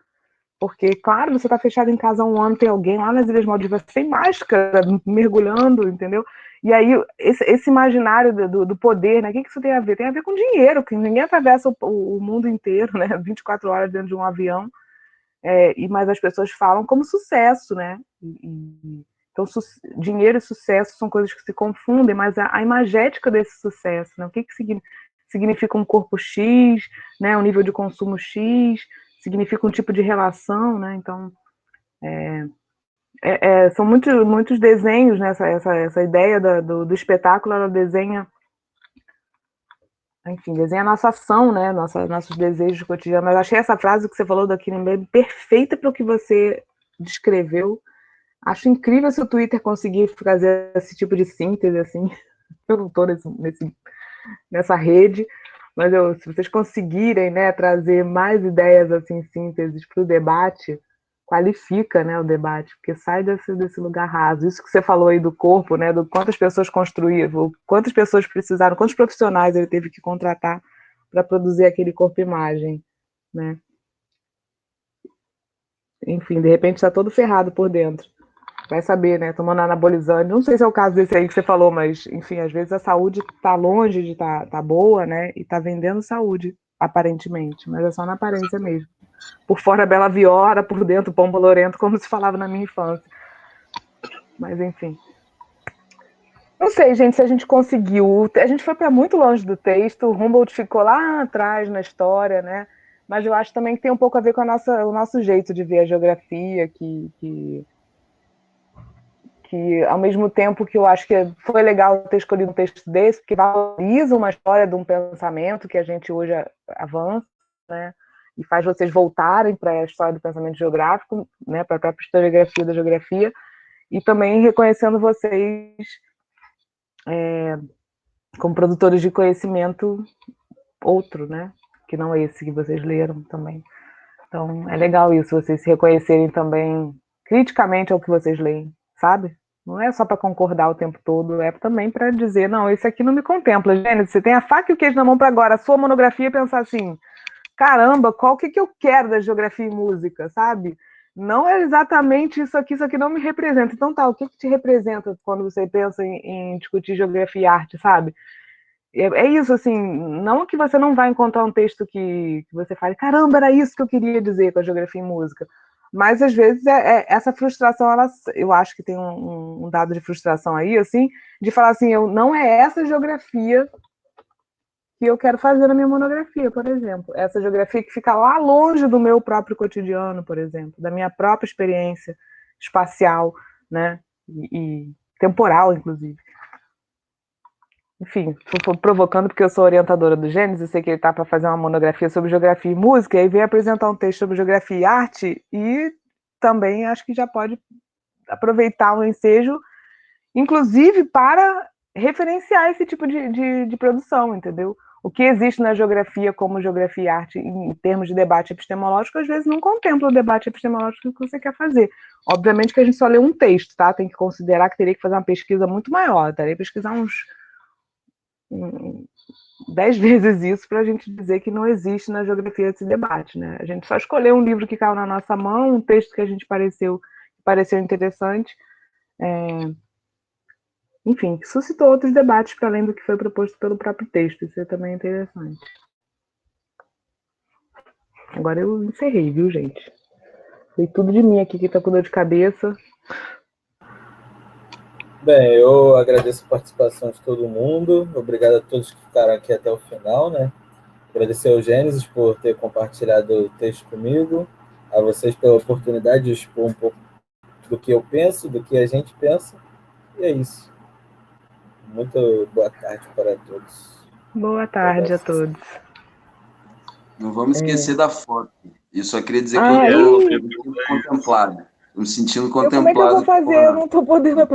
Porque, claro, você está fechado em casa há um ano, tem alguém lá nas Ilhas Maldivas sem máscara, mergulhando, entendeu? E aí, esse imaginário do poder, né? O que isso tem a ver? Tem a ver com dinheiro, que ninguém atravessa o mundo inteiro, né? 24 horas dentro de um avião, mas as pessoas falam como sucesso, né? Então, dinheiro e sucesso são coisas que se confundem, mas a imagética desse sucesso, né? O que significa um corpo X, né? Um nível de consumo X, significa um tipo de relação, né? Então, são muitos desenhos, né? Essa ideia do espetáculo, ela desenha, enfim, desenha a nossa ação, né? Nossos desejos cotidianos. Mas achei essa frase que você falou da Killing Baby perfeita para o que você descreveu. Acho incrível se o Twitter conseguir fazer esse tipo de síntese, assim. Eu não estou nessa rede, mas se vocês conseguirem, né, trazer mais ideias, assim, sínteses para o debate, qualifica, né, o debate, porque sai desse lugar raso. Isso que você falou aí do corpo, né, do quantas pessoas construíram, quantas pessoas precisaram, quantos profissionais ele teve que contratar para produzir aquele corpo-imagem, né? Enfim, de repente está todo ferrado por dentro. Vai saber, né? Tomando anabolizante. Não sei se é o caso desse aí que você falou, mas, enfim, às vezes a saúde está longe de tá boa, né? E está vendendo saúde, aparentemente, mas é só na aparência mesmo. Por fora, Bela Viora, por dentro, Pombo Lorento, como se falava na minha infância. Mas, enfim. Não sei, gente, se a gente conseguiu. A gente foi para muito longe do texto, o Humboldt ficou lá atrás na história, né? Mas eu acho também que tem um pouco a ver com o nosso jeito de ver a geografia, que ao mesmo tempo que eu acho que foi legal ter escolhido um texto desse, porque valoriza uma história de um pensamento que a gente hoje avança, né? E faz vocês voltarem para a história do pensamento geográfico, né? Para a própria historiografia da geografia, e também reconhecendo vocês como produtores de conhecimento outro, né? Que não é esse que vocês leram também. Então, é legal isso, vocês se reconhecerem também criticamente ao que vocês leem, sabe? Não é só para concordar o tempo todo, é também para dizer, não, esse aqui não me contempla. Gênesis, você tem a faca e o queijo na mão para agora, a sua monografia, pensar assim, caramba, qual que eu quero da geografia e música, sabe? Não é exatamente isso aqui não me representa. Então tá, o que te representa quando você pensa em discutir geografia e arte, sabe? É isso, assim, não que você não vai encontrar um texto que você fale, caramba, era isso que eu queria dizer com a geografia e música. Mas, às vezes, essa frustração, eu acho que tem um dado de frustração aí, assim, de falar assim, não é essa geografia que eu quero fazer na minha monografia, por exemplo. Essa geografia que fica lá longe do meu próprio cotidiano, por exemplo, da minha própria experiência espacial, né, e temporal, inclusive. Enfim, estou provocando porque eu sou orientadora do Gênesis, sei que ele está para fazer uma monografia sobre geografia e música, e aí veio apresentar um texto sobre geografia e arte, e também acho que já pode aproveitar o ensejo, inclusive para referenciar esse tipo de produção, entendeu? O que existe na geografia como geografia e arte em termos de debate epistemológico, às vezes não contempla o debate epistemológico que você quer fazer. Obviamente que a gente só lê um texto, tá? Tem que considerar que teria que fazer uma pesquisa muito maior, teria que pesquisar uns 10 vezes isso para a gente dizer que não existe na geografia esse debate, né? A gente só escolheu um livro que caiu na nossa mão, um texto que a gente pareceu interessante, enfim, que suscitou outros debates para além do que foi proposto pelo próprio texto. Isso também é interessante. Agora eu encerrei, viu, gente? Foi tudo de mim aqui que tá com dor de cabeça. Bem, eu agradeço a participação de todo mundo. Obrigado a todos que ficaram aqui até o final, né? Agradecer ao Gênesis por ter compartilhado o texto comigo, a vocês pela oportunidade de expor um pouco do que eu penso, do que a gente pensa. E é isso. Muito boa tarde para todos. Boa tarde a todos. Não vamos esquecer da foto. Eu só queria dizer que eu estou contemplado. Estou me sentindo contemplado. Como é que eu vou fazer? Eu não estou podendo